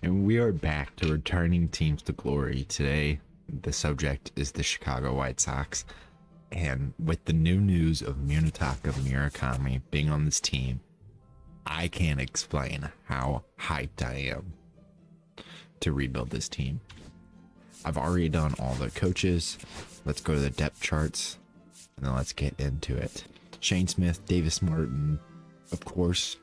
And we are back to returning teams to glory. Today, the subject is the Chicago White Sox. And with the new news of Munetaka Murakami being on this team, I can't explain how hyped I am to rebuild this team. I've already done all the coaches. Let's go to the depth charts, and then let's get into it. Shane Smith, Davis Martin, of course.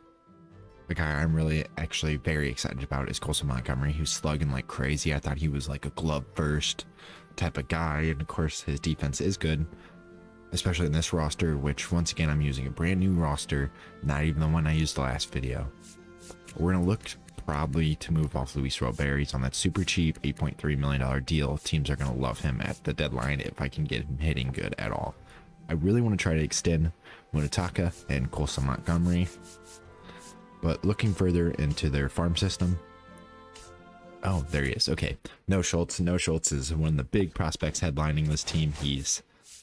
The guy I'm really actually very excited about is Colson Montgomery, who's slugging like crazy. I thought he was like a glove first type of guy, and of course his defense is good, especially in this roster, which once again I'm using a brand new roster, not even the one I used the last video. We're gonna look probably to move off Luis Robert. He's on that super cheap $8.3 million deal. Teams are gonna love him at the deadline if I can get him hitting good at all. I really want to try to extend Munetaka and Colson Montgomery. But looking further into their farm system, oh, there he is. Okay, No Schultz. No Schultz is one of the big prospects headlining this team. He's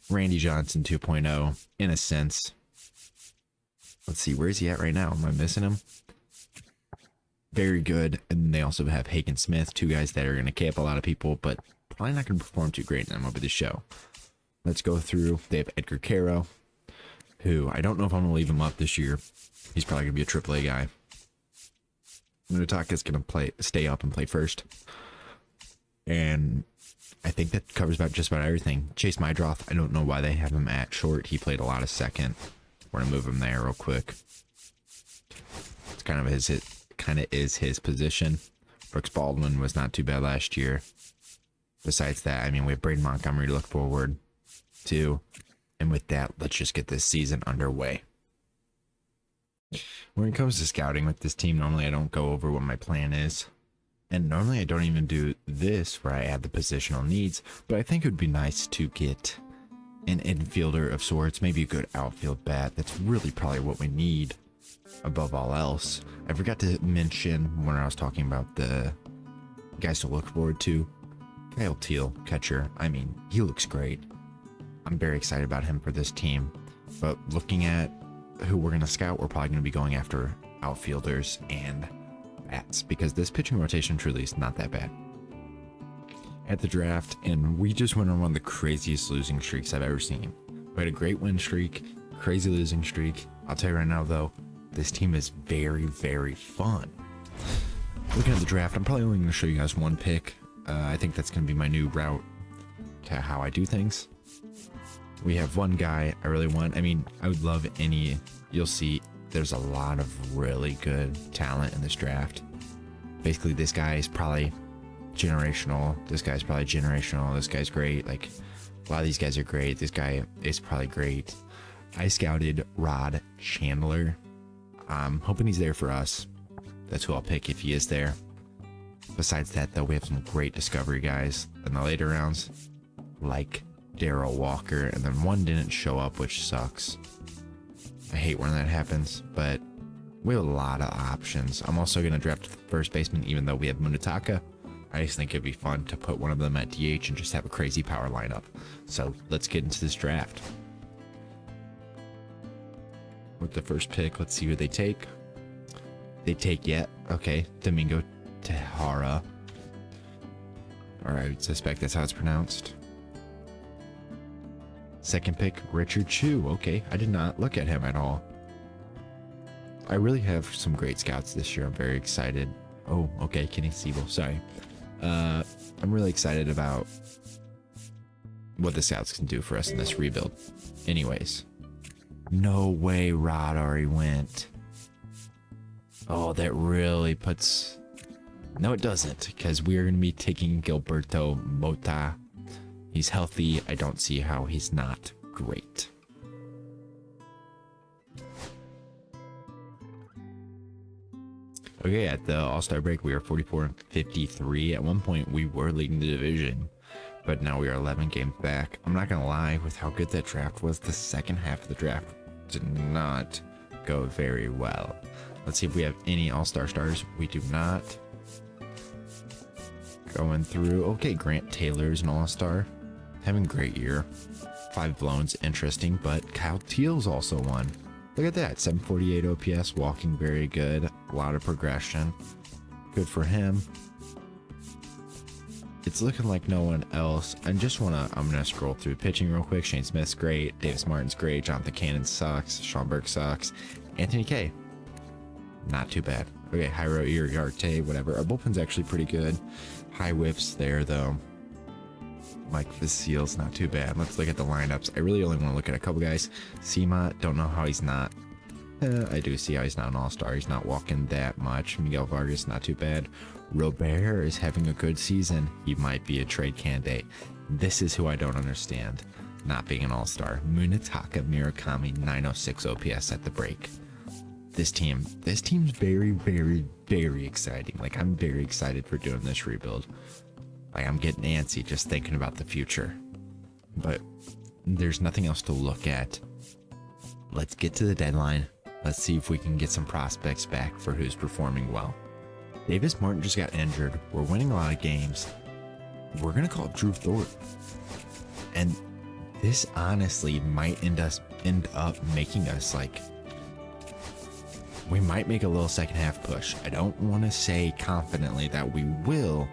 Randy Johnson 2.0 in a sense. Let's see, where is he at right now? Am I missing him? Very good. And they also have Hagen Smith, two guys that are going to camp a lot of people, but probably not going to perform too great in MLB The Show. Let's go through. They have Edgar Caro, who I don't know if I'm going to leave him up this year. He's probably going to be a AAA guy. Munetaka is going to stay up and play first. And I think that covers just about everything. Chase Mydroth, I don't know why they have him at short. He played a lot of second. We're going to move him there real quick. It's kind of is his position. Brooks Baldwin was not too bad last year. Besides that, I mean, we have Braden Montgomery to look forward to. And with that, let's just get this season underway. When it comes to scouting with this team, normally I don't go over what my plan is. And normally I don't even do this where I add the positional needs. But I think it would be nice to get an infielder of sorts, maybe a good outfield bat. That's really probably what we need above all else. I forgot to mention when I was talking about the guys to look forward to. Kyle Teal, catcher. I mean, he looks great. I'm very excited about him for this team. But looking at who we're going to scout, we're probably going to be going after outfielders and bats, because this pitching rotation truly is not that bad. At the draft, and we just went on one of the craziest losing streaks I've ever seen. We had a great win streak, crazy losing streak. I'll tell you right now though, this team is very, very fun. Looking at the draft, I'm probably only going to show you guys one pick. I think that's going to be my new route to how I do things. We have one guy I really want. I mean, I would love any. You'll see there's a lot of really good talent in this draft. Basically, this guy is probably generational. This guy's probably generational. This guy's great. Like, a lot of these guys are great. This guy is probably great. I scouted Rod Chandler. I'm hoping he's there for us. That's who I'll pick if he is there. Besides that, though, we have some great discovery guys in the later rounds, like Darryl Walker, and then one didn't show up, which sucks. I hate when that happens, but we have a lot of options. I'm also going to draft first baseman, even though we have Munetaka. I just think it'd be fun to put one of them at DH and just have a crazy power lineup. So let's get into this draft. With the first pick, let's see who they take. They take Domingo Tejada. Or I would suspect that's how it's pronounced. Second pick, Richard Chu. Okay, I did not look at him at all. I really have some great scouts this year. I'm very excited. Oh, okay, Kenny Siebel. Sorry. I'm really excited about what the scouts can do for us in this rebuild. Anyways. No way Rod already went. Oh, that really puts... No, it doesn't, because we're going to be taking Gilberto Mota. He's healthy. I don't see how he's not great. Okay, at the All-Star break, we are 44-53. At one point, we were leading the division, but now we are 11 games back. I'm not going to lie, with how good that draft was, the second half of the draft did not go very well. Let's see if we have any All-Star stars. We do not. Going through. Okay, Grant Taylor's an All-Star. Having a great year. 5 blows, interesting, but Kyle Teal's also one. Look at that, 748 OPS, walking very good, a lot of progression. Good for him. It's looking like no one else. I'm gonna scroll through pitching real quick. Shane Smith's great. Davis Martin's great. Jonathan Cannon sucks. Sean Burke sucks. Anthony K. Not too bad. Okay, Jairo Iriarte, whatever. Our bullpen's actually pretty good. High whips there though. Mike Facile's not too bad. Let's look at the lineups. I really only want to look at a couple guys. Seema, don't know how he's not. I do see how he's not an all-star. He's not walking that much. Miguel Vargas, not too bad. Robert is having a good season. He might be a trade candidate. This is who I don't understand, not being an all-star. Munetaka Murakami, 906 OPS at the break. This team's very, very, very exciting. Like, I'm very excited for doing this rebuild. Like, I'm getting antsy just thinking about the future. But there's nothing else to look at. Let's get to the deadline. Let's see if we can get some prospects back for who's performing well. Davis Martin just got injured. We're winning a lot of games. We're going to call Drew Thorpe. And this honestly might end up making us like, we might make a little second half push. I don't want to say confidently that we will,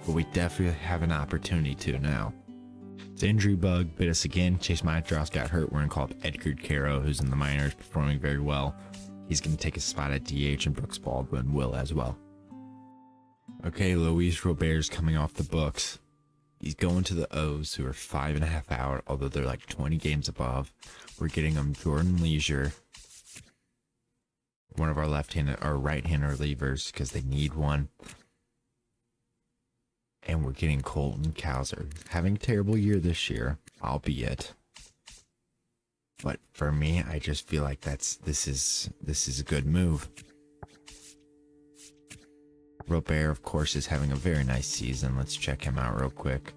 but we definitely have an opportunity to now. The injury bug bit us again. Chase Maitros got hurt. We're going to call up Edgar Caro, who's in the minors, performing very well. He's going to take a spot at DH, and Brooks Baldwin will as well. Okay, Luis Robert's coming off the books. He's going to the O's, who are 5.5 out, although they're like 20 games above. We're getting him Jordan Leisure, one of our right-hander relievers, because they need one. And we're getting Colton Cowser, having a terrible year this year, albeit. But for me, I just feel like this is a good move. Robert, of course, is having a very nice season. Let's check him out real quick.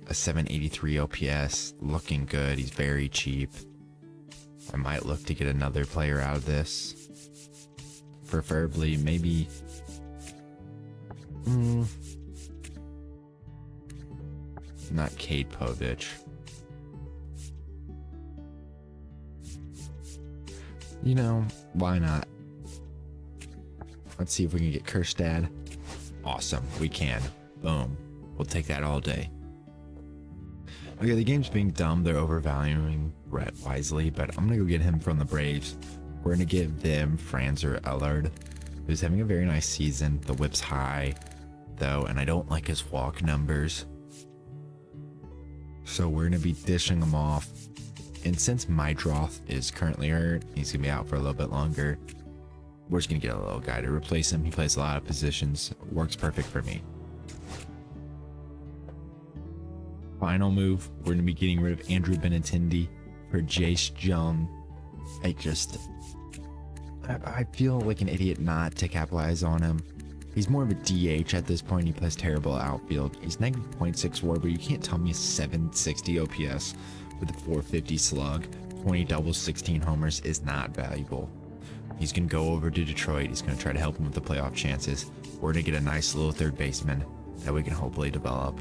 A 783 OPS, looking good. He's very cheap. I might look to get another player out of this. Preferably, maybe. Not Cade Povich. You know, why not? Let's see if we can get Kerstad. Awesome, we can. Boom. We'll take that all day. Okay, the game's being dumb. They're overvaluing Brett Wisely, but I'm going to go get him from the Braves. We're going to give them Franzer Ellard, who's having a very nice season. The whip's high, though, and I don't like his walk numbers. So we're going to be dishing him off. And since Maidroth is currently hurt, he's going to be out for a little bit longer. We're just going to get a little guy to replace him. He plays a lot of positions. Works perfect for me. Final move, we're going to be getting rid of Andrew Benintendi for Jace Jung. I feel like an idiot not to capitalize on him. He's more of a DH at this point. He plays terrible outfield. He's negative 0.6 WAR, but you can't tell me a 760 OPS with a 450 slug, 20 doubles, 16 homers is not valuable. He's going to go over to Detroit. He's going to try to help him with the playoff chances. We're going to get a nice little third baseman that we can hopefully develop.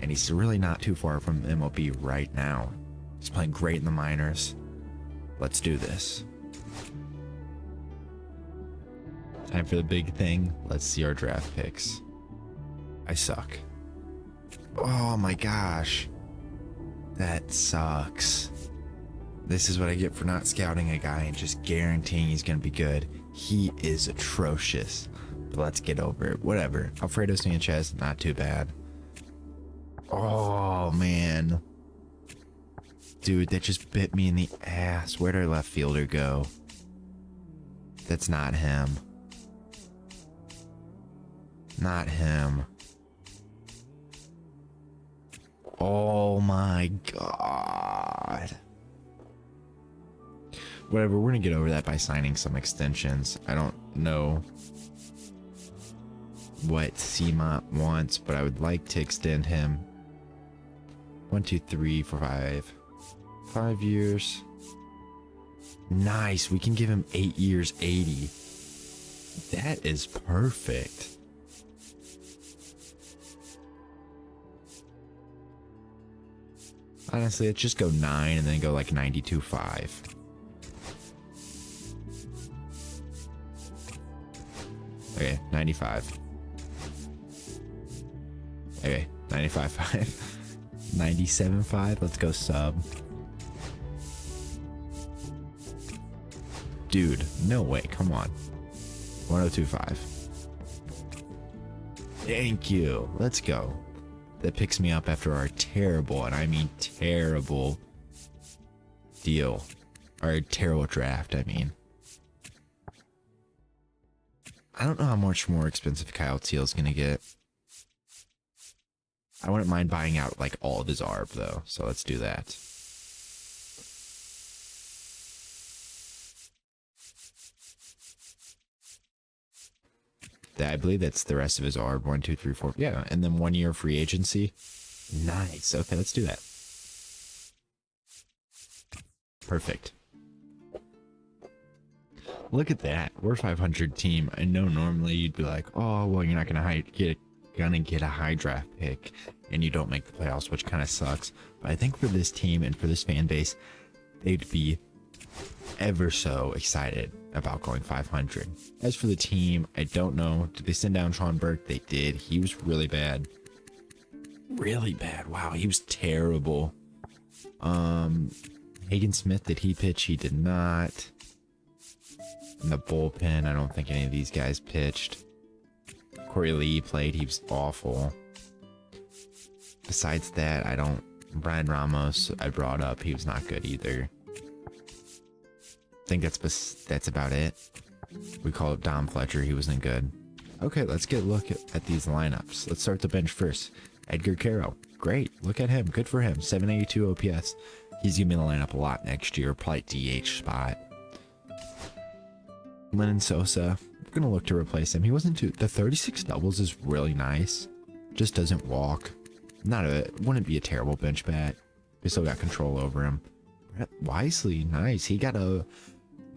And he's really not too far from MLB right now. He's playing great in the minors. Let's do this. Time for the big thing. Let's see our draft picks. I suck. Oh my gosh. That sucks. This is what I get for not scouting a guy and just guaranteeing he's going to be good. He is atrocious. But let's get over it. Whatever. Alfredo Sanchez, not too bad. Oh, man. Dude, that just bit me in the ass. Where'd our left fielder go? That's not him. Not him. Oh my god. Whatever, we're gonna get over that by signing some extensions. I don't know what Seema wants, but I would like to extend him 1, 2, 3, 4, 5 years. Nice, we can give him 8 years, 80. That is perfect. Honestly, let's just go 9 and then go like 92.5. Okay, 95. Okay, 95.5. 97.5. Let's go sub. Dude, no way. Come on. 102.5. Thank you. Let's go. That picks me up after our terrible, and I mean terrible, deal. Our terrible draft, I mean. I don't know how much more expensive Kyle Teal's gonna get. I wouldn't mind buying out like all of his ARB though, so let's do that. I believe that's the rest of his ARB. 1, 2, 3, 4. Yeah, and then 1 year free agency. Nice. Okay, let's do that. Perfect. Look at that. We're a 500 team. I know normally you'd be like, oh, well, you're not gonna get a high draft pick, and you don't make the playoffs, which kind of sucks. But I think for this team and for this fan base, they'd be ever so excited about going 500. As for the team, I don't know. Did they send down Sean Burke? They did. He was really bad. Really bad. Wow, he was terrible. Hagen Smith, did he pitch? He did not. In the bullpen, I don't think any of these guys pitched. Corey Lee played. He was awful. Besides that, Brian Ramos, I brought up. He was not good either. I think that's about it. We call it Dom Fletcher. He wasn't good. Okay, let's get a look at these lineups. Let's start the bench first. Edgar Caro. Great. Look at him. Good for him. 782 OPS. He's going to be in the lineup a lot next year. Probably DH spot. Lennon Sosa. We're going to look to replace him. He wasn't too... The 36 doubles is really nice. Just doesn't walk. Wouldn't be a terrible bench bat. We still got control over him. Brett Wisely. Nice. He got a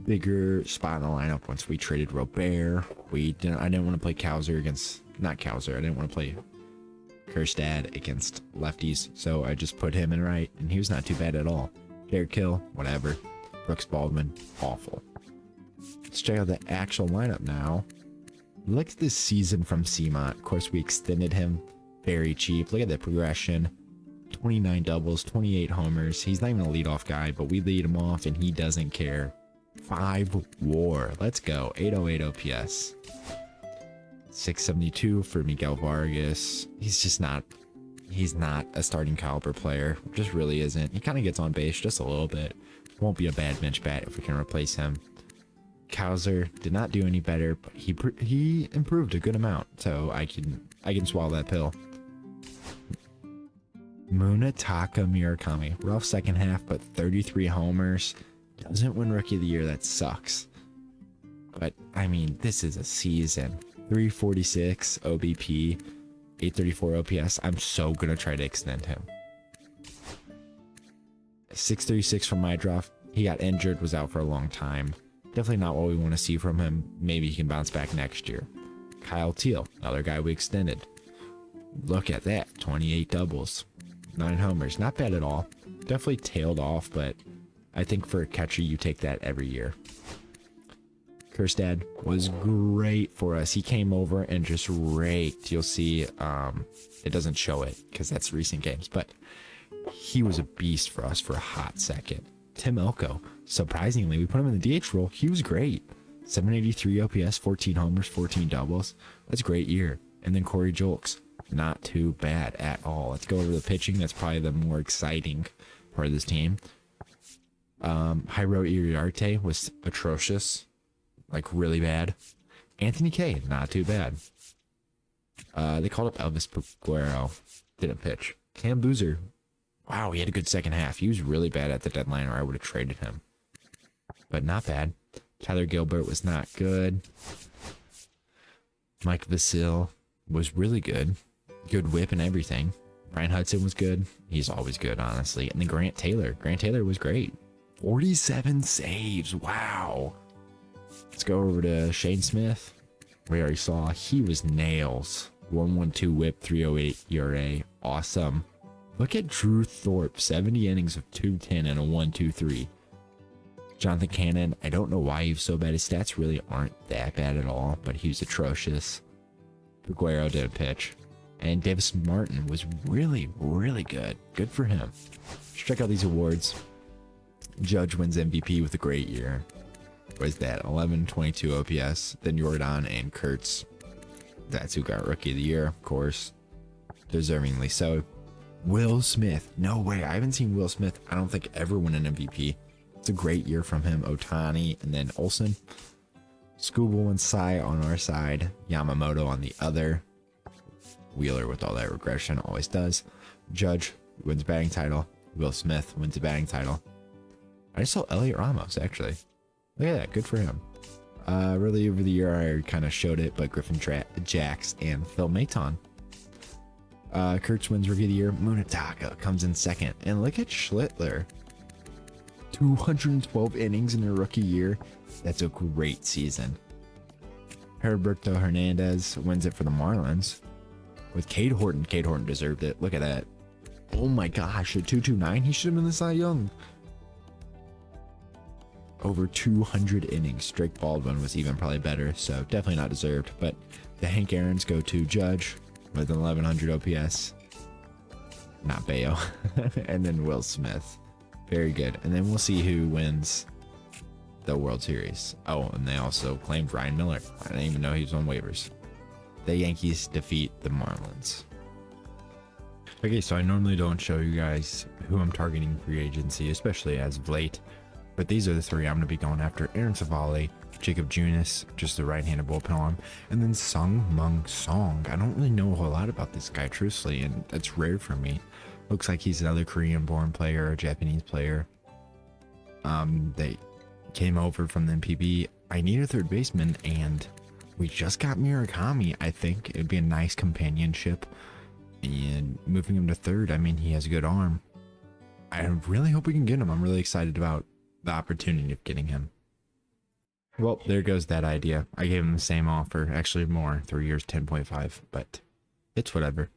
bigger spot in the lineup once we traded Robert. I didn't want to play Cowser against... Not Cowser. I didn't want to play Kjerstad against lefties, so I just put him in right, and he was not too bad at all. Derek Hill, whatever. Brooks Baldwin, awful. Let's check out the actual lineup now. Look at this season from Seamont. Of course, we extended him very cheap. Look at the progression. 29 doubles, 28 homers. He's not even a leadoff guy, but we lead him off, and he doesn't care. 5 WAR. Let's go. 808 OPS. 672 for Miguel Vargas. He's not a starting caliber player. Just really isn't. He kind of gets on base just a little bit. Won't be a bad bench bat if we can replace him. Cowser did not do any better, but he improved a good amount, so I can swallow that pill. Munetaka Murakami, rough second half, but 33 homers. Doesn't win Rookie of the Year. That sucks. But I mean, this is a season. 346 OBP, 834 OPS. I'm so gonna try to extend him. 636 from my draft. He got injured, was out for a long time. Definitely not what we want to see from him. Maybe he can bounce back next year. Kyle Teal, another guy we extended. Look at that, 28 doubles, 9 homers. Not bad at all. Definitely tailed off, but I think for a catcher, you take that every year. Kjerstad was great for us. He came over and just raked. You'll see, it doesn't show it because that's recent games, but he was a beast for us for a hot second. Tim Elko, surprisingly, we put him in the DH role. He was great. 783 OPS, 14 homers, 14 doubles. That's a great year. And then Corey Julks, not too bad at all. Let's go over the pitching. That's probably the more exciting part of this team. Jairo Iriarte was atrocious. Like, really bad. Anthony Kay, not too bad. They called up Elvis Peguero. Didn't pitch. Cam Boozer. Wow, he had a good second half. He was really bad at the deadline, or I would have traded him. But not bad. Tyler Gilbert was not good. Mike Vasil was really good. Good whip and everything. Brian Hudson was good. He's always good, honestly. And then Grant Taylor. Grant Taylor was great. 47 saves. Wow. Let's go over to Shane Smith. We already saw he was nails. 112 whip, 308 ERA. Awesome. Look at Drew Thorpe. 70 innings of 210 and a 1.23. Jonathan Cannon, I don't know why he was so bad. His stats really aren't that bad at all, but he was atrocious. Aguero did a pitch. And Davis Martin was really, really good. Good for him. Let's check out these awards. Judge wins MVP with a great year. What is that? 1122 OPS. Then Jordan and Kurtz. That's who got Rookie of the Year, of course. Deservingly so. Will Smith. No way. I haven't seen Will Smith, I don't think, ever win an MVP. It's a great year from him. Otani and then Olsen. Scooble and Sai on our side. Yamamoto on the other. Wheeler with all that regression always does. Judge wins batting title. Will Smith wins the batting title. I just saw Elliot Ramos, actually. Look at that. Good for him. Really over the year, I kind of showed it, but Griffin Jax and Phil Maton. Kurtz wins Rookie of the Year. Munetaka comes in second. And look at Schlittler. 212 innings in a rookie year. That's a great season. Heriberto Hernandez wins it for the Marlins. With Cade Horton. Cade Horton deserved it. Look at that. Oh my gosh, at 229, he should have been the Cy Young. Over 200 innings. Drake Baldwin was even probably better, so definitely not deserved. But the Hank Aaron's go to Judge with an 1100 OPS. Not Bayo. And then Will Smith. Very good. And then we'll see who wins the World Series. Oh, and they also claimed Ryan Miller. I didn't even know he was on waivers. The Yankees defeat the Marlins. Okay, so I normally don't show you guys who I'm targeting free agency, especially as of late. But these are the three I'm going to be going after. Aaron Savali, Jacob Junis, just the right-handed bullpen arm, and then Sung Mung Song. I don't really know a whole lot about this guy, truthfully, and that's rare for me. Looks like he's another Korean-born player, a Japanese player. They came over from the MPB. I need a third baseman, and we just got Murakami. I think it'd be a nice companionship. And moving him to third, I mean, he has a good arm. I really hope we can get him. I'm really excited about the opportunity of getting him. Well, there goes that idea. I gave him the same offer, actually more, 3 years, 10.5, but it's whatever.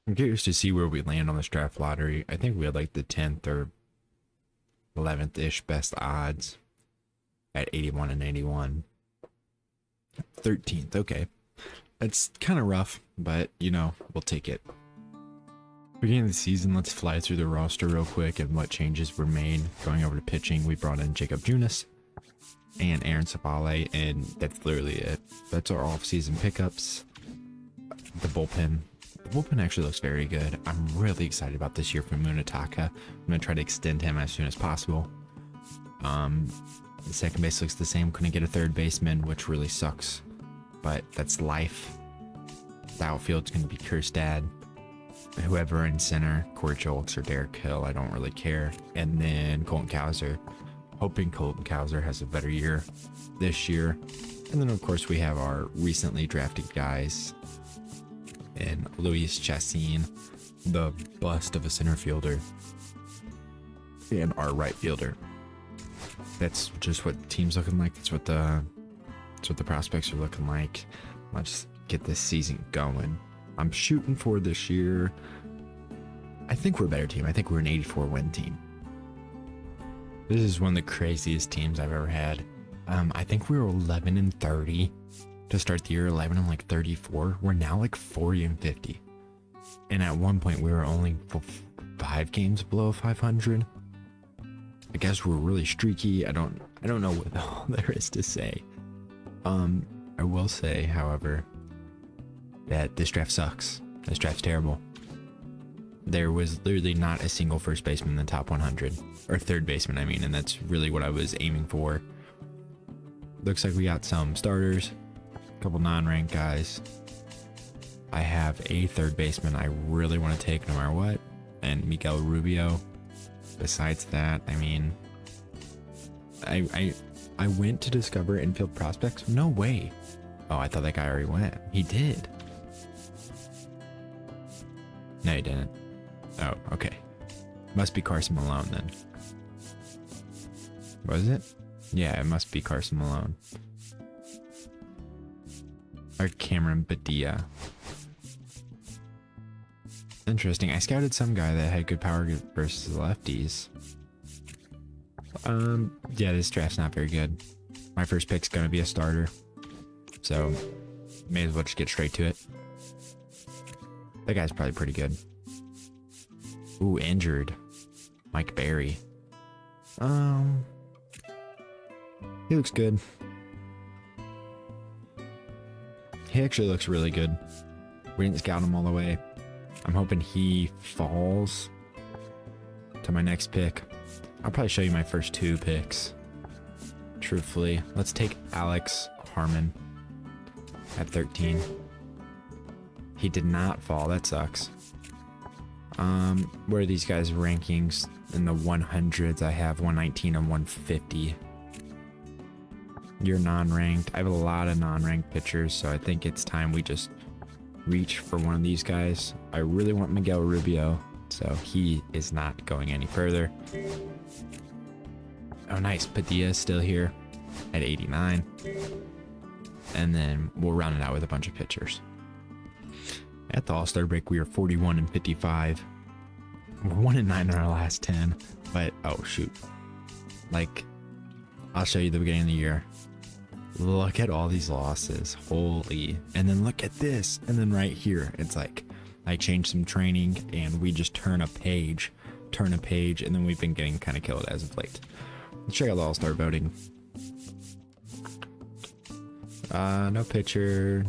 I'm curious to see where we land on this draft lottery. I think we had like the 10th or 11th-ish best odds at 81 and 81. 13th, okay. It's kind of rough, but, you know, we'll take it. Beginning of the season, let's fly through the roster real quick and what changes were made. Going over to pitching, we brought in Jacob Junis and Aaron Savali, and that's literally it. That's our off-season pickups. The bullpen actually looks very good. I'm really excited about this year for Munetaka. I'm going to try to extend him as soon as possible. The second base looks the same. Couldn't get a third baseman, which really sucks. But that's life. The outfield's going to be Kjerstad. Whoever in center, Corey Julks or Derek Hill, I don't really care. And then Colton Cowser. Hoping Colton Cowser has a better year this year. And then, of course, we have our recently drafted guys. And Luis Chassin, the bust of a center fielder. And our right fielder. That's just what the team's looking like. That's what the prospects are looking like. Let's get this season going. I'm shooting for this year. I think we're a better team. I think we're an 84 win team. This is one of the craziest teams I've ever had. I think we were 11 and 30 to start the year. 11 and like 34. We're now like 40 and 50. And at one point we were only 5 games below 500. I guess we're really streaky. I don't know what all there is to say. I will say, however, that this draft sucks. This draft's terrible. There was literally not a single first baseman in the top 100. Or third baseman, I mean, and that's really what I was aiming for. Looks like we got some starters, a couple non-ranked guys. I have a third baseman I really want to take no matter what, and Miguel Rubio. Besides that, I mean, I went to discover infield prospects. No way. Oh, I thought that guy already went. He did. No, he didn't. Oh, okay. Must be Carson Malone then. Was it? Yeah, it must be Carson Malone. Or Cameron Badia. Interesting. I scouted some guy that had good power versus lefties. Yeah, this draft's not very good. My first pick's gonna be a starter, so may as well just get straight to it. That guy's probably pretty good. Ooh, injured. Mike Berry. He looks good. He actually looks really good. We didn't scout him all the way. I'm hoping he falls to my next pick. I'll probably show you my first 2 picks. Truthfully, let's take Alex Harmon at 13. He did not fall. That sucks. Where are these guys' rankings? In the 100s, I have 119 and 150. You're non-ranked. I have a lot of non-ranked pitchers, so I think it's time we just reach for one of these guys. I really want Miguel Rubio, so he is not going any further. Oh, nice. Padilla is still here at 89. And then we'll round it out with a bunch of pitchers. At the All-Star break, we are 41 and 55. We're 1 and 9 in our last 10. But, oh, shoot. Like, I'll show you the beginning of the year. Look at all these losses. Holy. And then look at this. And then right here, it's like, I changed some training and we just turn a page. And then we've been getting kind of killed as of late. Let's check out the All-Star voting. No pitcher.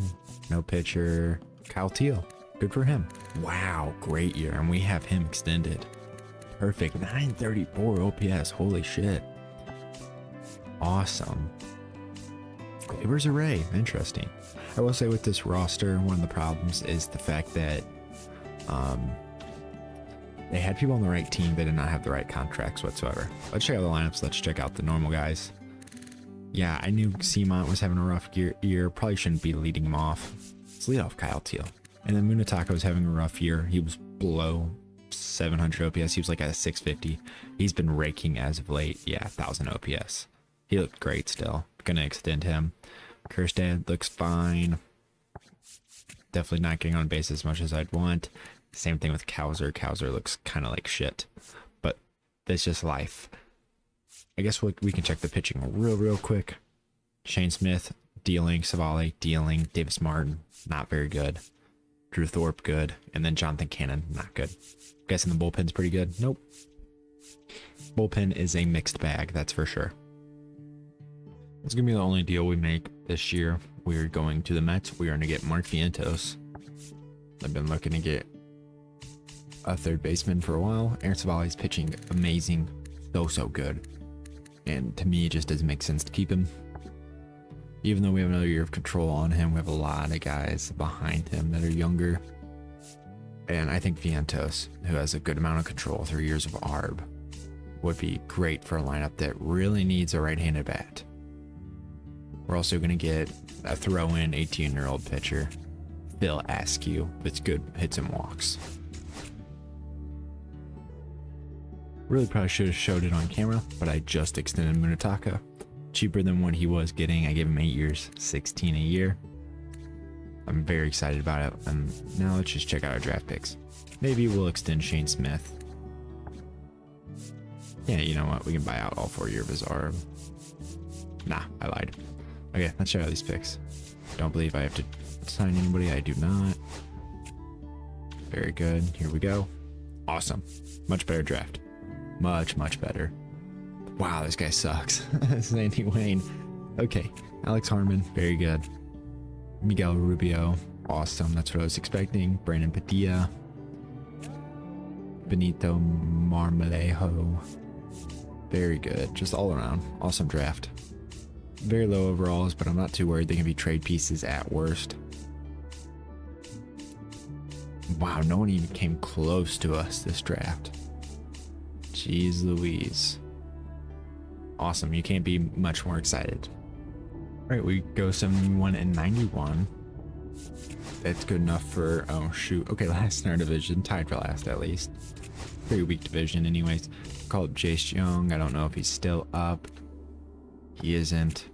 Kyle Teal. Good for him. Wow, great year. And we have him extended. Perfect. 934 OPS. Holy shit. Awesome. Glaber's Array. Interesting. I will say with this roster, one of the problems is the fact that they had people on the right team. They did not have the right contracts whatsoever. Let's check out the lineups. Let's check out the normal guys. Yeah, I knew Seamont was having a rough year. Probably shouldn't be leading him off. Let's lead off Kyle Teal. And then Munetaka was having a rough year. He was below 700 OPS. He was like at 650. He's been raking as of late. Yeah, 1,000 OPS. He looked great still. Gonna extend him. Kirstad looks fine. Definitely not getting on base as much as I'd want. Same thing with Kowser. Kowser looks kind of like shit. But that's just life. I guess we can check the pitching real quick. Shane Smith, dealing. Savale, dealing. Davis Martin, not very good. Drew Thorpe, good. And then Jonathan Cannon, not good. Guessing the bullpen's pretty good. Nope. Bullpen is a mixed bag, that's for sure. It's going to be the only deal we make this year. We're going to the Mets. We are going to get Mark Vientos. I've been looking to get a third baseman for a while. Aaron Savale's pitching amazing. So good. And to me, it just doesn't make sense to keep him. Even though we have another year of control on him, we have a lot of guys behind him that are younger. And I think Vientos, who has a good amount of control, 3 years of ARB, would be great for a lineup that really needs a right-handed bat. We're also going to get a throw-in 18-year-old pitcher, Phil Askew, with good hits and walks. Really probably should have showed it on camera, but I just extended Munetaka. Cheaper than what he was getting. I gave him 8 years, 16 a year. I'm very excited about it. And now let's just check out our draft picks. Maybe we'll extend Shane Smith. Yeah, you know what? We can buy out all 4 year of his ARB. Nah, I lied. Okay, let's check out these picks. Don't believe I have to sign anybody. I do not. Very good. Here we go. Awesome. Much better draft. Much better. Wow, this guy sucks. This is Andy Wayne. Okay, Alex Harmon, very good. Miguel Rubio, awesome. That's what I was expecting. Brandon Padilla. Benito Marmolejo, very good. Just all around, awesome draft. Very low overalls, but I'm not too worried. They can be trade pieces at worst. Wow, no one even came close to us this draft. Jeez Louise. Awesome, you can't be much more excited. All right, we go 71 and 91. That's good enough for, oh shoot. Okay, last in our division, tied for last at least. Pretty weak division anyways. Call up Jace Young. I don't know if he's still up. He isn't.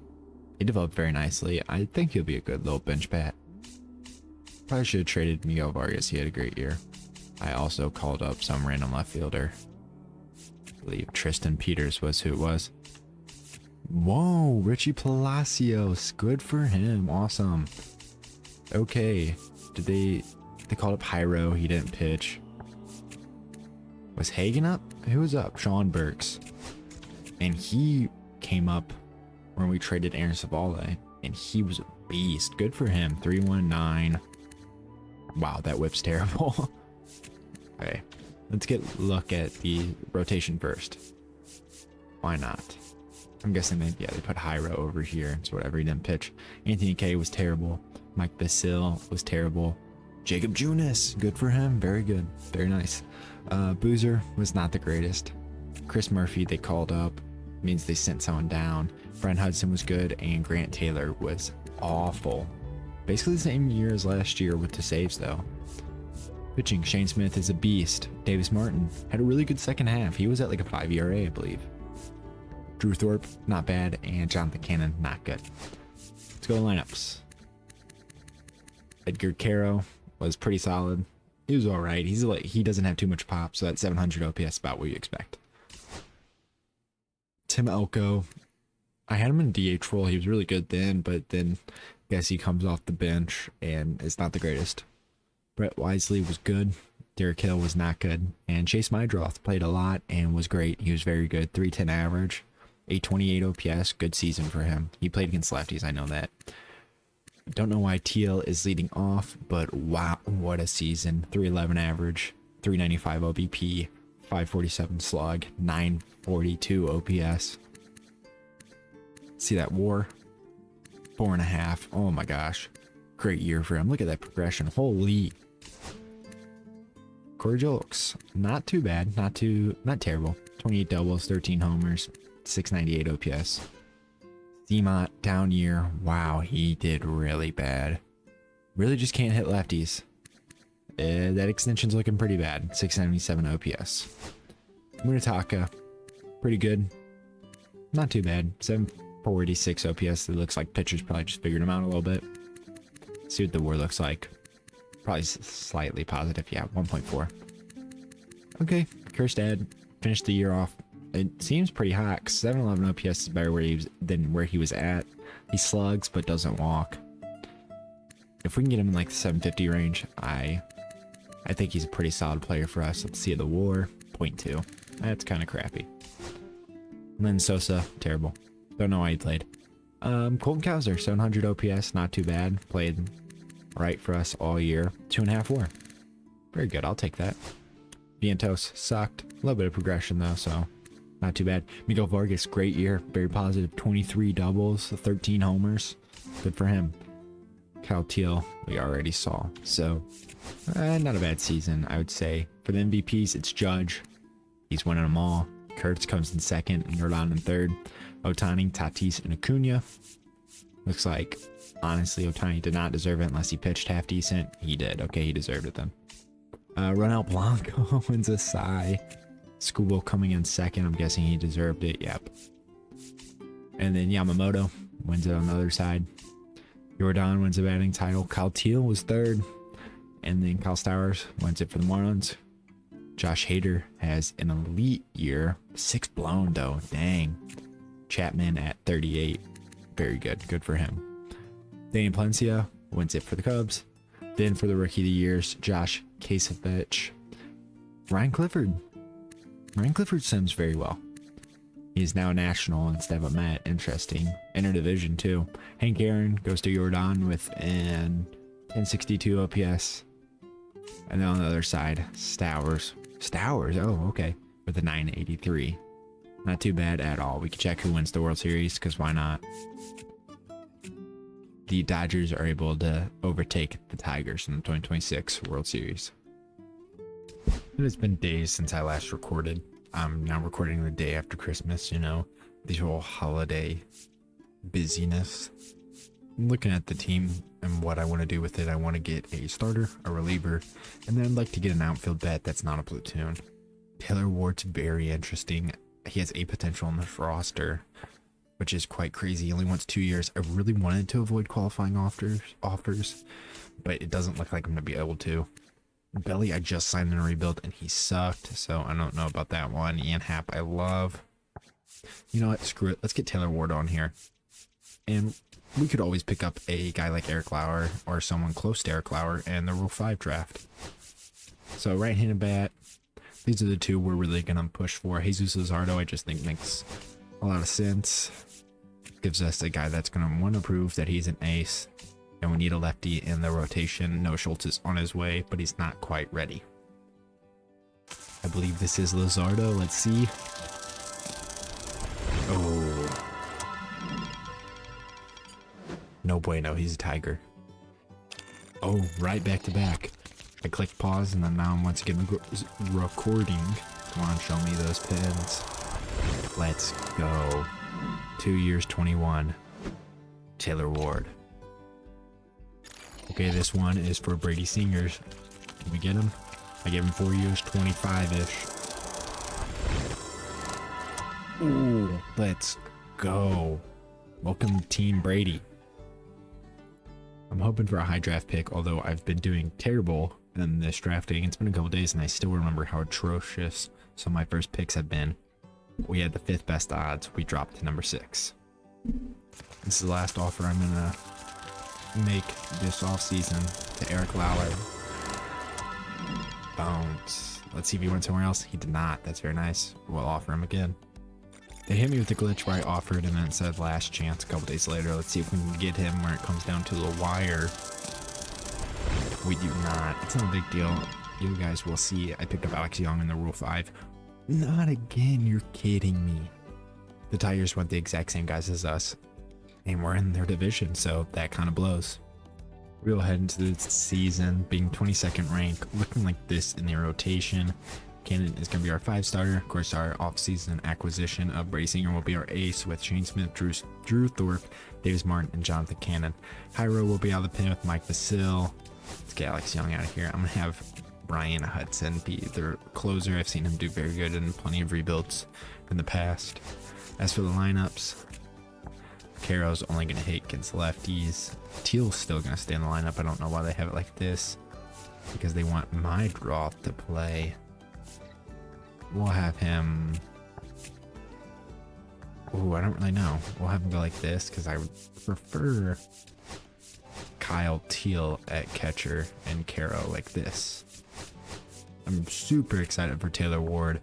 He developed very nicely. I think he'll be a good little bench bat. Probably should have traded Miguel Vargas. He had a great year. I also called up some random left fielder. I believe Tristan Peters was who it was. Whoa, Richie Palacios. Good for him. Awesome. Okay. They called up Hyro. He didn't pitch. Was Hagen up? Who was up? Sean Burks. And he came up when we traded Aaron Savale. And he was a beast. Good for him. 319. Wow, that whip's terrible. Okay. Let's get a look at the rotation first. Why not? I'm guessing they put Hyro over here. It's whatever, he didn't pitch. Anthony K was terrible. Mike Basil was terrible. Jacob Junis, good for him. Very good. Very nice. Boozer was not the greatest. Chris Murphy they called up. Means they sent someone down. Brent Hudson was good, and Grant Taylor was awful. Basically the same year as last year with the saves though. Pitching, Shane Smith is a beast. Davis Martin had a really good second half. He was at like a 5 ERA, I believe. Drew Thorpe, not bad, and Jonathan Cannon, not good. Let's go to lineups. Edgar Caro was pretty solid. He was all right. He doesn't have too much pop, so that 700 OPS about what you expect. Tim Elko, I had him in DH role. He was really good then, but then I guess he comes off the bench and it's not the greatest. Brett Wisely was good. Derek Hill was not good. And Chase Mydroth played a lot and was great. He was very good. 310 average. 828 OPS. Good season for him. He played against lefties. I know that. Don't know why Teal is leading off, but wow, what a season. 311 average. 395 OBP. 547 slug. 942 OPS. See that WAR? 4.5. Oh my gosh. Great year for him. Look at that progression. Holy. Corey Julks, not too bad. Not terrible. 28 doubles, 13 homers, 698 OPS. Demont, down year. Wow, he did really bad. Really just can't hit lefties. That extension's looking pretty bad. 677 OPS. Munetaka, pretty good. Not too bad. 746 OPS. It looks like pitchers probably just figured him out a little bit. See what the WAR looks like. Probably slightly positive. Yeah, 1.4. Okay, Kerstad finished the year off. It seems pretty hot. 711 OPS is better than where he was at. He slugs but doesn't walk. If we can get him in like the 750 range, I think he's a pretty solid player for us. Let's see the WAR. 0.2. That's kind of crappy. And then Sosa, terrible. Don't know why he played. Colton Cowser, 700 OPS, not too bad. Played right for us all year. 2.5 WAR. Very good, I'll take that. Vientos sucked. A little bit of progression though, so not too bad. Miguel Vargas, great year. Very positive. 23 doubles, 13 homers. Good for him. Kyle Teal, we already saw. So, not a bad season, I would say. For the MVPs, it's Judge. He's winning them all. Kurtz comes in second, and Jordan in third. Ohtani, Tatis, and Acuna. Looks like, honestly, Ohtani did not deserve it unless he pitched half decent. He did. Okay, he deserved it then. Ronald Blanco wins a Cy. Scooble coming in second. I'm guessing he deserved it. Yep. And then Yamamoto wins it on the other side. Jordan wins the batting title. Kyle Teal was third. And then Kyle Stowers wins it for the Marlins. Josh Hader has an elite year. 6 blown though. Dang. Chapman at 38. Very good. Good for him. Danny Palencia wins it for the Cubs. Then for the Rookie of the Years, Josh Kasevich. Ryan Clifford. Ryan Clifford sims very well. He's now a national instead of a Met. Interesting. Interdivision too. Hank Aaron goes to Jordan with an 1062 OPS. And then on the other side, Stowers. Stowers, oh, okay. With a 983. Not too bad at all. We can check who wins the World Series, because why not? The Dodgers are able to overtake the Tigers in the 2026 World Series. It has been days since I last recorded. I'm now recording the day after Christmas, you know, the whole holiday busyness. I'm looking at the team and what I want to do with it. I want to get a starter, a reliever, and then I'd like to get an outfield bat that's not a platoon. Taylor Ward's very interesting. He has a potential on this roster, which is quite crazy. He only wants 2 years. I really wanted to avoid qualifying offers, but it doesn't look like I'm going to be able to. Belly, I just signed in a rebuild and he sucked, so I don't know about that one. Ian Happ, I love. You know what? Screw it. Let's get Taylor Ward on here. And we could always pick up a guy like Eric Lauer or someone close to Eric Lauer in the Rule 5 draft. So right-handed bat, these are the two we're really going to push for. Jesus Luzardo, I just think makes a lot of sense. Gives us a guy that's going to want to prove that he's an ace. And we need a lefty in the rotation. No, Schultz is on his way, but he's not quite ready. I believe this is Luzardo. Let's see. Oh. No bueno, he's a tiger. Oh, right back to back. I clicked pause and then now I'm once again recording. Come on, show me those pins. Let's go. 2 years, 21. Taylor Ward. Okay, this one is for Brady Singers. Can we get him? I gave him 4 years, 25-ish. Ooh, let's go. Welcome to Team Brady. I'm hoping for a high draft pick, although I've been doing terrible in this drafting. It's been a couple days and I still remember how atrocious some of my first picks have been. We had the 5th best odds. We dropped to number 6. This is the last offer I'm gonna make this offseason to Eric Lauer. Bounce. Let's see if he went somewhere else. He did not. That's very nice. We'll offer him again. They hit me with the glitch where I offered and then it said last chance a couple days later. Let's see if we can get him where it comes down to the wire. We do not. It's not a big deal. You guys will see. I picked up Alex Young in the Rule 5. Not again. You're kidding me. The Tigers want the exact same guys as us. And we're in their division, so that kind of blows. We'll head into the season being 22nd ranked, looking like this in the rotation. Cannon is going to be our 5 starter. Of course, our offseason acquisition of Brady Singer will be our ace with Shane Smith, Drew Thorpe, Davis Martin, and Jonathan Cannon. High row will be out of the pen with Mike Vasil. Let's get Alex Young out of here. I'm going to have Brian Hudson be their closer. I've seen him do very good in plenty of rebuilds in the past. As for the lineups, Caro's only going to hit against lefties. Teal's still going to stay in the lineup. I don't know why they have it like this. Because they want my draw to play. We'll have him... Ooh, I don't really know. We'll have him go like this because I would prefer Kyle Teal at catcher and Caro like this. I'm super excited for Taylor Ward.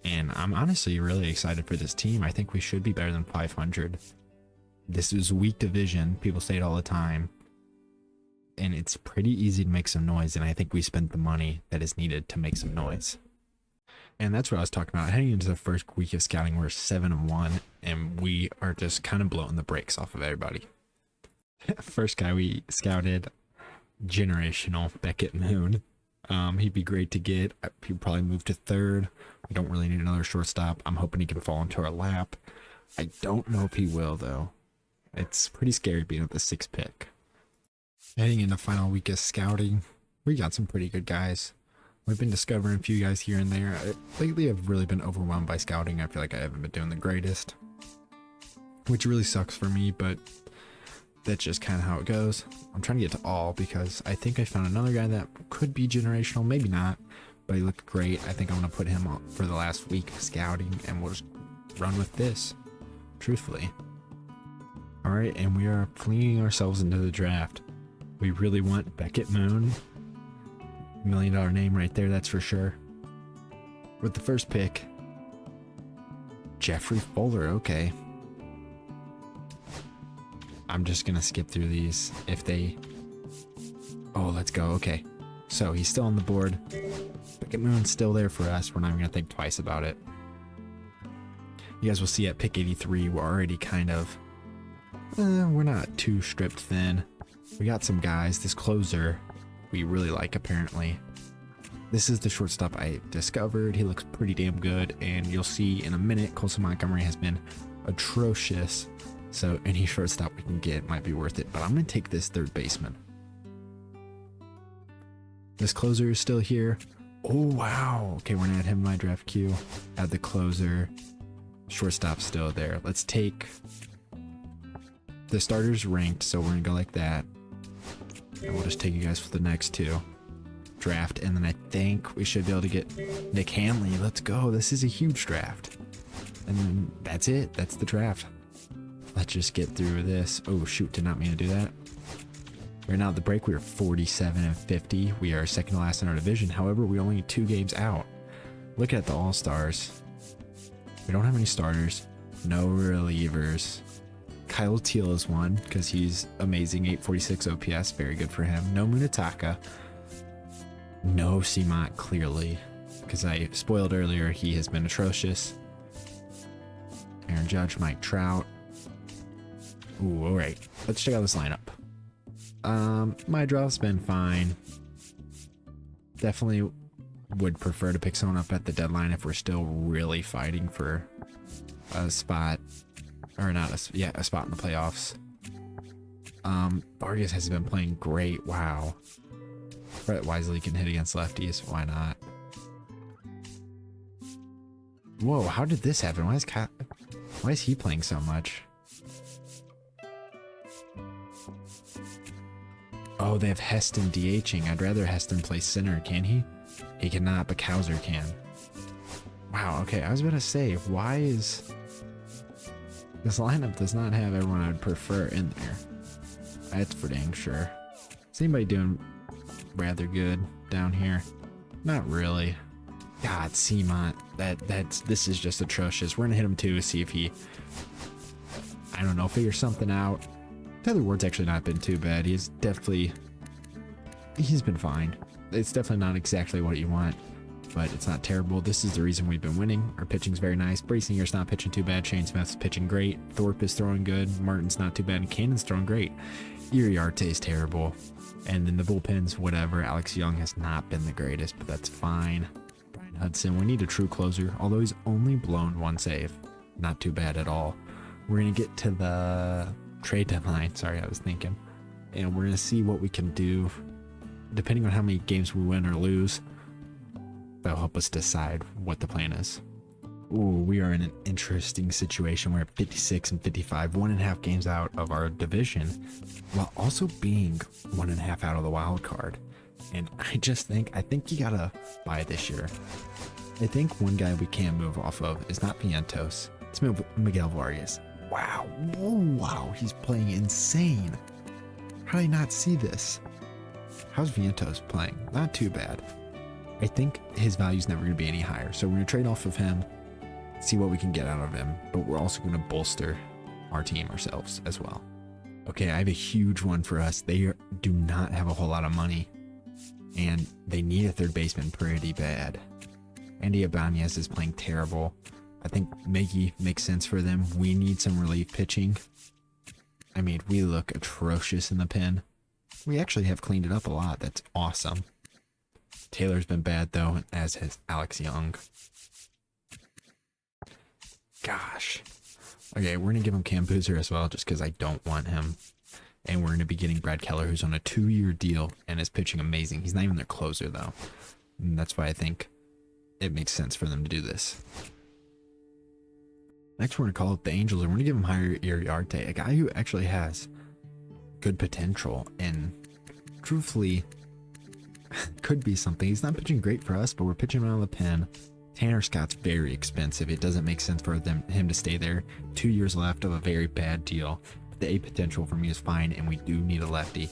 And I'm honestly really excited for this team. I think we should be better than 500. This is weak division. People say it all the time. And it's pretty easy to make some noise. And I think we spent the money that is needed to make some noise. And that's what I was talking about. Heading into the first week of scouting, we're 7-1. And we are just kind of blowing the brakes off of everybody. First guy we scouted, generational Beckett Moon. He'd be great to get. He'd probably move to 3rd. We don't really need another shortstop. I'm hoping he can fall into our lap. I don't know if he will, though. It's pretty scary being at the 6th pick. Heading into final week of scouting, we got some pretty good guys. We've been discovering a few guys here and there. Lately, I've really been overwhelmed by scouting. I feel like I haven't been doing the greatest, which really sucks for me, but that's just kind of how it goes. I'm trying to get to all because I think I found another guy that could be generational, maybe not, but he looked great. I think I'm going to put him on for the last week of scouting and we'll just run with this, truthfully. All right, and we are flinging ourselves into the draft. We really want Beckett Moon. $1 million name right there, that's for sure. With the first pick, Jeffrey Fuller, okay. I'm just gonna skip through these if they... Oh, let's go, okay. So he's still on the board. Beckett Moon's still there for us. We're not even gonna think twice about it. You guys will see at pick 83, we're already kind of... we're not too stripped thin. We got some guys. This closer we really like, apparently. This is the shortstop I discovered. He looks pretty damn good, and you'll see in a minute Colson Montgomery has been atrocious, so any shortstop we can get might be worth it, but I'm going to take this 3rd baseman. This closer is still here. Oh, wow. Okay, we're going to add him in my draft queue. Add the closer. Shortstop still there. Let's take... The starter's ranked, so we're going to go like that. And we'll just take you guys for the next 2. draft, and then I think we should be able to get Nick Hanley. Let's go. This is a huge draft. And then that's it. That's the draft. Let's just get through this. Oh, shoot. Did not mean to do that. Right now at the break, we are 47-50. We are second to last in our division. However, we only need 2 games out. Look at the All-Stars. We don't have any starters. No relievers. Kyle Teal is one because he's amazing. 846 OPS. Very good for him. No Munataka. No Seamont, clearly. Because I spoiled earlier, he has been atrocious. Aaron Judge, Mike Trout. Ooh, alright. Let's check out this lineup. My draw's been fine. Definitely would prefer to pick someone up at the deadline if we're still really fighting for a spot. Or not a spot in the playoffs. Vargas has been playing great. Wow. Brett Wisely can hit against lefties. Why not? Whoa, how did this happen? Why is he playing so much? Oh, they have Heston DHing. I'd rather Heston play center. Can he? He cannot, but Kowser can. Wow, okay. I was about to say, why is... This lineup does not have everyone I'd prefer in there. That's for dang sure. Is anybody doing rather good down here? Not really. God, Seamont. This is just atrocious. We're gonna hit him too, see if he, I don't know, figure something out. Tyler Ward's actually not been too bad. He's been fine. It's definitely not exactly what you want, but it's not terrible. This is the reason we've been winning. Our pitching's very nice. Brayson here's not pitching too bad. Shane Smith's pitching great. Thorpe is throwing good. Martin's not too bad. And Cannon's throwing great. Iriarte is terrible. And then the bullpens, whatever. Alex Young has not been the greatest, but that's fine. Brian Hudson, we need a true closer, although he's only blown 1 save. Not too bad at all. We're going to get to the trade deadline. Sorry, I was thinking. And we're going to see what we can do. Depending on how many games we win or lose, that'll help us decide what the plan is. Ooh, we are in an interesting situation. We're at 56-55, 1.5 games out of our division, while also being 1.5 out of the wild card. And I think you gotta buy this year. I think one guy we can move off of is not Vientos. It's Miguel Vargas. Wow. Wow, he's playing insane. How did I not see this? How's Vientos playing? Not too bad. I think his value's never going to be any higher. So we're going to trade off of him, see what we can get out of him, but we're also going to bolster our team ourselves as well. Okay, I have a huge one for us. They do not have a whole lot of money, and they need a third baseman pretty bad. Andy Ibanez is playing terrible. I think Miggy makes sense for them. We need some relief pitching. I mean, we look atrocious in the pen. We actually have cleaned it up a lot. That's awesome. Taylor's been bad, though, as has Alex Young. Gosh. Okay, we're going to give him Cam Boozer as well, just because I don't want him. And we're going to be getting Brad Keller, who's on a 2-year deal and is pitching amazing. He's not even their closer, though. And that's why I think it makes sense for them to do this. Next, we're going to call up the Angels, and we're going to give him higher Iriarte, a guy who actually has good potential and truthfully could be something. He's not pitching great for us, but we're pitching him out of the pen. Tanner Scott's very expensive. It doesn't make sense for him to stay there. 2 years left of a very bad deal. The A potential for me is fine, and we do need a lefty.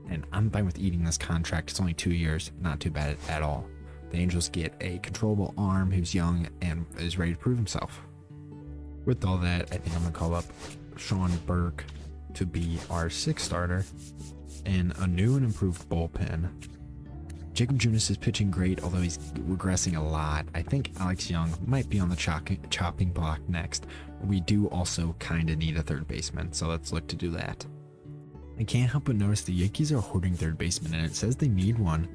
And I'm fine with eating this contract. It's only 2 years. Not too bad at all. The Angels get a controllable arm who's young and is ready to prove himself. With all that, I think I'm going to call up Sean Burke to be our 6th starter in a new and improved bullpen. Jacob Junis is pitching great, although he's regressing a lot. I think Alex Young might be on the chopping block next. We do also kind of need a third baseman, so let's look to do that. I can't help but notice the Yankees are hoarding third baseman, and it says they need one.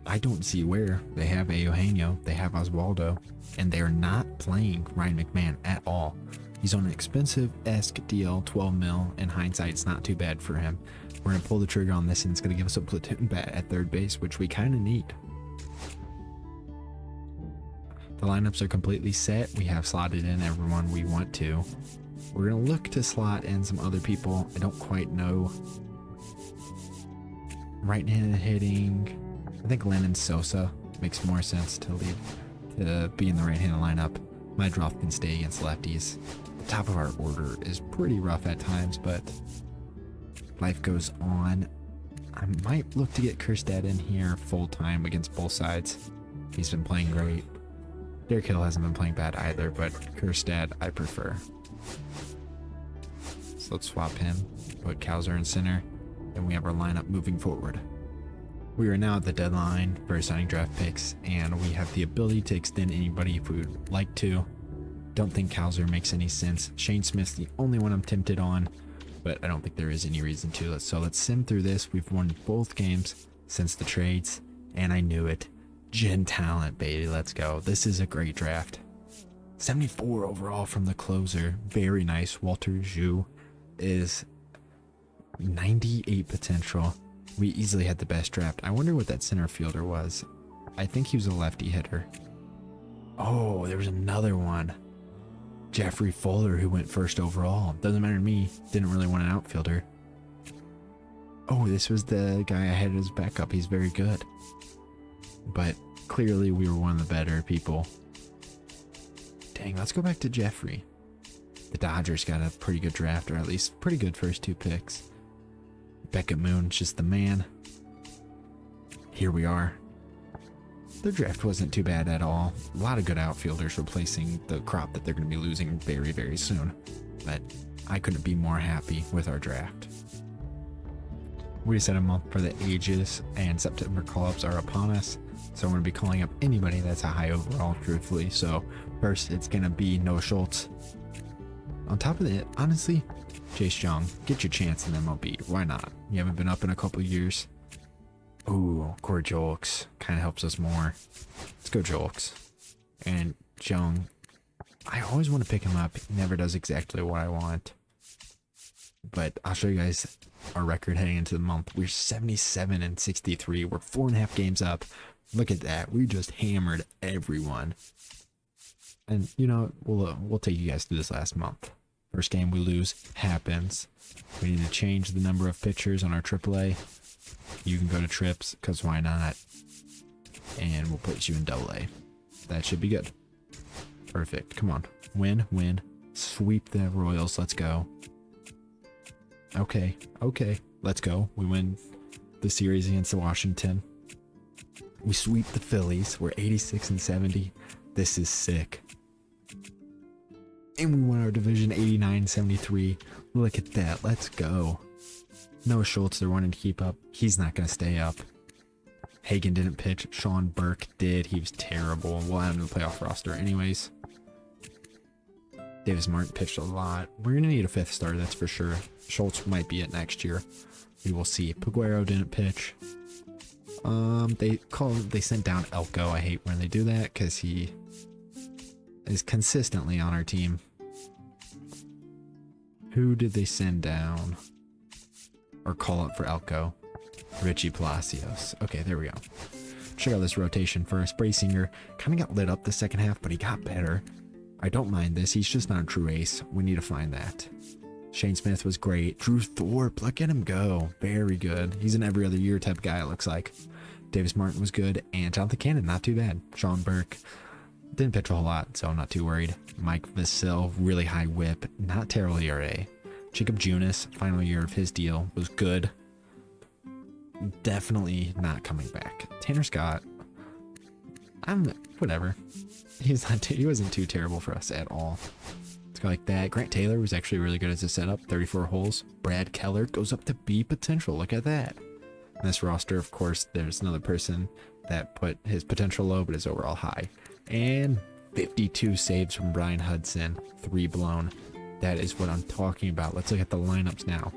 I don't see where. They have Eugenio, they have Oswaldo, and they are not playing Ryan McMahon at all. He's on an expensive-esque deal, 12 mil. In hindsight, it's not too bad for him. We're going to pull the trigger on this, and it's going to give us a platoon bat at third base, which we kind of need. The lineups are completely set. We have slotted in everyone we want to. We're going to look to slot in some other people. I don't quite know. Right-handed hitting. I think Lennon Sosa makes more sense to be in the right-handed lineup. Mydroth can stay against lefties. The top of our order is pretty rough at times, but life goes on. I might look to get Kjerstad in here full-time against both sides. He's been playing great. Derek Hill hasn't been playing bad either, but Kjerstad I prefer. So let's swap him, put Cowser in center, and we have our lineup moving forward. We are now at the deadline for signing draft picks, and we have the ability to extend anybody if we would like to. Don't think Cowser makes any sense. Shane Smith's the only one I'm tempted on, but I don't think there is any reason to. So let's sim through this. We've won both games since the trades, and I knew it. Gen talent, baby. Let's go. This is a great draft. 74 overall from the closer. Very nice. Walter Zhu is 98 potential. We easily had the best draft. I wonder what that center fielder was. I think he was a lefty hitter. Oh, there was another one. Jeffrey Fuller, who went first overall. Doesn't matter to me. Didn't really want an outfielder. Oh, this was the guy I had as backup. He's very good. But clearly we were one of the better people. Dang, let's go back to Jeffrey. The Dodgers got a pretty good draft, or at least pretty good first two picks. Beckett Moon's just the man. Here we are. Their draft wasn't too bad at all. A lot of good outfielders replacing the crop that they're going to be losing very, very soon. But I couldn't be more happy with our draft. We just had a month for the ages, and September call-ups are upon us. So I'm going to be calling up anybody that's a high overall, truthfully. So first, it's going to be Noah Schultz. On top of that, honestly, Chase Young, get your chance in MLB. Why not? You haven't been up in a couple of years. Ooh, Corey Julks kind of helps us more. Let's go Julks. And Young, I always want to pick him up. He never does exactly what I want. But I'll show you guys our record heading into the month. We're 77 and 63. We're 4.5 games up. Look at that. We just hammered everyone. And, you know, we'll take you guys through this last month. First game we lose. Happens. We need to change the number of pitchers on our AAA. You can go to trips, because why not? And we'll place you in AA. That should be good. Perfect. Come on. Win, win. Sweep the Royals. Let's go. Okay. Let's go. We win the series against the Washington. We sweep the Phillies. We're 86 and 70. This is sick. And we won our division 89-73. Look at that. Let's go. Noah Schultz, they're wanting to keep up. He's not going to stay up. Hagen didn't pitch. Sean Burke did. He was terrible. We'll add him to the playoff roster anyways. Davis Martin pitched a lot. We're going to need a fifth starter, that's for sure. Schultz might be it next year. We will see. Paguero didn't pitch. They sent down Elko. I hate when they do that because he is consistently on our team. Who did they send down? Or call up for Elko? Richie Palacios. Okay, there we go. Check out this rotation first. Brasinger kind of got lit up the second half, but he got better. I don't mind this. He's just not a true ace. We need to find that. Shane Smith was great. Drew Thorpe, look at him go. Very good. He's an every other year type guy, it looks like. Davis Martin was good. And Jonathan Cannon, not too bad. Sean Burke didn't pitch a whole lot, so I'm not too worried. Mike Vasil, really high whip. Not terrible ERA. Jacob Junis, final year of his deal, was good. Definitely not coming back. Tanner Scott, whatever. He wasn't too terrible for us at all. Let's go like that. Grant Taylor was actually really good as a setup. 34 holes. Brad Keller goes up to B potential. Look at that. In this roster, of course, there's another person that put his potential low, but his overall high. And 52 saves from Brian Hudson. 3 blown. That is what I'm talking about. Let's look at the lineups now.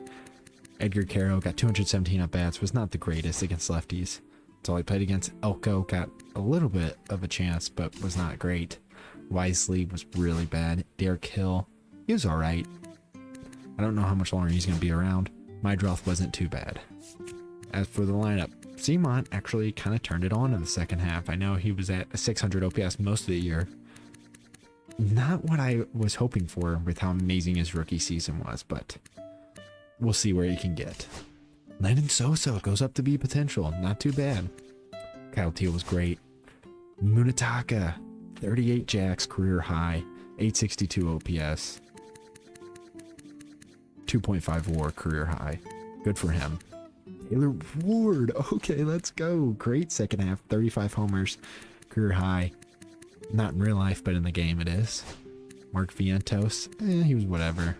Edgar Caro got 217 at-bats. Was not the greatest against lefties. That's all he played against. Elko got a little bit of a chance, but was not great. Wisely was really bad. Derek Hill, he was all right. I don't know how much longer he's going to be around. Mydroth wasn't too bad. As for the lineup, Seamont actually kind of turned it on in the second half. I know he was at a 600 OPS most of the year. Not what I was hoping for with how amazing his rookie season was, but we'll see where he can get. Lennon Sosa goes up to B potential. Not too bad. Kyle Teal was great. Munetaka, 38 jacks, career high, 862 OPS, 2.5 WAR, career high. Good for him. Taylor Ward, okay, let's go. Great second half, 35 homers, career high. Not in real life, but in the game it is. Mark Vientos, he was whatever.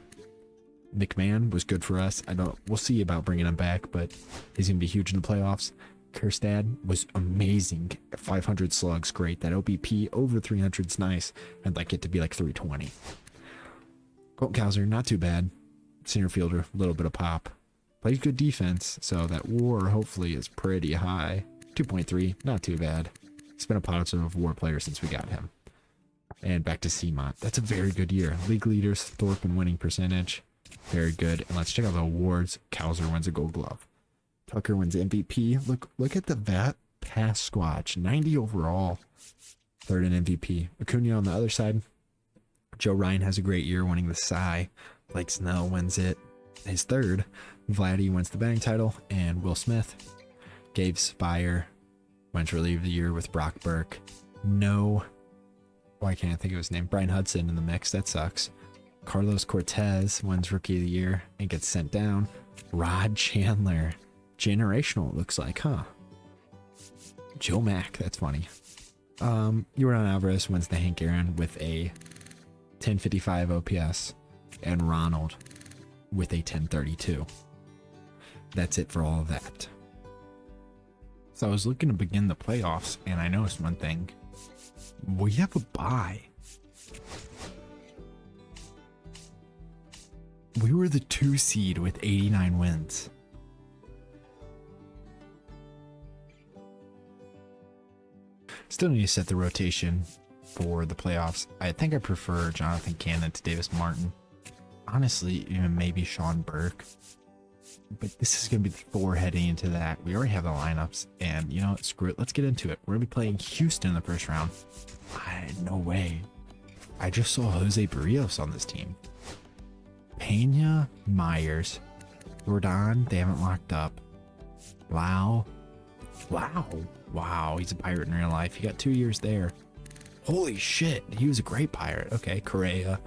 McMahon was good for us. We'll see about bringing him back, but he's gonna be huge in the playoffs. Kerstad was amazing. 500 slugs, great. That OBP over 300 is nice. I'd like it to be like 320. Colt Kauser, not too bad. Center fielder, a little bit of pop. Plays good defense, so that WAR hopefully is pretty high. 2.3, not too bad. He's been a positive WAR player since we got him. And back to Seamont. That's a very good year. League leaders, Thorpe in winning percentage. Very good. And let's check out the awards. Kauser wins a Gold Glove. Tucker wins MVP. Look at the bat pass squatch. 90 overall. Third in MVP. Acuna on the other side. Joe Ryan has a great year winning the Cy. Blake Snell wins it. His third. Vladdy wins the batting title. And Will Smith. Gabe Spire wins reliever of the year with Brock Burke. Why can't I think of his name? Brian Hudson in the mix. That sucks. Carlos Cortez wins Rookie of the Year and gets sent down. Rod Chandler. Generational, it looks like, huh? Joe Mack. That's funny. Yordan Alvarez wins the Hank Aaron with a 1055 OPS. And Ronald with a 1032. That's it for all of that. So I was looking to begin the playoffs, and I noticed one thing. We have a bye. We were the 2 seed with 89 wins. Still need to set the rotation for the playoffs. I think I prefer Jonathan Cannon to Davis Martin. Honestly, even maybe Sean Burke. But this is going to be the 4 heading into that. We already have the lineups. And, you know, screw it. Let's get into it. We're going to be playing Houston in the first round. No way. I just saw Jose Barrios on this team. Pena, Myers, Rodon, they haven't locked up. Wow. He's a Pirate in real life. He got 2 years there. Holy shit, he was a great Pirate. Okay, Correa,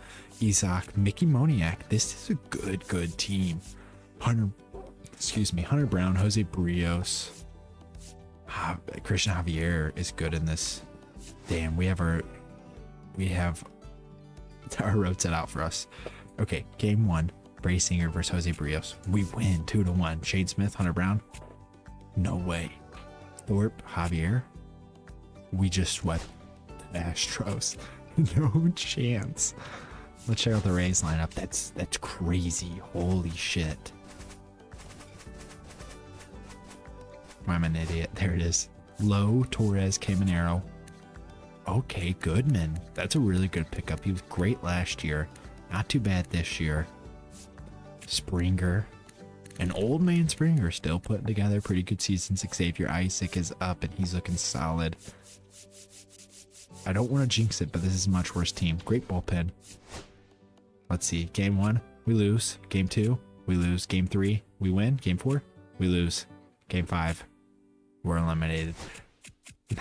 Isaac, Mickey Moniak. This is a good team. Hunter Brown, Jose Barrios, Christian Javier is good in this. Damn, we have our road set out for us. Okay, game 1, Brady Singer versus Jose Barrios. We win 2-1. Shane Smith, Hunter Brown. No way. Thorpe, Javier. We just swept the Astros. No chance. Let's check out the Rays lineup. That's crazy. Holy shit. I'm an idiot. There it is. Lowe, Torres, Caminero. Okay, Goodman. That's a really good pickup. He was great last year. Not too bad this year. Springer. An old man Springer still putting together pretty good seasons. Xavier Isaac is up and he's looking solid. I don't want to jinx it, but this is a much worse team. Great bullpen. Let's see. Game 1, we lose. Game 2, we lose. Game 3, we win. Game 4, we lose. Game 5, we're eliminated.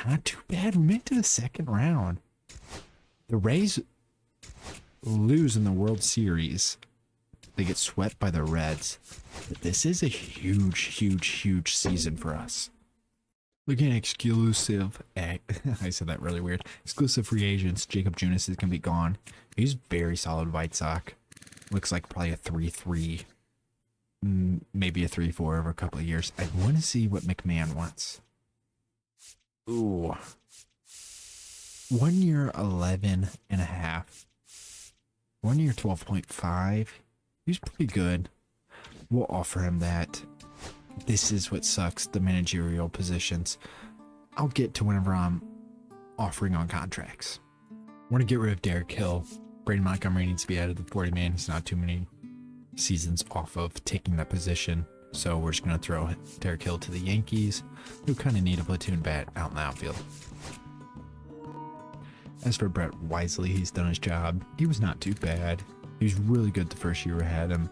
Not too bad. We made it to the second round. The Rays lose in the World Series. They get swept by the Reds. But this is a huge season for us. Looking at exclusive, I said that really weird. Exclusive free agents. Jacob Junis is going to be gone. He's very solid White Sox. Looks like probably a 3-3. Maybe a 3-4 over a couple of years. I want to see what McMahon wants. Ooh. 1 year, 11.5. 1 year, 12.5. He's pretty good. We'll offer him that. This is what sucks, the managerial positions. I'll get to whenever I'm offering on contracts. I want to get rid of Derek Hill. Braden Montgomery needs to be added to the 40-man. He's not too many seasons off of taking that position. So we're just going to throw Derek Hill to the Yankees, who kind of need a platoon bat out in the outfield. As for Brett Wisely, he's done his job. He was not too bad. He was really good the first year we had him.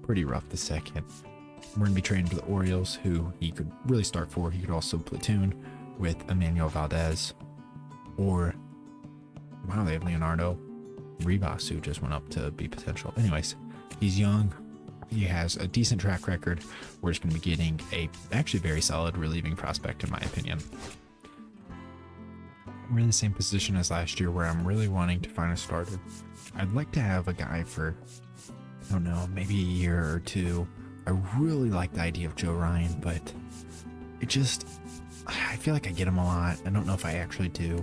Pretty rough the second. We're going to be trading to the Orioles, who he could really start for. He could also platoon. with Emmanuel Valdez, or wow, they have Leonardo Rivas, who just went up to be potential. Anyways, he's young. He has a decent track record. We're just going to be getting a actually very solid relieving prospect, in my opinion. We're in the same position as last year, where I'm really wanting to find a starter. I'd like to have a guy for, I don't know, maybe a year or two. I really like the idea of Joe Ryan, but it just, I feel like I get him a lot. I don't know if I actually do.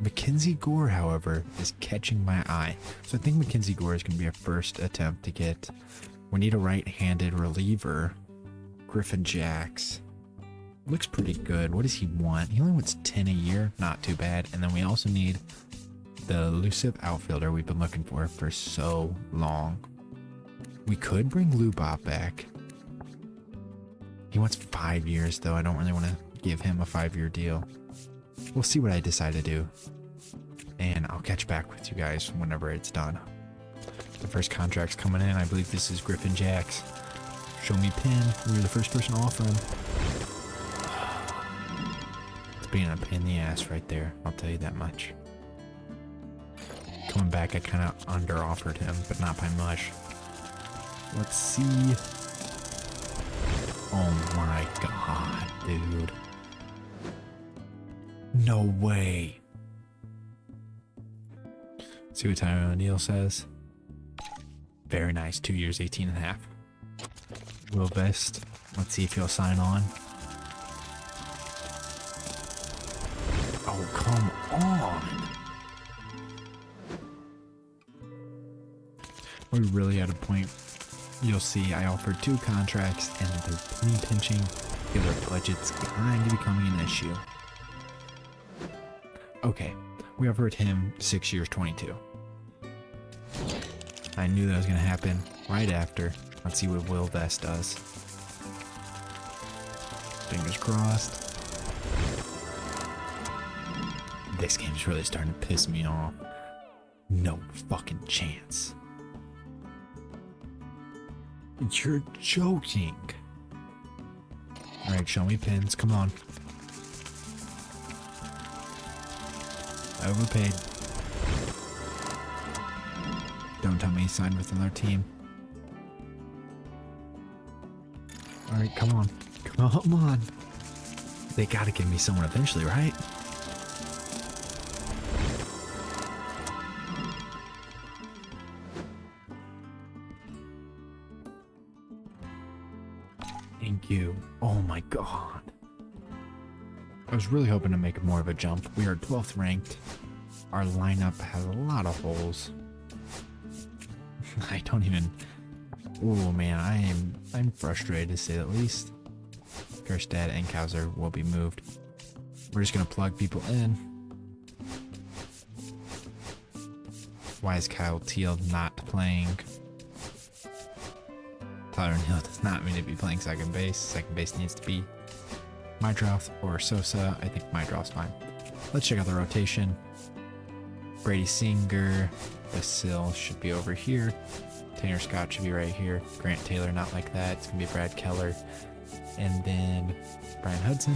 Mackenzie Gore, however, is catching my eye. So I think Mackenzie Gore is going to be a first attempt to get. We need a right-handed reliever. Griffin Jacks. Looks pretty good. What does he want? He only wants 10 a year. Not too bad. And then we also need the elusive outfielder we've been looking for so long. We could bring Lou Bob back. He wants 5 years, though. I don't really want to give him a 5-year deal. We'll see what I decide to do. And I'll catch back with you guys whenever it's done. The first contract's coming in. I believe this is Griffin Jacks. Show me pin. We were the first person to offer him. It's being a pain in the ass right there. I'll tell you that much. Coming back, I kind of under-offered him, but not by much. Let's see. Oh my god, dude. No way. See what Tyler O'Neill says. Very nice. 2 years, 18 and a half. Will Vest. Let's see if he'll sign on. Oh, come on. We're really at a point. You'll see I offered 2 contracts and they're penny pinching. Their budget's kind of becoming an issue. Okay, we offered him 6 years, 22. I knew that was going to happen right after. Let's see what Will Vest does. Fingers crossed. This game's really starting to piss me off. No fucking chance. You're joking. Alright, show me pins. Come on. I overpaid. Don't tell me he signed with another team. Alright, come on. Come on. They gotta give me someone eventually, right? Thank you. Oh my god. I was really hoping to make more of a jump. We are 12th ranked. Our lineup has a lot of holes. I don't even. Oh man, I'm frustrated to say the least. Kerstad and Kauser will be moved. We're just gonna plug people in. Why is Kyle Teal not playing? Tyler O'Neill does not need to be playing second base. Second base needs to be Mydroth or Sosa. I think Mydroth's fine. Let's check out the rotation. Brady Singer, Basil should be over here. Tanner Scott should be right here. Grant Taylor, not like that. It's going to be Brad Keller. And then Brian Hudson.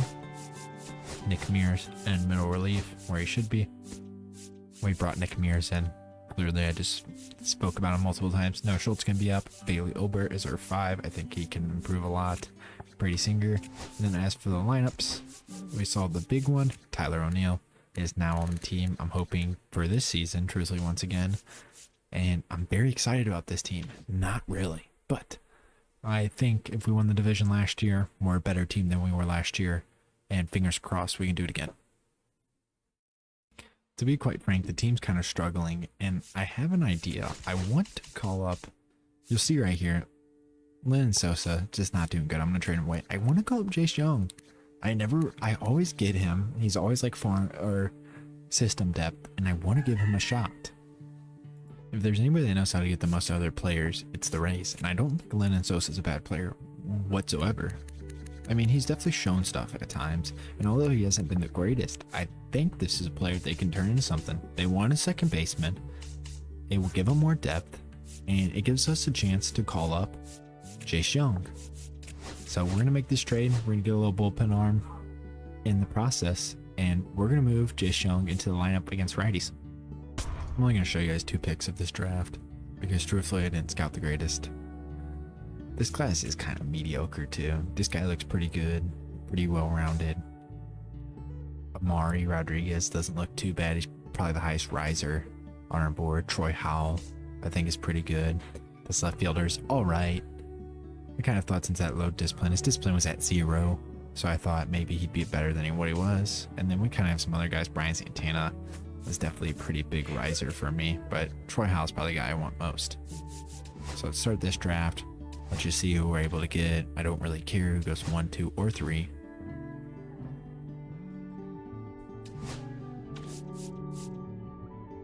Nick Mears in middle relief, where he should be. We brought Nick Mears in. Clearly, I just spoke about him multiple times. No, Schultz can be up. Bailey Obert is our 5. I think he can improve a lot. Brady Singer. And then as for the lineups, we saw the big one. Tyler O'Neill is now on the team. I'm hoping for this season, truthfully, once again. And I'm very excited about this team. Not really, but I think if we won the division last year, we're a better team than we were last year. And fingers crossed we can do it again. To be quite frank, the team's kind of struggling, and I have an idea. I want to call up, you'll see right here, Lennon Sosa, just not doing good. I'm going to trade him away. I want to call up Jace Young. I always get him. He's always like farm or system depth, and I want to give him a shot. If there's anybody that knows how to get the most out of their players, it's the Rays. And I don't think Lennon Sosa is a bad player whatsoever. I mean, he's definitely shown stuff at times, and although he hasn't been the greatest, I think this is a player they can turn into something. They want a second baseman. It will give him more depth, and it gives us a chance to call up Jace Young. So we're going to make this trade. We're going to get a little bullpen arm. in the process, and we're going to move Jace Young into the lineup against righties. I'm only going to show you guys 2 picks of this draft because truthfully I didn't scout the greatest. This class is kind of mediocre too. This guy looks pretty good, pretty well-rounded. Amari Rodriguez doesn't look too bad. He's probably the highest riser on our board. Troy Howell, I think, is pretty good. This left fielder's all right. I kind of thought since that low discipline, his discipline was at 0, so I thought maybe he'd be better than what he was. And then we kind of have some other guys. Brian Santana was definitely a pretty big riser for me, but Troy Howell's probably the guy I want most. So let's start this draft. Let's just see who we're able to get. I don't really care who goes 1, 2, or 3.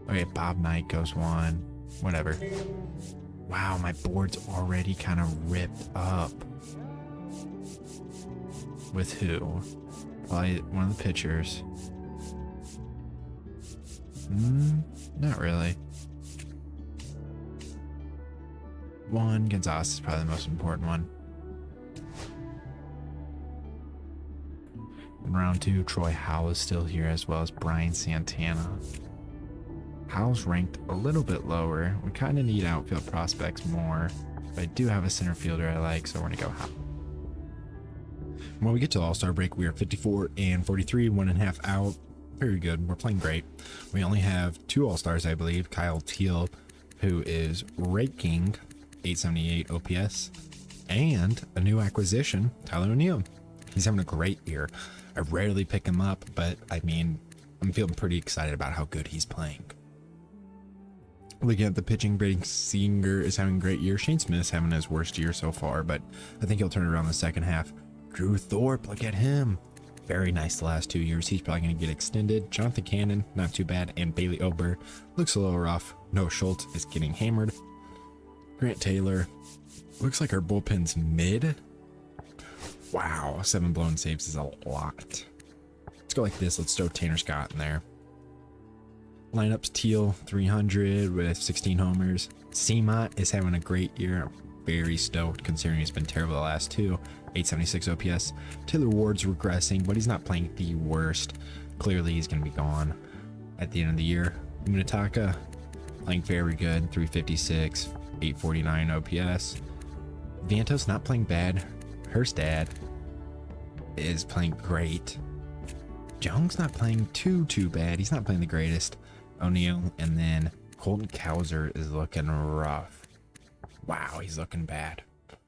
Okay, Bob Knight goes 1. Whatever. Wow, my board's already kind of ripped up. With who? Probably one of the pitchers. Not really. Juan Gonzalez is probably the most important one. In round 2, Troy Howell is still here, as well as Brian Santana. Howell's ranked a little bit lower. We kind of need outfield prospects more, but I do have a center fielder I like, so we're going to go Howell. When we get to the All-Star break, we are 54 and 43, 1.5 out. Very good. We're playing great. We only have 2 All-Stars, I believe. Kyle Teal, who is raking 878 OPS, and a new acquisition, Tyler O'Neill. He's having a great year. I rarely pick him up, but I mean, I'm feeling pretty excited about how good he's playing. Looking at the pitching, Brady Singer is having a great year. Shane Smith's having his worst year so far, but I think he'll turn it around in the second half. Drew Thorpe, look at him. Very nice the last 2 years. He's probably going to get extended. Jonathan Cannon, not too bad. And Bailey Ober looks a little rough. Noah Schultz is getting hammered. Grant Taylor, looks like our bullpen's mid. Wow, 7 blown saves is a lot. Let's go like this. Let's throw Tanner Scott in there. Lineups: Teal 300 with 16 homers. Seamont is having a great year. I'm very stoked considering he's been terrible the last 2. 876 OPS. Taylor Ward's regressing, but he's not playing the worst. Clearly he's going to be gone at the end of the year. Munetaka playing very good. 356, 849 OPS. Vantos not playing bad. Herstad is playing great. Jung's not playing too bad. He's not playing the greatest. O'Neill, and then Colton Cowser is looking rough. Wow, he's looking bad.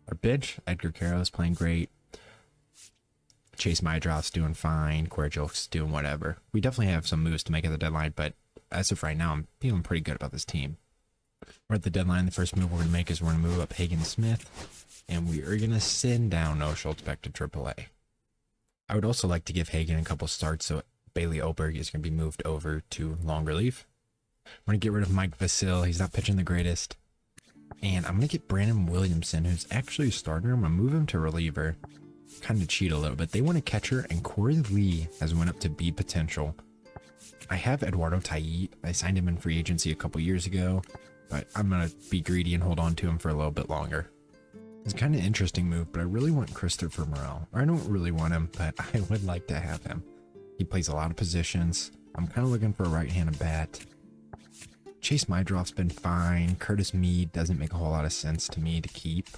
Our bench, Edgar Carroll is playing great. Chase Mydroff's doing fine. Corey Jolk's doing whatever. We definitely have some moves to make at the deadline, but as of right now, I'm feeling pretty good about this team. We're at the deadline. The first move we're going to make is we're going to move up Hagen Smith, and we are going to send down Noah Schultz back to AAA. I would also like to give Hagen a couple starts, so Bailey Oberg is going to be moved over to long relief. We're going to get rid of Mike Vasil. He's not pitching the greatest. And I'm going to get Brandon Williamson, who's actually a starter. I'm going to move him to reliever. Kind of cheat a little bit. They want a catcher, and Corey Lee has went up to B potential. I have Eduardo Taiit. I signed him in free agency a couple years ago, but I'm going to be greedy and hold on to him for a little bit longer. It's kind of an interesting move, but I really want Christopher Morel. Or I don't really want him, but I would like to have him. He plays a lot of positions. I'm kind of looking for a right-handed bat. Chase Mydroff's been fine. Curtis Mead doesn't make a whole lot of sense to me to keep.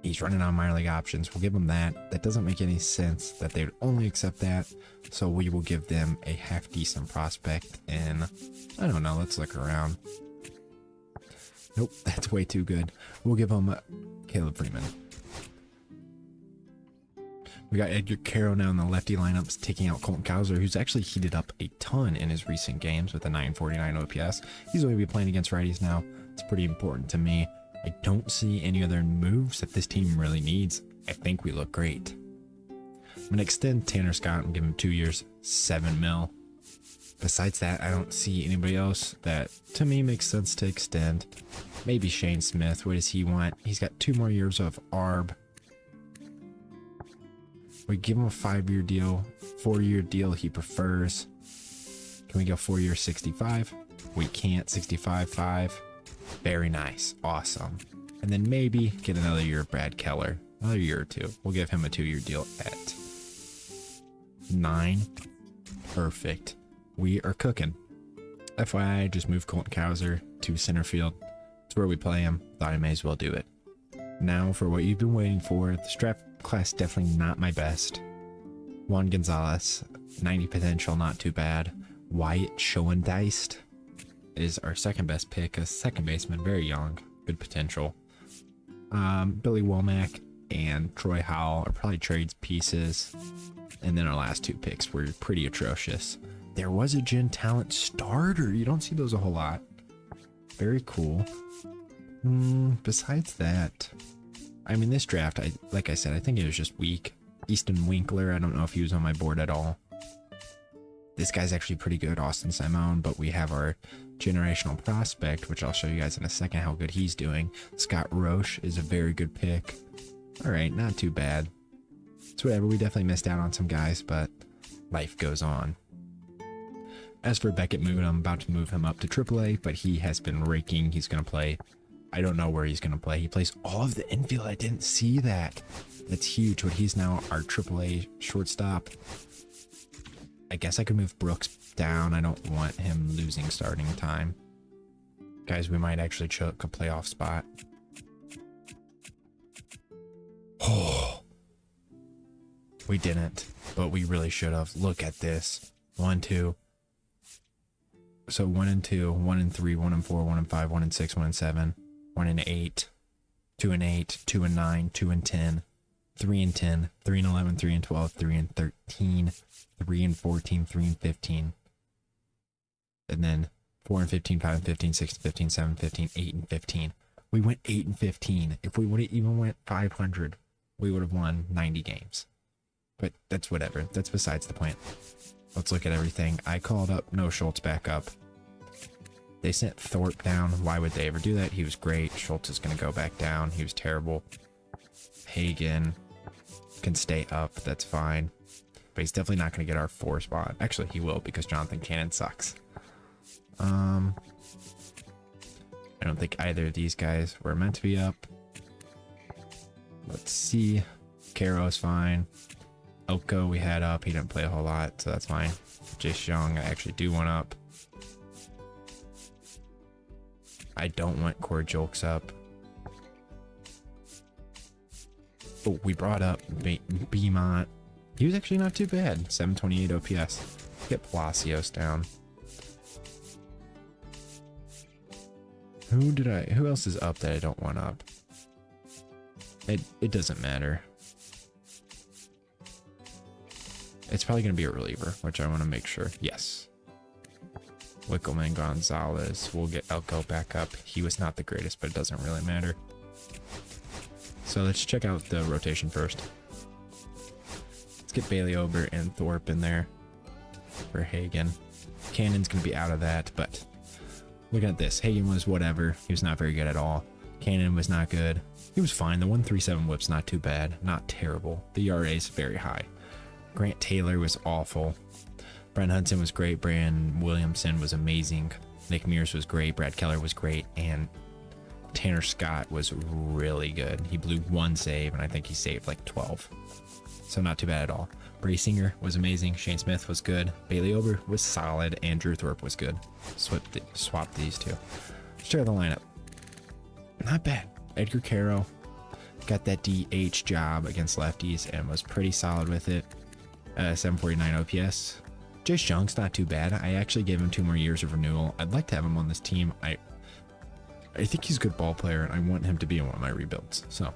He's running on minor league options. We'll give him that. That doesn't make any sense that they would only accept that. So we will give them a half-decent prospect in, I don't know, let's look around. Nope, that's way too good. We'll give them Caleb Freeman. We got Edgar Carroll now in the lefty lineups, taking out Colton Cowser, who's actually heated up a ton in his recent games with a 949 OPS. He's going to be playing against righties now. It's pretty important to me. I don't see any other moves that this team really needs. I think we look great. I'm going to extend Tanner Scott and give him 2 years, $7 million. Besides that, I don't see anybody else that to me makes sense to extend. Maybe Shane Smith. What does he want? He's got 2 more years of ARB. We give him a 5-year deal, 4-year deal he prefers. Can we go 4 years, 65? We can't. 65.5. Very nice. Awesome. And then maybe get another year of Brad Keller. Another year or 2. We'll give him a 2-year deal at 9. Perfect. We are cooking. FYI, just moved Colton Cowser to center field. It's where we play him. Thought I may as well do it. Now for what you've been waiting for. This draft class definitely not my best. Juan Gonzalez, 90 potential, not too bad. Wyatt Schoendeist is our second best pick, a second baseman, very young, good potential. Billy Womack and Troy Howell are probably trades pieces. And then our last 2 picks were pretty atrocious. There was a Gen Talent starter. You don't see those a whole lot. Very cool. Besides that, I mean, this draft, like I said, I think it was just weak. Easton Winkler, I don't know if he was on my board at all. This guy's actually pretty good, Austin Simone, but we have our generational prospect, which I'll show you guys in a second how good he's doing. Scott Roche is a very good pick. All right, not too bad. It's whatever. We definitely missed out on some guys, but life goes on. As for Beckett Moon, I'm about to move him up to AAA, but he has been raking. He's going to play. I don't know where he's going to play. He plays all of the infield. I didn't see that. That's huge, but he's now our AAA shortstop. I guess I could move Brooks down. I don't want him losing starting time. Guys, we might actually choke a playoff spot. Oh, we didn't, but we really should have. Look at this. 1, 2. So 1 and 2, 1 and 3, 1 and 4, 1 and 5, 1 and 6, 1 and 7, 1 and 8, 2 and 8, 2 and 9, 2 and 10, 3 and 10, 3 and 11, 3 and 12, 3 and 13, 3 and 14, 3 and 15. And then 4 and 15, 5 and 15, 6 and 15, 7 and 15, 8 and 15. We went 8 and 15. If we would have even went 500, we would have won 90 games. But that's whatever. That's besides the point. Let's look at everything. I called up no Schultz back up. They sent Thorpe down. Why would they ever do that? He was great. Schultz is going to go back down. He was terrible. Hagen can stay up. That's fine. But he's definitely not going to get our 4 spot. Actually, he will because Jonathan Cannon sucks. I don't think either of these guys were meant to be up. Let's see. Caro's fine. Elko we had up. He didn't play a whole lot, so that's fine. Jace Young, I actually do want up. I don't want Corey Julks up. Oh, we brought up Beaumont. He was actually not too bad. 728 OPS. Get Palacios down. Who else is up that I don't want up? It doesn't matter. It's probably going to be a reliever, which I want to make sure. Yes. Wickelman, Gonzalez. We'll get Elko back up. He was not the greatest, but it doesn't really matter. So let's check out the rotation first. Let's get Bailey Ober and Thorpe in there for Hagen. Cannon's going to be out of that, but look at this. Hagen was whatever. He was not very good at all. Cannon was not good. He was fine. The 137 whip's not too bad. Not terrible. The ERA is very high. Grant Taylor was awful. Brent Hudson was great. Brandon Williamson was amazing. Nick Mears was great. Brad Keller was great. And Tanner Scott was really good. He blew 1 save, and I think he saved like 12. So not too bad at all. Brady Singer was amazing. Shane Smith was good. Bailey Ober was solid. And Drew Thorpe was good. Swap these two. Let's check out the lineup. Not bad. Edgar Caro got that DH job against lefties and was pretty solid with it. 749 OPS. Jace Jung's not too bad. I actually gave him 2 more years of renewal. I'd like to have him on this team. I think he's a good ball player, and I want him to be in one of my rebuilds. So,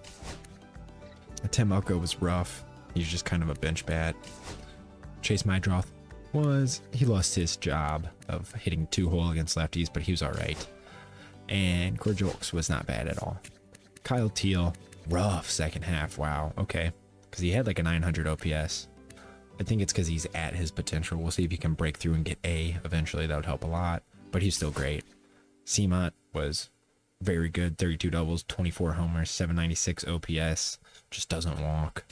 Tim Elko was rough. He's just kind of a bench bat. Chase Mydroth he lost his job of hitting 2-hole against lefties, but he was all right. And Corey Julks was not bad at all. Kyle Teal, rough second half. Wow, okay. Because he had like a 900 OPS. I think it's because he's at his potential. We'll see if he can break through and get A eventually. That would help a lot. But he's still great. Seamont was very good. 32 doubles, 24 homers, 796 OPS. Just doesn't walk.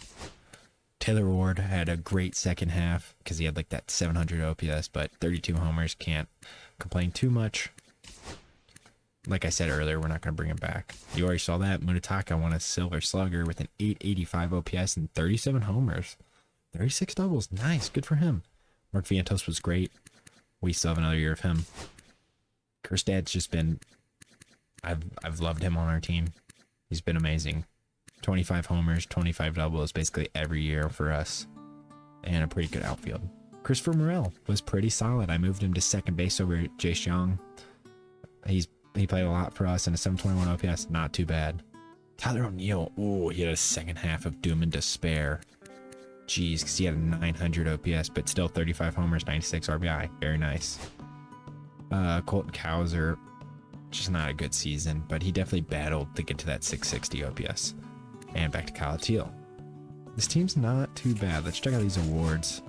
Taylor Ward had a great second half because he had like that 700 OPS, but 32 homers. Can't complain too much. Like I said earlier, we're not going to bring him back. You already saw that. Munetaka won a Silver Slugger with an 885 OPS and 37 homers. 36 doubles. Nice. Good for him. Mark Vientos was great. We still have another year of him. Kerstad's just been... I've loved him on our team. He's been amazing. 25 homers, 25 doubles basically every year for us. And a pretty good outfield. Christopher Morel was pretty solid. I moved him to second base over Jace Young. He played a lot for us, and a 721 OPS, not too bad. Tyler O'Neill, ooh, he had a second half of doom and despair. Jeez, because he had a 900 OPS, but still 35 homers, 96 RBI. Very nice. Colton Cowser, just not a good season, but he definitely battled to get to that 660 OPS. And back to Kyle Teal. This team's not too bad. Let's check out these awards.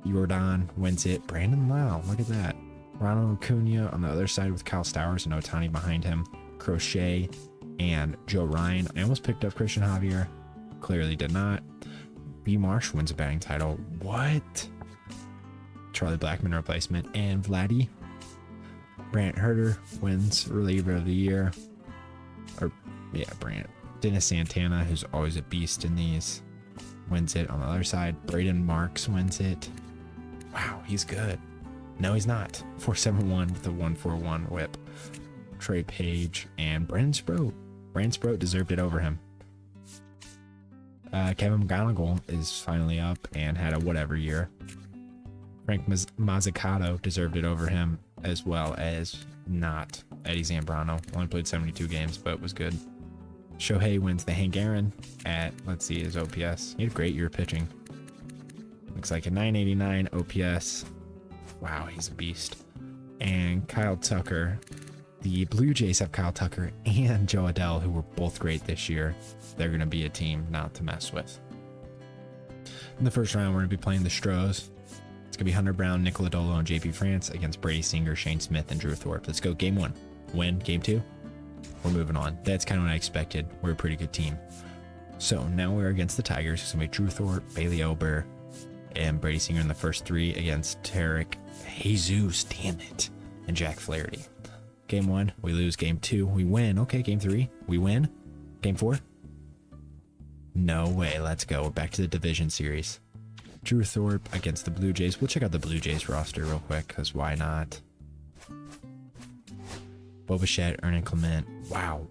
Jordan wins it. Brandon Lau, look at that. Ronald Acuna on the other side with Kyle Stowers and Otani behind him. Crochet and Joe Ryan. I almost picked up Christian Javier. Clearly did not. B. Marsh wins a batting title. What? Charlie Blackmon replacement. And Vladdy. Brant Herter wins reliever of the year. Or, yeah, Brant. Dennis Santana, who's always a beast in these, wins it on the other side. Braden Marks wins it. Wow, he's good. No, he's not. 471 with a 141 whip. Trey Page and Brandon Sproat. Brandon Sproat deserved it over him. Kevin McGonigal is finally up and had a whatever year. Frank Mazzucato deserved it over him, as well as not. Eddie Zambrano only played 72 games, but was good. Shohei wins the Hank Aaron at, let's see, his OPS. He had a great year pitching. Looks like a 989 OPS. Wow, he's a beast. And Kyle Tucker. The Blue Jays have Kyle Tucker and Joe Adell, who were both great this year. They're going to be a team not to mess with. In the first round, we're going to be playing the Stros. It's going to be Hunter Brown, Nick Lodolo, and JP France against Brady Singer, Shane Smith, and Drew Thorpe. Let's go game one. Win game two. We're moving on. That's kind of what I expected. We're a pretty good team. So now we're against the Tigers. It's going to be Drew Thorpe, Bailey Ober, and Brady Singer in the first three against Tarek Jesus, damn it, and Jack Flaherty. Game one, we lose. Game two, we win. Okay, game three, we win. Game four, no way. Let's go. We're back to the division series. Drew Thorpe against the Blue Jays. We'll check out the Blue Jays roster real quick, because why not? Bo Bichette, Ernie Clement. Wow.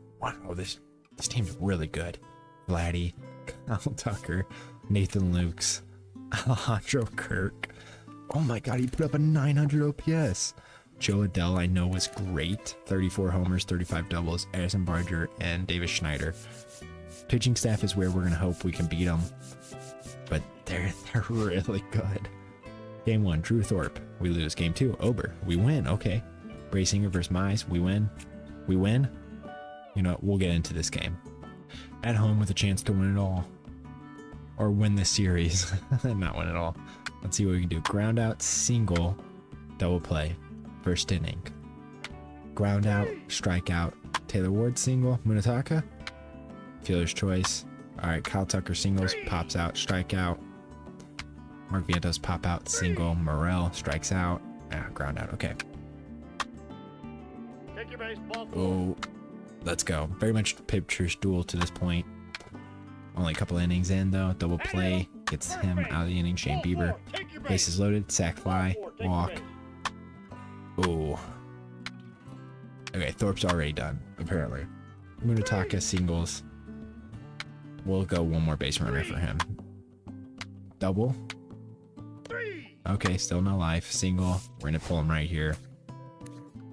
This team's really good. Vladdy, Kyle Tucker, Nathan Lukes, Alejandro Kirk. Oh my god, he put up a 900 OPS. Joe Adell, I know, was great. 34 homers, 35 doubles. Addison Barger and Davis Schneider. Pitching staff is where we're going to hope we can beat them. But they're really good. Game one, Drew Thorpe. We lose. Game two, Ober. We win. Okay. Brasinger versus Mize. We win. We win. You know, we'll get into this game. At home with a chance to win it all. Or win this series. Not win it all. Let's see what we can do. Ground out, single, double play. First inning. Ground out, strikeout. Taylor Ward single. Munataka. Fielder's choice. Alright, Kyle Tucker singles. Pops out, strikeout. Mark Vientos pop out, single. Morel strikes out. Ground out. Okay. Oh, let's go. Very much pitcher's duel to this point. Only a couple innings in though. Double play gets him out of the inning. Shane Bieber. Bases loaded. Sack fly. Walk. Oh. Okay, Thorpe's already done, apparently. Munataka singles. We'll go one more base runner for him. Double. Okay, still no life. Single. We're going to pull him right here.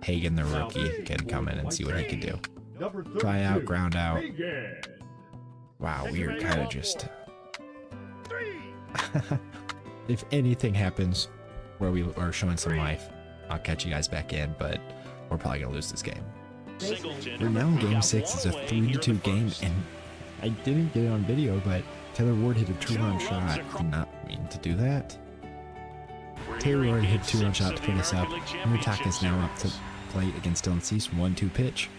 Hagen, the rookie, can come in and see what he can do. Try out, ground out. Wow, we are kind of just... If anything happens where we are showing some life, I'll catch you guys back in, but we're probably going to lose this game. We're now in game 6. It's a 3-2 game, and I didn't get it on video, but Taylor Ward hit a 2-run shot. Did not mean to do that. Taylor Ward hit a 2-run shot to put us up. Munataka is now up to plate against Dylan Cease. 1-2 pitch.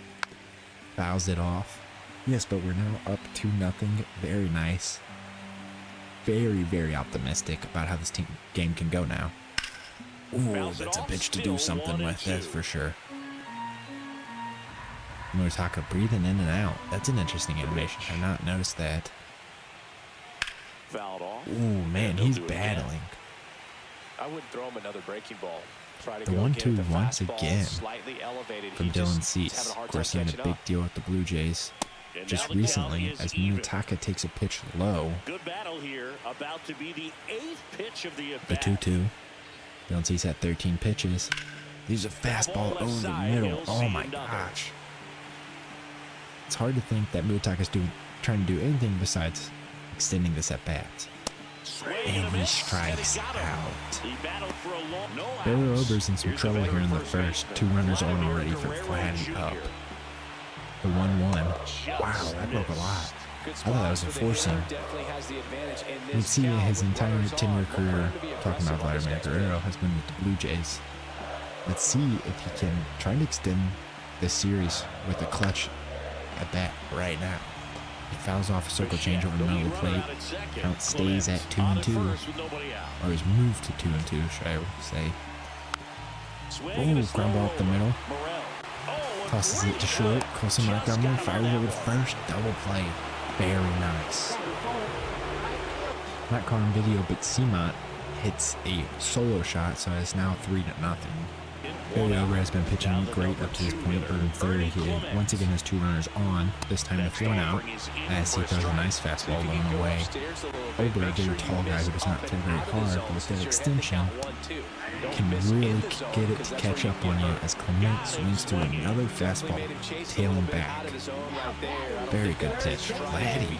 Fouls it off. Yes, but we're now up 2-0. Very nice. Very, very optimistic about how this game can go now. Ooh, that's a pitch to do something with, that's for sure. Munataka breathing in and out. That's an interesting animation. I've not noticed that. Fouled off. Ooh, man, he's battling. I wouldn't throw him another breaking ball. Try to The go 1-2 get the once fastball again slightly elevated. from He Dylan just Cease. having a hard Of course, he time had a catching big up. deal with the Blue Jays And just now the count recently is as even. Minutaka takes a pitch low. Good battle here. About to be the 8th pitch of the The at-bat. 2-2. Dylan Cease had 13 pitches. He's a fastball over the middle. Oh my gosh. It's hard to think that Minutaka's trying to do anything besides extending this at bat. And he strikes out. He battled for a long Bailey Ober's in some trouble here in the first. 2 runners on already for Vladdy up. The 1-1. Wow, that broke a lot. I thought that was a four-seam. You can see his entire tenure career, talking about Vladimir Guerrero, has been with the Blue Jays. Let's see if he can try to extend this series with a clutch at bat right now. He fouls off a circle change over the middle of the plate. Count stays at 2-2, or is moved to 2-2, should I say. Oh, ground ball up the middle. Tosses it to short. Colson Montgomery fires over to first. Double play. Very nice. Not caught on video, but Seamont hits a solo shot, so it's now 3-0. Bailey Ober has been pitching great up to this point, bird in third. He once again has 2 runners on, this time with 1 out, as he throws a nice fastball along the way. Ober, a bigger tall guy who does not throw very hard, but with that extension, can really get it to catch up on you as Clement swings through another fastball, tailing back. Very good pitch. Vladdy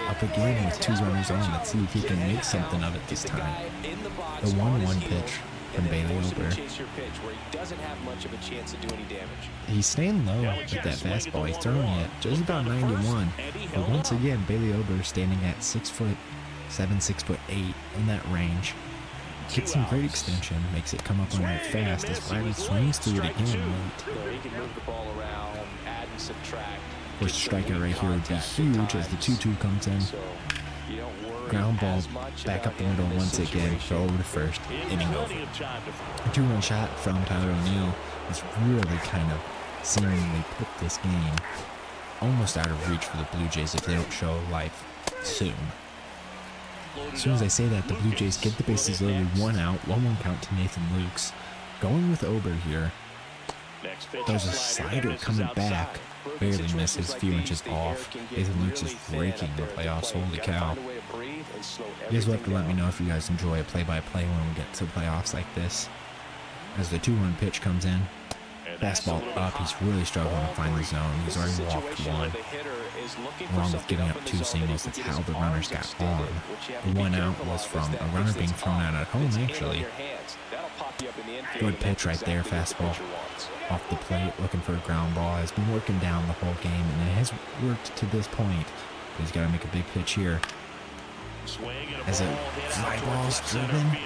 up again with 2 runners on. Let's see if he can make something of it this time. The 1-1 pitch from Bailey Ober. He's staying low with that fastball. He's throwing it just about 91. But once again, Bailey Ober standing at 6'7", 6'8", in that range. Gets some great extension, makes it come up on it fast as Vladdy swings through it again late. Of course, the strikeout right here would be huge as the 2-2 comes in. Ground ball back up the middle once again, throw over to first, inning over. A 2-run shot from Tyler O'Neill has really kind of seemingly put this game almost out of reach for the Blue Jays if they don't show life soon. As soon as I say that, the Blue Jays get the bases loaded, 1 out, 1-1 count to Nathan Lukes. Going with Ober here. There's a slider coming back. Barely misses, a few inches off. Nathan Lukes is breaking the playoffs. Holy cow. You guys will have to let me know if you guys enjoy a play-by-play when we get to playoffs like this. As the 2-1 pitch comes in. Fastball up. He's really struggling to find the zone. He's already walked 1. Along with giving up 2 singles, that's how the runners got on. The 1 out was from a runner being thrown out at home, actually. Good pitch right there, fastball off the plate, looking for a ground ball. Has been working down the whole game, and it has worked to this point. But he's got to make a big pitch here. As a fly ball's driven.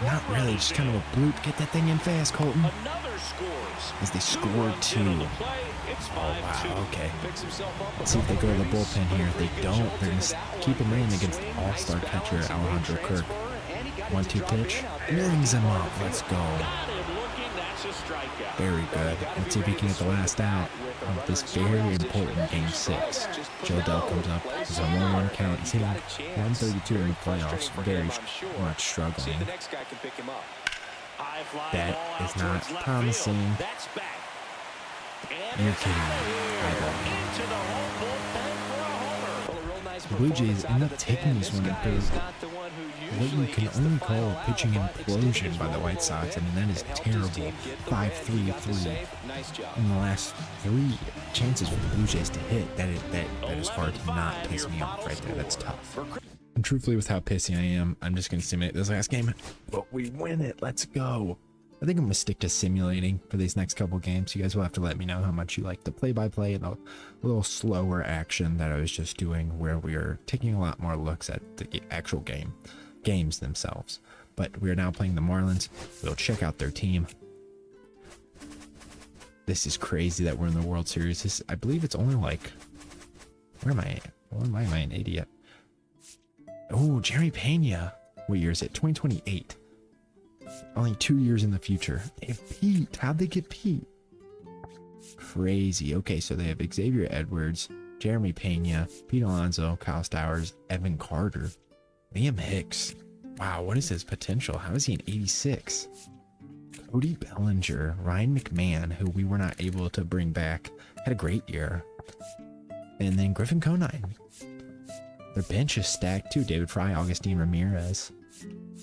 Not really, just kind of a bloop. Get that thing in fast, Colton. As they score 2. Oh, wow, okay. Let's see if they go to the bullpen here. If they don't, they're going to keep him in against all-star catcher Alejandro Kirk. 1-2 pitch. Rings him up. Let's go. Very good. Let's see if he can get the last out of this very important Game 6. Joe Dell comes up. It's a 1-1 count. He's hitting 132 in the playoffs. Very much struggling. That is not promising. You're kidding me. The Blue Jays end up taking this one because what you can only call a pitching implosion by the White Sox. I mean, that is terrible. 5-3-3 in the last 3 chances for the Blue Jays to hit. That is hard to not piss me off right there. That's tough. And truthfully, with how pissy I am, I'm just going to simulate this last game. But we win it. Let's go. I think I'm going to stick to simulating for these next couple games. You guys will have to let me know how much you like the play-by-play and a little slower action that I was just doing, where we are taking a lot more looks at the actual games themselves. But we are now playing the Marlins. We'll check out their team. This is crazy that we're in the World Series. I believe it's only like, where am I? Why am I an idiot? Oh, Jeremy Pena. What year is it? 2028. Only 2 years in the future. They have Pete. How'd they get Pete? Crazy. Okay, so they have Xavier Edwards, Jeremy Pena, Pete Alonso, Kyle Stowers, Evan Carter. Liam Hicks. Wow, what is his potential? How is he an 86? Cody Bellinger, Ryan McMahon, who we were not able to bring back, had a great year. And then Griffin Conine. Their bench is stacked too. David Fry, Augustine Ramirez.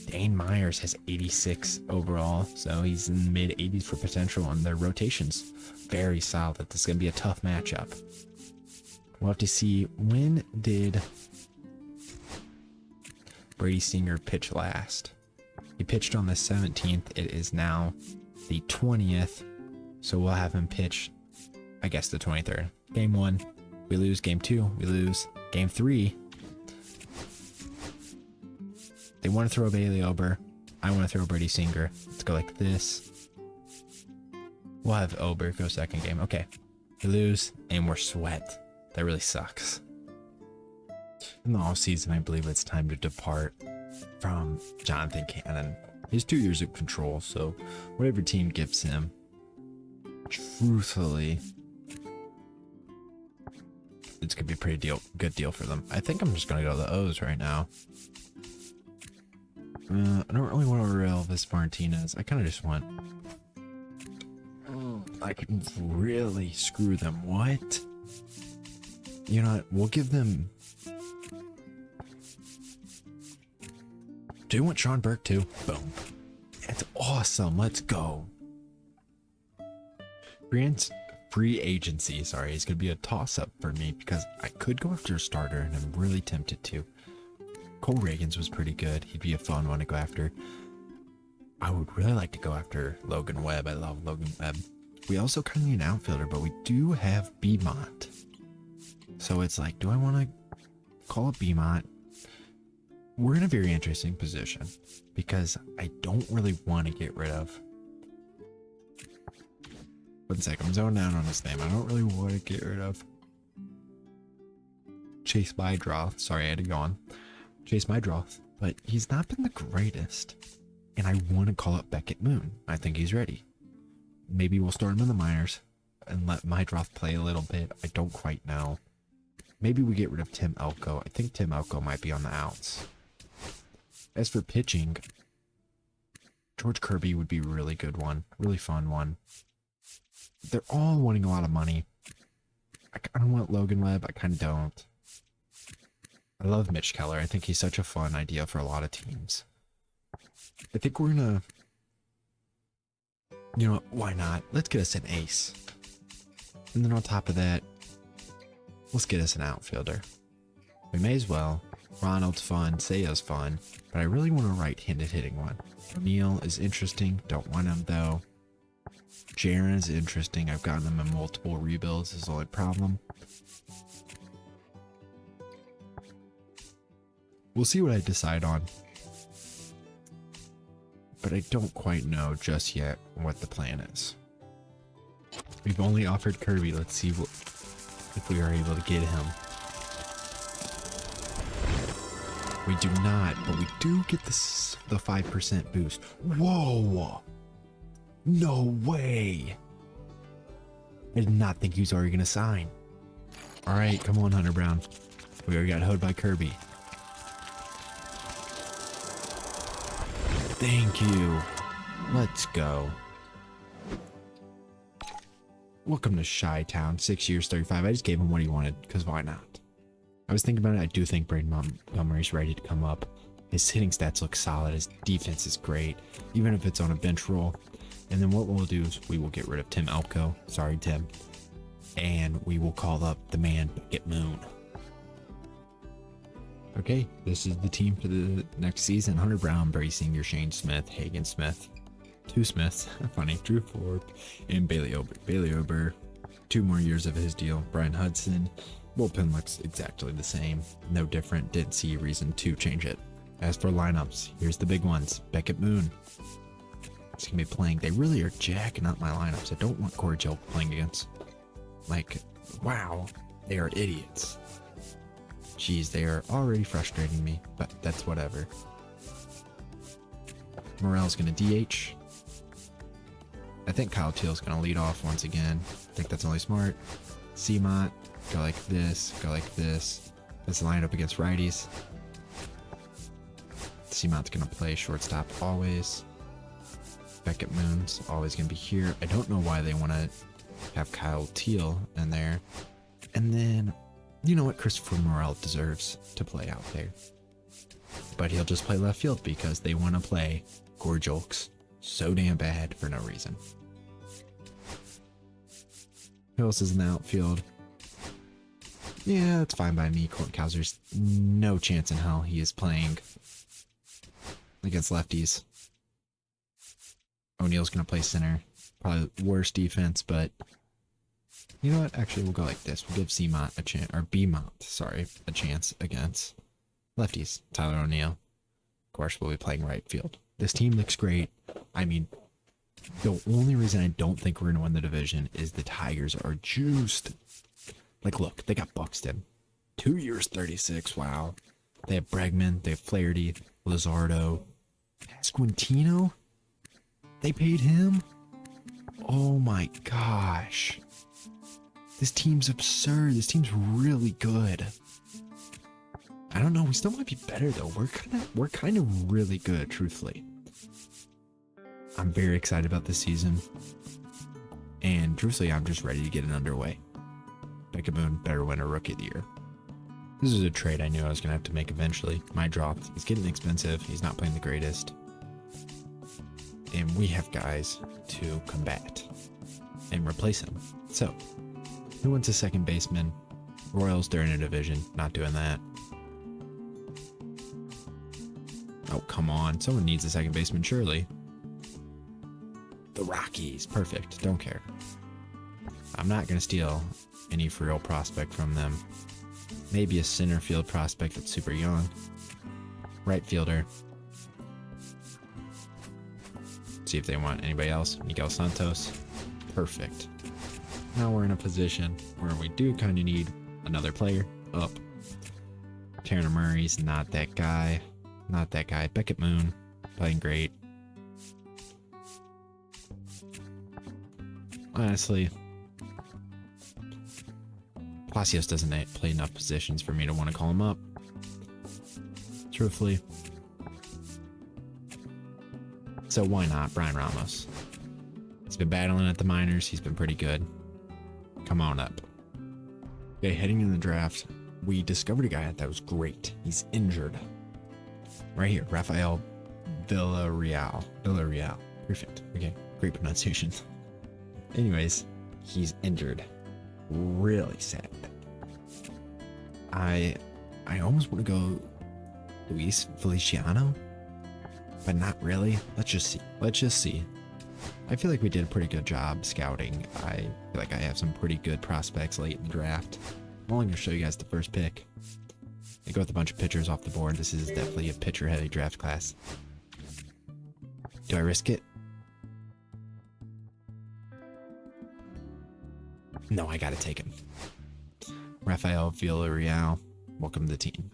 Dane Myers has 86 overall, so he's in the mid 80s for potential, and their rotation's very solid. This is going to be a tough matchup. We'll have to see, when did Brady Singer pitch last? He pitched on the 17th. It is now the 20th, so we'll have him pitch, I guess, the 23rd. Game 1, we lose. Game 2, we lose. Game 3, they want to throw Bailey Ober. I want to throw Brady Singer. Let's go like this. We'll have Ober go second game. Okay. We lose, and we're sweat. That really sucks. In the offseason, I believe it's time to depart from Jonathan Cannon. He has 2 years of control, so whatever team gives him, truthfully, it's going to be a pretty good deal for them. I think I'm just going to go to the O's right now. I don't really want to Elvis Martinez. I kind of just want... I can really screw them. What? You know what? We'll give them... Do you want Sean Burke too? Boom. That's awesome. Let's go. Free agency, sorry, is going to be a toss-up for me because I could go after a starter, and I'm really tempted to. Cole Reagans was pretty good. He'd be a fun one to go after. I would really like to go after Logan Webb. I love Logan Webb. We also kind of need an outfielder, but we do have Beaumont. So it's like, do I want to call up Beaumont? We're in a very interesting position because I don't really want to get rid of... 1 sec, I'm zoning out on his name. I don't really want to get rid of Chase Bydroth. Sorry, I had to go on. Chase Bydroth, but he's not been the greatest. And I want to call up Beckett Moon. I think he's ready. Maybe we'll start him in the minors and let Bydroth play a little bit. I don't quite know. Maybe we get rid of Tim Elko. I think Tim Elko might be on the outs. As for pitching, George Kirby would be a really good one. Really fun one. They're all wanting a lot of money. I kind of want Logan Webb. I kind of don't. I love Mitch Keller. I think he's such a fun idea for a lot of teams. I think we're gonna... You know what? Why not? Let's get us an ace. And then on top of that, let's get us an outfielder. We may as well. Ronald's fun. Seo's fun. But I really want a right-handed hitting one. O'Neill is interesting. Don't want him, though. Jaron is interesting. I've gotten him in multiple rebuilds. Is the only problem. We'll see what I decide on. But I don't quite know just yet what the plan is. We've only offered Kirby. Let's see if we are able to get him. We do not, but we do get the 5% boost. Whoa! No way! I did not think he was already going to sign. Alright, come on, Hunter Brown. We already got hoed by Kirby. Thank you. Let's go. Welcome to Chi-Town. 6 years, 35. I just gave him what he wanted, because why not? I was thinking about it. I do think Braden Montgomery's ready to come up. His hitting stats look solid. His defense is great, even if it's on a bench role. And then what we'll do is we will get rid of Tim Elko. Sorry, Tim. And we will call up the man, Beckett Moon. Okay, this is the team for the next season. Hunter Brown, Brady Singer, Shane Smith, Hagen Smith, 2 Smiths, funny, Drew Ford, and Bailey Ober. Bailey Ober, 2 more years of his deal. Brian Hudson, bullpen looks exactly the same. No different, didn't see a reason to change it. As for lineups, here's the big ones. Beckett Moon. He's going to be playing. They really are jacking up my lineups. I don't want Corey Jill playing against. Like, wow, they are idiots. Jeez, they are already frustrating me, but that's whatever. Morel's going to DH. I think Kyle Teal's going to lead off once again. I think that's only smart. Seamont, go like this, go like this. Let's line up against righties. Seamont's going to play shortstop always. Beckett Moon's always going to be here. I don't know why they want to have Kyle Teal in there. And then, you know what? Christopher Morel deserves to play out there. But he'll just play left field because they want to play Gorjolks so damn bad for no reason. Who else is in the outfield? Yeah, that's fine by me. Court Kauser's no chance in hell he is playing against lefties. O'Neill's going to play center. Probably worse defense, but you know what? Actually, we'll go like this. We'll give Cmont a chance, or Bmont, sorry, a chance against lefties. Tyler O'Neill, of course, will be playing right field. This team looks great. I mean, the only reason I don't think we're going to win the division is the Tigers are juiced. Like, look, they got Buxton. 2 years, 36. Wow. They have Bregman. They have Flaherty, Luzardo, Pasquantino. They paid him. Oh my gosh. This team's absurd. This team's really good. I don't know. We still might be better though. We're kind of really good, truthfully. I'm very excited about this season. And truthfully, I'm just ready to get it underway. Beckett Moon better win a Rookie of the Year. This is a trade I knew I was going to have to make eventually. My dropped. He's getting expensive. He's not playing the greatest. And we have guys to combat and replace him. So, who wants a second baseman? Royals, they're in a division. Not doing that. Oh, come on. Someone needs a second baseman, surely. The Rockies. Perfect. Don't care. I'm not going to steal any for real prospect from them. Maybe a center field prospect that's super young. Right fielder. See if they want anybody else. Miguel Santos. Perfect. Now we're in a position where we do kind of need another player up. Tanner Murray's not that guy. Not that guy. Beckett Moon playing great. Honestly, Palacios doesn't play enough positions for me to want to call him up. Truthfully. So why not Brian Ramos? He's been battling at the minors. He's been pretty good. Come on up. Okay, heading in the draft, we discovered a guy that was great. He's injured. Right here, Rafael Villarreal. Perfect. Okay, great pronunciation. Anyways, he's injured. Really sad. I almost want to go Luis Feliciano, but not really. Let's just see. I feel like we did a pretty good job scouting. I feel like I have some pretty good prospects late in the draft. I'm only going to show you guys the first pick. I go with a bunch of pitchers off the board. This is definitely a pitcher-heavy draft class. Do I risk it? No, I gotta take him. Rafael Villarreal, welcome to the team.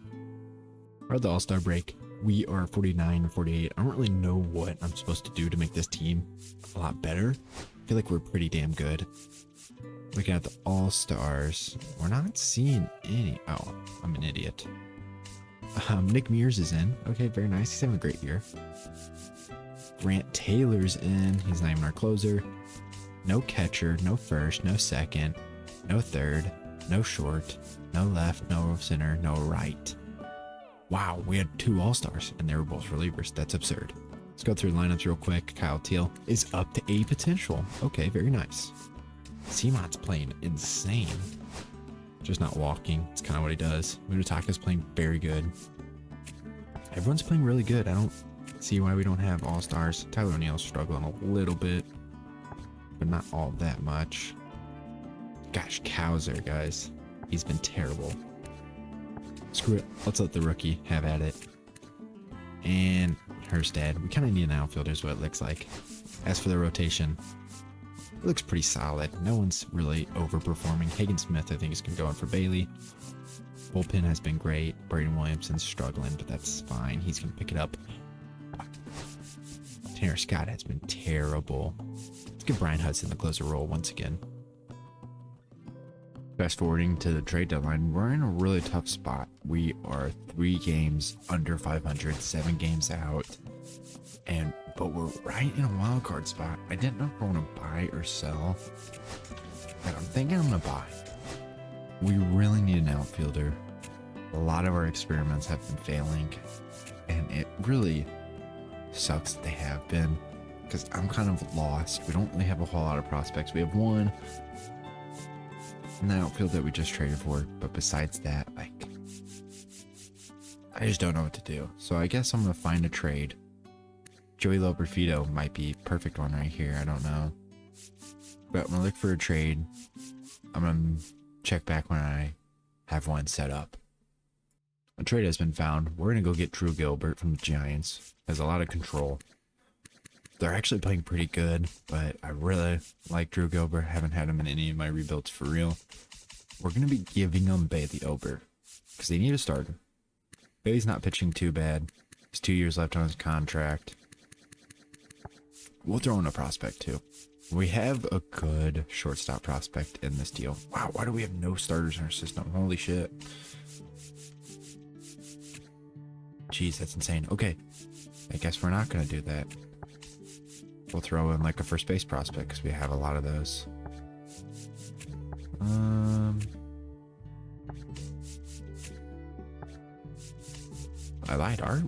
We're at the All-Star break. We are 49 and 48. I don't really know what I'm supposed to do to make this team a lot better. I feel like we're pretty damn good. Looking at the All-Stars, we're not seeing any. Oh, I'm an idiot. Nick Mears is in. Okay, very nice. He's having a great year. Grant Taylor's in. He's not even our closer. No catcher, no first, no second, no third, no short, no left, no center, no right. Wow, we had 2 All-Stars, and they were both relievers. That's absurd. Let's go through the lineups real quick. Kyle Teal is up to A potential. Okay, very nice. Seamont's playing insane. Just not walking. It's kind of what he does. Munetaka's playing very good. Everyone's playing really good. I don't see why we don't have All-Stars. Tyler O'Neill's struggling a little bit, but not all that much. Gosh, Kauser, guys. He's been terrible. Screw it. Let's let the rookie have at it. And Hurstad. We kind of need an outfielder is what it looks like. As for the rotation, it looks pretty solid. No one's really overperforming. Hagen Smith, I think, is going to go in for Bailey. Bullpen has been great. Braden Williamson's struggling, but that's fine. He's going to pick it up. Tanner Scott has been terrible. Let's give Brian Hudson the closer role once again. Fast forwarding to the trade deadline, we're in a really tough spot. We are 3 games under 500, 7 games out, but we're right in a wild card spot. I didn't know if I want to buy or sell, but I'm thinking I'm gonna buy. We really need an outfielder. A lot of our experiments have been failing, and it really sucks that they have been, because I'm kind of lost. We don't really have a whole lot of prospects. We have one in the outfield that we just traded for, but besides that, like, I just don't know what to do. So I guess I'm gonna find a trade. Joey Loperfido might be a perfect one right here. I don't know, but I'm gonna look for a trade. I'm gonna check back when I have one set up. A trade has been found. We're gonna go get Drew Gilbert from the Giants. Has a lot of control. They're actually playing pretty good, but I really like Drew Gilbert. Haven't had him in any of my rebuilds for real. We're going to be giving them Bailey Ober because they need a starter. Bailey's not pitching too bad. He's 2 years left on his contract. We'll throw in a prospect too. We have a good shortstop prospect in this deal. Wow, why do we have no starters in our system? Holy shit. Jeez, that's insane. Okay, I guess we're not going to do that. We'll throw in like a first base prospect because we have a lot of those. I lied. Our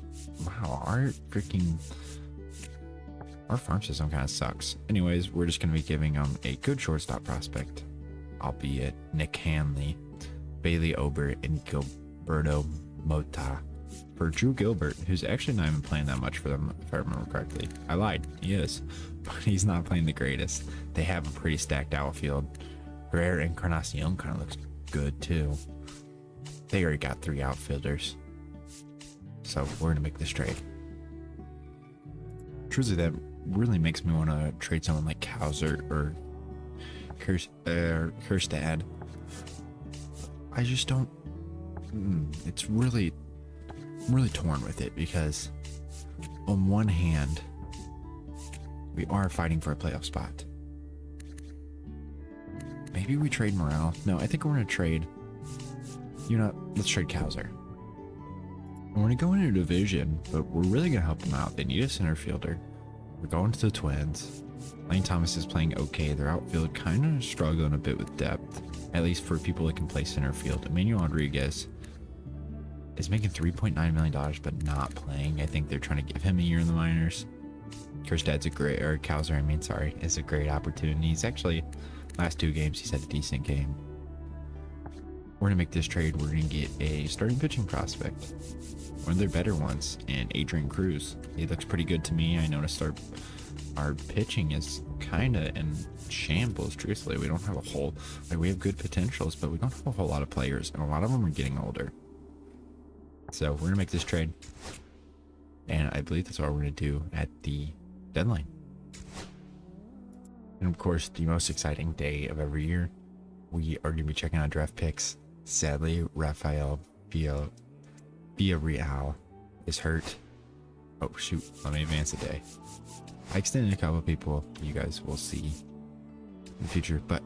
farm system kind of sucks. Anyways, we're just going to be giving them a good shortstop prospect, albeit Nick Hanley, Bailey Ober, and Gilberto Mota. For Drew Gilbert, who's actually not even playing that much for them, if I remember correctly. I lied, he is, but he's not playing the greatest. They have a pretty stacked outfield. Herrera Encarnacion kind of looks good too. They already got 3 outfielders, so we're gonna make this trade. Truly, that really makes me want to trade someone like Kauser or Kjerstad. I just don't. It's really. I'm really torn with it because on one hand, we are fighting for a playoff spot. Maybe we trade Morale. No, I think we're going to trade. Let's trade Kauser. We're going to go into a division, but we're really going to help them out. They need a center fielder. We're going to the Twins. Lane Thomas is playing okay. Their outfield kind of struggling a bit with depth, at least for people that can play center field. Emmanuel Rodriguez is making $3.9 million, but not playing. I think they're trying to give him a year in the minors. Kjerstad's Kauser, is a great opportunity. He's actually, last 2 games, he's had a decent game. We're going to make this trade. We're going to get a starting pitching prospect, one of their better ones, and Adrian Cruz. He looks pretty good to me. I noticed our pitching is kind of in shambles, truthfully. We don't have a whole, we have good potentials, but we don't have a whole lot of players, and a lot of them are getting older. So we're going to make this trade, and I believe that's what we're going to do at the deadline. And of course, the most exciting day of every year, we are going to be checking out draft picks. Sadly, Rafael Villarreal is hurt. Oh shoot, let me advance a day. I extended a couple of people you guys will see in the future, but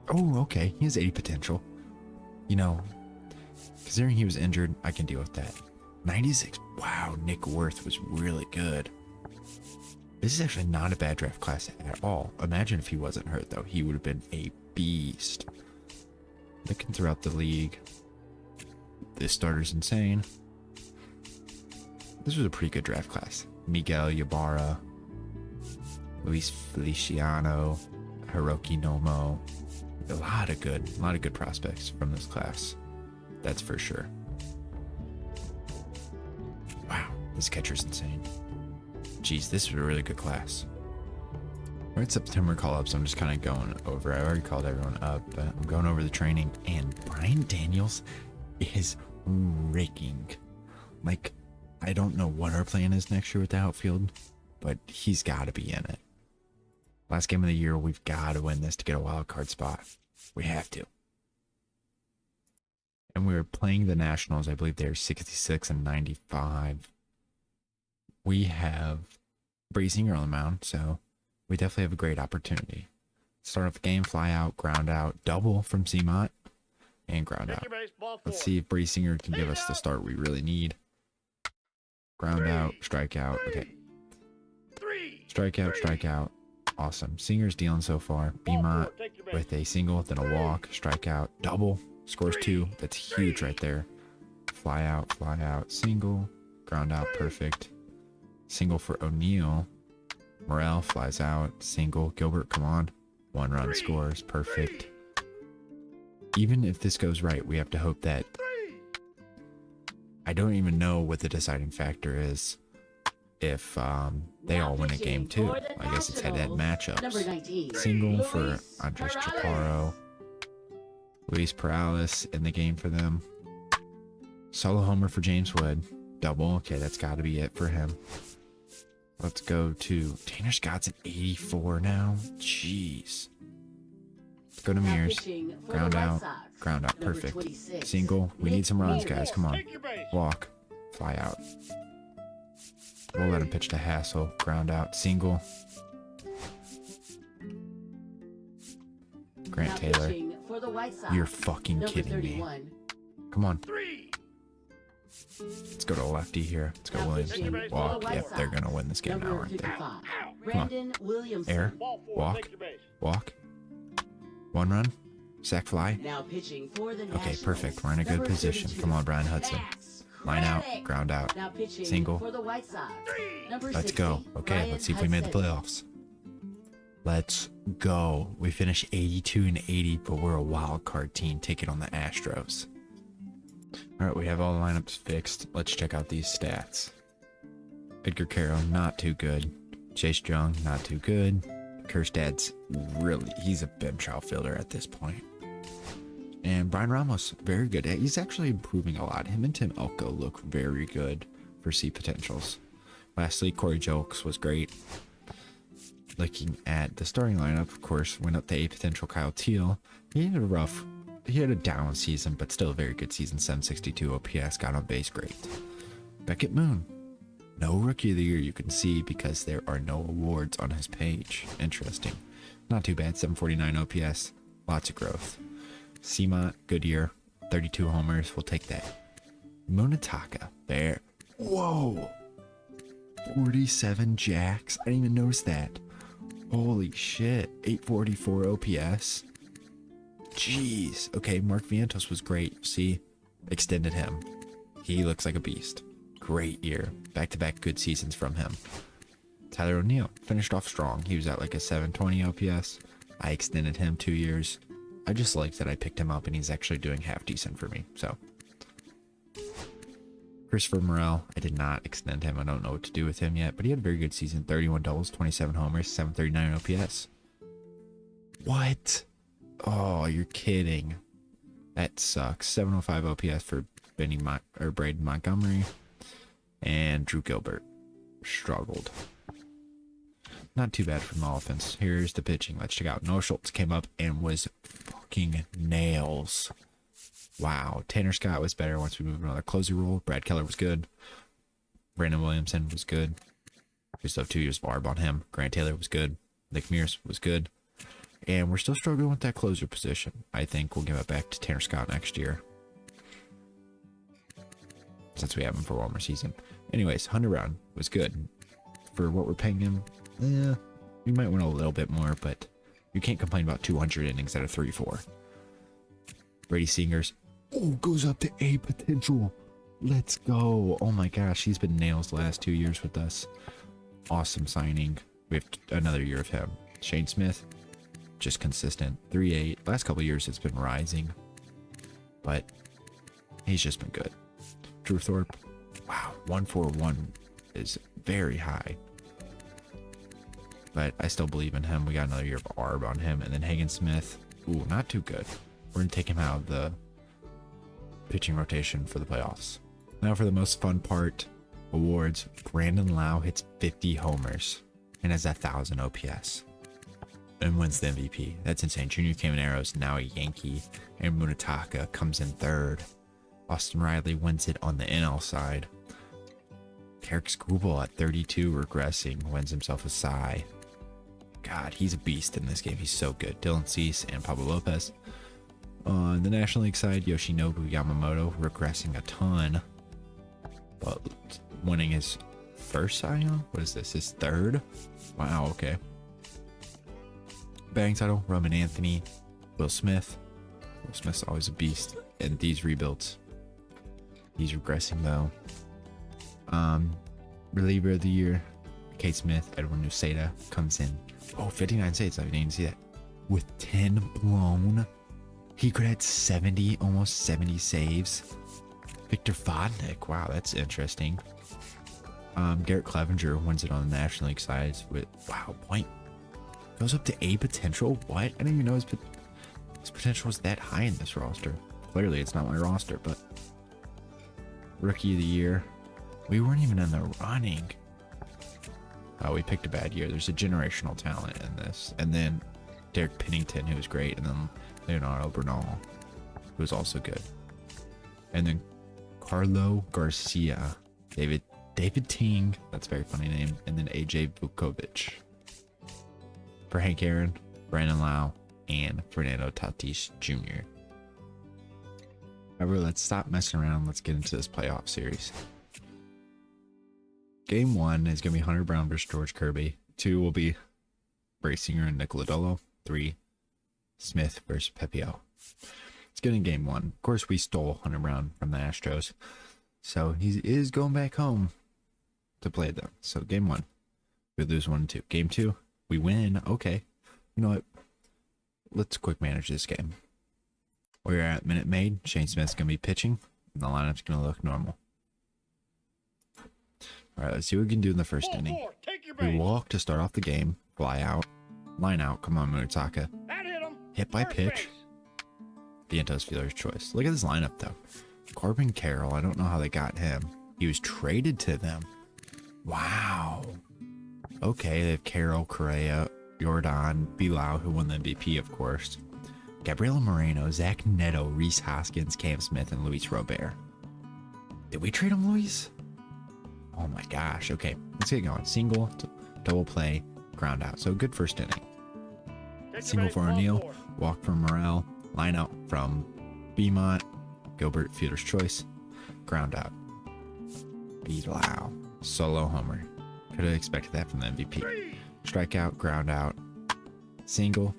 okay, he has 80 potential. Considering he was injured, I can deal with that. 96. Wow, Nick Worth was really good. This is actually not a bad draft class at all. Imagine if he wasn't hurt, though. He would have been a beast. Looking throughout the league, this starter's insane. This was a pretty good draft class. Miguel Ybarra, Luis Feliciano, Hiroki Nomo. A lot of good prospects from this class. That's for sure. Wow, this catcher's insane. Jeez, this is a really good class. We're at September call-ups. I'm just kind of going over. I already called everyone up, but I'm going over the training. And Brian Daniels is raking. Like, I don't know what our plan is next year with the outfield, but he's got to be in it. Last game of the year, we've got to win this to get a wild card spot. We have to. And we were playing the Nationals. I believe they're 66 and 95. We have Brazinger on the mound, so we definitely have a great opportunity. Start off the game, fly out, ground out, double from Seamont. and ground out. Take your base, ball Let's 4. see if Brady Singer can give us the start we really need. Ground out, strikeout. Okay. Strikeout, strikeout. Awesome. Singer's dealing so far. Beamont with a single, then a walk, strikeout, double. Scores 2. That's huge right there. Fly out, single. Ground out, perfect. Single for O'Neill. Morel flies out, single. Gilbert, come on. 1 run scores, perfect. Even if this goes right, we have to hope that... I don't even know what the deciding factor is if they all win a game too. I guess it's head-to-head matchups. Single for Andres Chaparro. Luis Perales in the game for them. Solo homer for James Wood. Double. Okay, that's got to be it for him. Let's go to Tanner Scott's at 84 now. Jeez. Let's go to Mears. Ground out. Ground out. Perfect. Single. We need some runs, guys. Come on. Walk. Fly out. We'll let him pitch to Hassel. Ground out. Single. Grant Taylor. You're fucking kidding me. Come on. Let's go to lefty here. Let's go Williamson. Walk. Yep, they're going to win this game now, aren't they? Come on. Air. Walk. Walk. 1 run. Sack fly. Okay, perfect. We're in a good position. Come on, Brian Hudson. Line out. Ground out. Single. Let's go. Okay, let's see if we made the playoffs. Let's go. We finished 82 and 80, but we're a wild card team. Take it on the Astros. All right, we have all the lineups fixed. Let's check out these stats. Edgar Carroll, not too good. Chase Young, not too good. Kerstad's he's a bench outfielder at this point. And Brian Ramos, very good. He's actually improving a lot. Him and Tim Elko look very good for C potentials. Lastly, Corey Julks was great. Looking at the starting lineup, of course, went up to A potential Kyle Teal. He had a down season, but still a very good season. 762 OPS, got on base, great. Beckett Moon, no rookie of the year you can see because there are no awards on his page. Interesting. Not too bad. 749 OPS, lots of growth. Seamont, good year. 32 homers, we'll take that. Munetaka, there. Whoa. 47 jacks. I didn't even notice that. Holy shit. 844 OPS. Jeez. Okay, Mark Vientos was great. See? Extended him. He looks like a beast. Great year. Back-to-back good seasons from him. Tyler O'Neill finished off strong. He was at like a 720 OPS. I extended him 2 years. I just like that I picked him up and he's actually doing half decent for me. So, Christopher Morel, I did not extend him. I don't know what to do with him yet, but he had a very good season. 31 doubles, 27 homers, 739 OPS. What? Oh, you're kidding. That sucks. 705 OPS for Braden Montgomery. And Drew Gilbert struggled. Not too bad from the offense. Here's the pitching. Let's check out. Noah Schultz came up and was fucking nails. Wow. Tanner Scott was better once we moved another closer role. Brad Keller was good. Brandon Williamson was good. We still have 2 years of ARB on him. Grant Taylor was good. Nick Mears was good. And we're still struggling with that closer position. I think we'll give it back to Tanner Scott next year, since we have him for one more season. Anyways, Hunter Brown was good. For what we're paying him, we might win a little bit more, but you can't complain about 200 innings out of 3-4. Brady Singers, goes up to A potential. Let's go. Oh my gosh, he's been nails the last 2 years with us. Awesome signing. We have another year of him. Shane Smith, just consistent. 3.8. Last couple of years it's been rising, but he's just been good. Drew Thorpe, wow, 141 is very high, but I still believe in him. We got another year of ARB on him. And then Hagen Smith, not too good. We're gonna take him out of the pitching rotation for the playoffs. Now for the most fun part, awards. Brandon Lau hits 50 homers and has 1,000 OPS and wins the MVP. That's insane. Junior Camanero's now a Yankee, and Munetaka comes in third. Austin Riley wins it on the NL side. Tarek Skubal at 32, regressing, wins himself a Cy. God, he's a beast in this game. He's so good. Dylan Cease and Pablo Lopez. On the National League side, Yoshinobu Yamamoto regressing a ton, but winning his first Cy Young. What is this? His third? Wow, okay. Batting title, Roman Anthony, Will Smith. Will Smith's always a beast in these rebuilds. He's regressing though. Reliever of the year, Kate Smith. Edwin Nuseda comes in. Oh, 59 saves. I didn't even see that. With 10 blown. He could have had 70, almost 70 saves. Victor Vodnik. Wow, that's interesting. Garrett Clevenger wins it on the National League side with, wow, point. Goes up to A potential. What? I didn't even know his potential was that high in this roster. Clearly, it's not my roster, but Rookie of the Year. We weren't even in the running. Oh, we picked a bad year. There's a generational talent in this. And then Derek Pennington, who was great. And then Leonardo Bernal, who was also good. And then Carlo Garcia. David Ting. That's a very funny name. And then AJ Vukovic. For Hank Aaron, Brandon Lau, and Fernando Tatis Jr. However, let's stop messing around. Let's get into this playoff series. Game 1 is going to be Hunter Brown versus George Kirby. 2 will be Bryce Singer and Nick Lodolo. 3, Smith versus Pepio. Let's get in game 1. Of course, we stole Hunter Brown from the Astros. So he is going back home to play them. So game 1, we lose 1-2. Game 2, we win. Okay. You know what? Let's quick manage this game. We're at Minute Maid. Shane Smith's going to be pitching. And the lineup's going to look normal. All right, let's see what we can do in the first inning. We walk to start off the game. Fly out. Line out. Come on, Munetaka. Hit by pitch. Vientos fielder's choice. Look at this lineup, though. Corbin Carroll. I don't know how they got him. He was traded to them. Wow. Okay, they have Carroll, Correa, Jordan, Bilal, who won the MVP, of course. Gabriel Moreno, Zach Neto, Reese Hoskins, Cam Smith, and Luis Robert. Did we trade him, Luis? Oh my gosh. Okay, let's get going. Single, double play, ground out. So good first inning. Single for O'Neill, walk from Morel, line out from Beaumont, Gilbert, fielder's choice, ground out. Bilal, solo homer. Could have expected that from the MVP. Strikeout, ground out, single,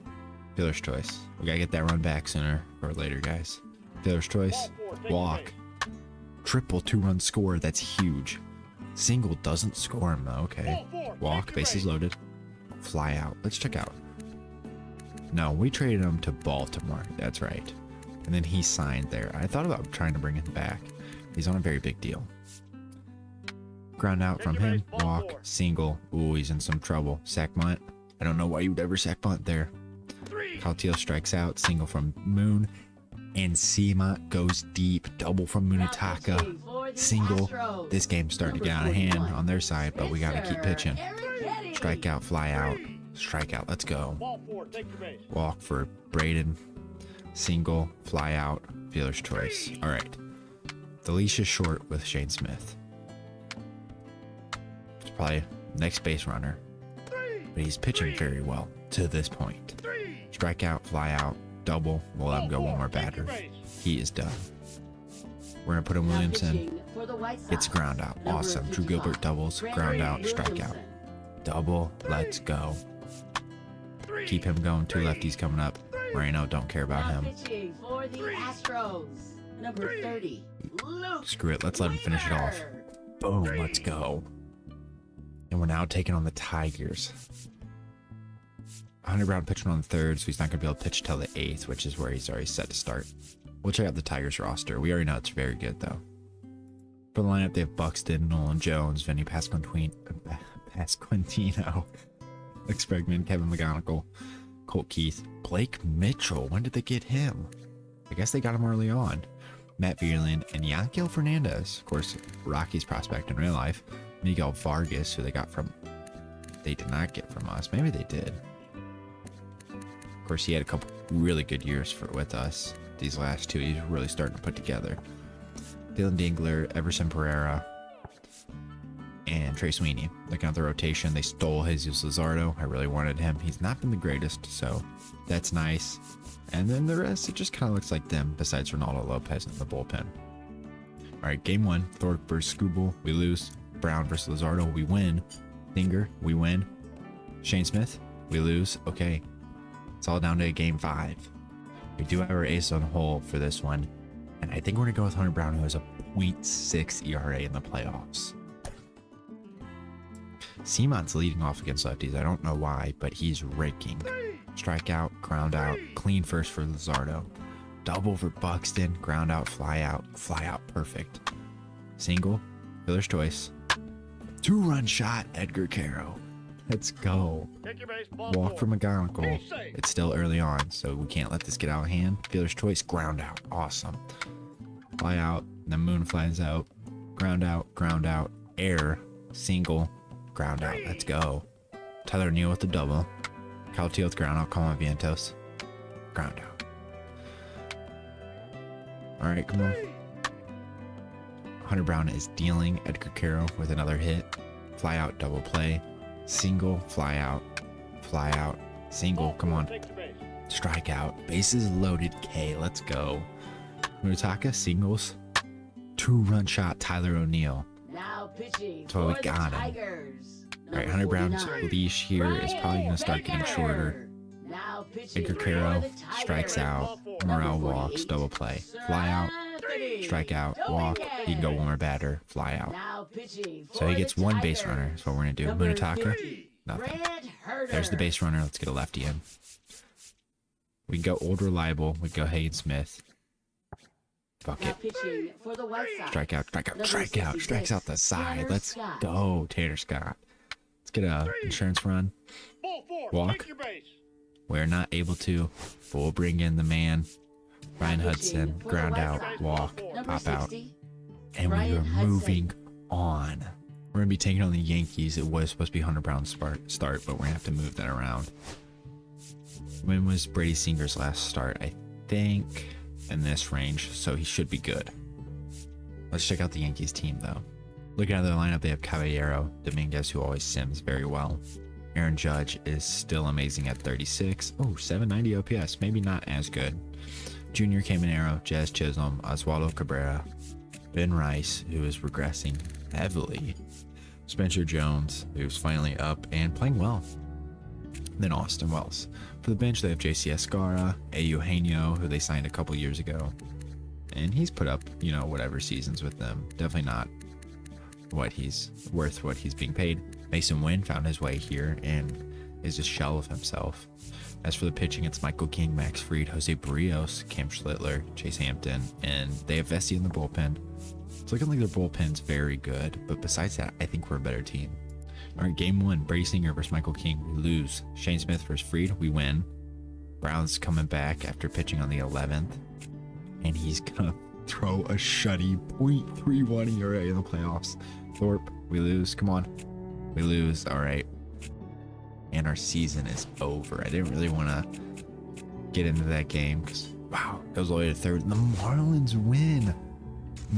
fielder's choice. We gotta get that run back sooner or later, guys. Fielder's choice, walk, triple 2-run score. That's huge. Single doesn't score him though. Okay. Walk, bases loaded, fly out. Let's check out. No, we traded him to Baltimore. That's right. And then he signed there. I thought about trying to bring him back. He's on a very big deal. Ground out from him. Walk. Single. Ooh, he's in some trouble. Sack bunt. I don't know why you would ever sack bunt there. Caulfield strikes out. Single from Moon. And Seamont goes deep. Double from Munetaka. Single. This game's starting to get out of hand on their side, but we got to keep pitching. Strikeout, fly out. Strikeout. Let's go. Walk for Braden. Single, fly out, fielder's choice. All right. The leash is short with Shane Smith. It's probably next base runner, but he's pitching very well to this point. Strikeout, fly out, double. We'll let him go one more batter. He is done. We're going to put in Williamson. It's ground out. Awesome. Drew Gilbert doubles, ground out, strikeout. Double. Let's go. Keep him going. 2 lefties coming up. Moreno, don't care about him. For the Astros, number 30, Screw it. Let's let him finish it off. Boom. Let's go. And we're now taking on the Tigers. Hunter Brown pitching on the 3rd, so he's not going to be able to pitch till the 8th, which is where he's already set to start. We'll check out the Tigers roster. We already know it's very good, though. For the lineup, they have Buxton, Nolan Jones, Vinny Pasquantino, Alex Bregman, Kevin McGonigal, Colt Keith, Blake Mitchell. When did they get him? I guess they got him early on. Matt Vierland and Yankel Fernandez. Of course, Rockies prospect in real life. Miguel Vargas, who they got from... They did not get from us. Maybe they did. Of course, he had a couple really good years with us. These last 2, he's really starting to put together. Dylan Dingler, Everson Pereira, and Trey Sweeney. Looking at the rotation, they stole Jesus Luzardo. I really wanted him. He's not been the greatest, so that's nice. And then the rest, it just kind of looks like them, besides Ronaldo Lopez in the bullpen. All right, game 1, Thorpe versus Skubal, we lose. Brown versus Luzardo, we win. Singer, we win. Shane Smith, we lose. Okay, it's all down to game 5. We do have our ace on hole for this one, and I think we're gonna go with Hunter Brown, who has a .6 ERA in the playoffs. Seamon's leading off against lefties. I don't know why, but he's raking. Strikeout, ground out, clean first for Luzardo. Double for Buxton, ground out, fly out, perfect. Single, fielder's choice. 2-run shot, Edgar Caro. Let's go. Walk from McGonigal. It's still early on, so we can't let this get out of hand. Fielder's choice, ground out, awesome. Fly out, then Moon flies out, ground out, air, single, ground out, let's go. Tyler Neal with the double. Kyle Teal with ground out, come on Vientos. Ground out. Alright, come on. Hunter Brown is dealing Edgar Caro with another hit. Fly out, double play. Single, fly out, single, come on. Strikeout, bases loaded, K, let's go. Mutaka, singles. 2-run shot, Tyler O'Neill. Now pitching Totally for got the him. Tigers. Alright, Hunter Brown's leash here is probably going to start getting shorter. Now pitching Edgar for Caro the strikes Tigers. out. Morel walks, double play. Fly out, strike out, walk. He can go one more batter, fly out. Now pitching So he for gets the one base Tigers. runner. That's what we're going to do. Number Munataka, 50, nothing. Brad Herder. There's the base runner. Let's get a lefty in. We can go old reliable. We can go Hayden Smith. Fuck Now it. pitching for the White Sox. Strikeout. Strikes out the side. Tanner Let's Scott. go, Tanner Scott. Let's get a insurance run. Walk. We're not able to, but we'll bring in the man. Ryan Hudson, ground out, walk, Number pop out. 60, And we Ryan are Hudson. moving on. We're going to be taking on the Yankees. It was supposed to be Hunter Brown's start, but we're going to have to move that around. When was Brady Singer's last start? I think in this range, so he should be good. Let's check out the Yankees team, though. Looking at their lineup, they have Caballero, Dominguez, who always sims very well. Aaron Judge is still amazing at 36. Oh, 790 OPS. Maybe not as good. Junior Caminero, Jazz Chisholm, Oswaldo Cabrera, Ben Rice, who is regressing heavily. Spencer Jones, who's finally up and playing well. Then Austin Wells. For the bench, they have JC Escara, Eugenio, who they signed a couple years ago. And he's put up, whatever seasons with them. Definitely not what he's worth, what he's being paid. Mason Wynn found his way here and is a shell of himself. As for the pitching, it's Michael King, Max Fried, Jose Barrios, Cam Schlittler, Chase Hampton, and they have Vesey in the bullpen. It's looking like their bullpen's very good, but besides that, I think we're a better team. All right, game 1, Brady Singer versus Michael King, we lose. Shane Smith versus Fried, we win. Brown's coming back after pitching on the 11th, and he's gonna throw a shutty .31 ERA in the playoffs. Thorpe, we lose. Come on, we lose. All right, and our season is over. I didn't really want to get into that game because wow, it goes all the way to third. The Marlins win.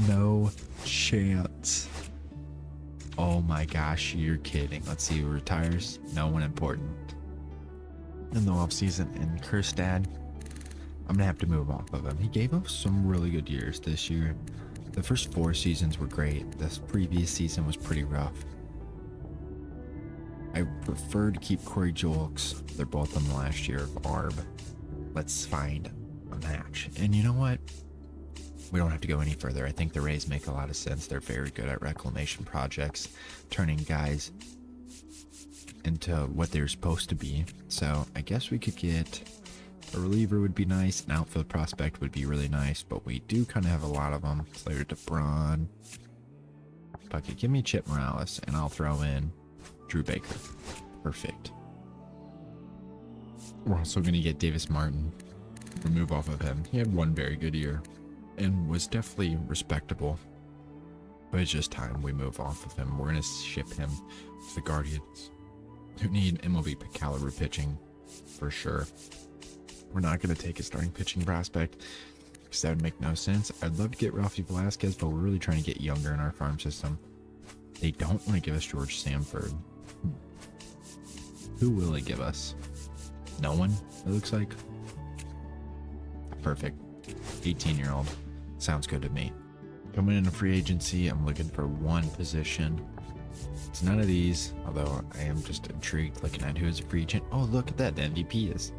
No chance. Oh my gosh, you're kidding. Let's see who retires. No one important in the offseason. And Kerstad, I'm gonna have to move off of him. He gave us some really good years this year. The first 4 seasons were great. This previous season was pretty rough. I prefer to keep Corey Julks. They're both on the last year of ARB. Let's find a match. And you know what? We don't have to go any further. I think the Rays make a lot of sense. They're very good at reclamation projects, turning guys into what they're supposed to be. So I guess we could get a reliever would be nice. An outfield prospect would be really nice, but we do kind of have a lot of them. Slater DeBron. Bucket, give me Chip Morales, and I'll throw in Drew Baker. Perfect. We're also going to get Davis Martin. Remove off of him. He had one very good year and was definitely respectable, but it's just time we move off of him. We're going to ship him to the Guardians, who need MLB caliber pitching for sure. We're not going to take a starting pitching prospect because that would make no sense. I'd love to get Rafi Velasquez, but we're really trying to get younger in our farm system. They don't want to give us George Sanford. Who will they give us? No one, it looks like. Perfect. 18-year-old. Sounds good to me. Coming into free agency, I'm looking for one position. It's none of these, although I am just intrigued looking at who is a free agent. Oh, look at that. The MVP is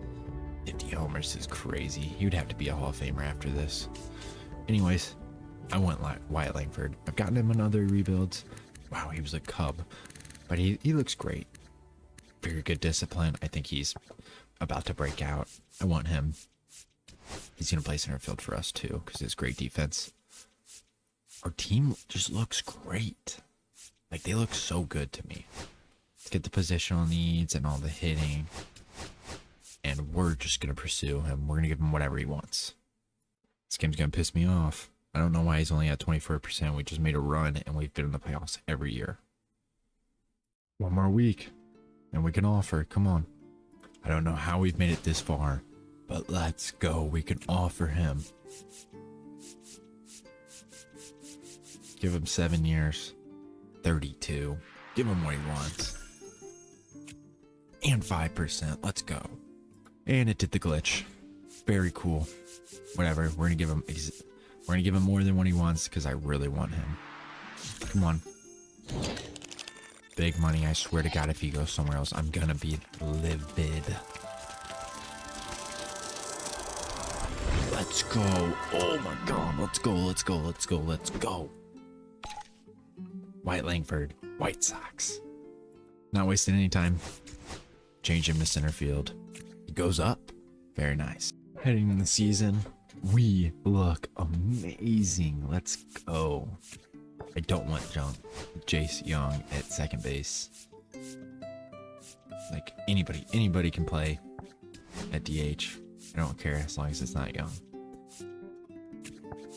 50 homers is crazy. You'd have to be a Hall of Famer after this. Anyways, I want Wyatt Langford. I've gotten him in other rebuilds. Wow, he was a Cub. But he looks great. Very good discipline. I think he's about to break out. I want him. He's going to play center field for us too, because it's great defense. Our team just looks great. Like, they look so good to me. Let's get the positional needs and all the hitting. And we're just going to pursue him. We're going to give him whatever he wants. This game's going to piss me off. I don't know why he's only at 24%. We just made a run, and we've been in the playoffs every year. One more week, and we can offer. Come on. I don't know how we've made it this far, but let's go. We can offer him. Give him 7 years. 32. Give him what he wants. And 5%. Let's go. And it did the glitch. Very cool. Whatever. We're gonna give him more than what he wants because I really want him. Come on. Big money. I swear to God, if he goes somewhere else, I'm gonna be livid. Let's go. Oh my God. Let's go. Let's go. Let's go. Let's go. Wyatt Langford, White Sox. Not wasting any time. Change him to center field. He goes up. Very nice. Heading in the season, we look amazing. Let's go. I don't want Jace Young at second base. Like, anybody can play at DH. I don't care as long as it's not Young.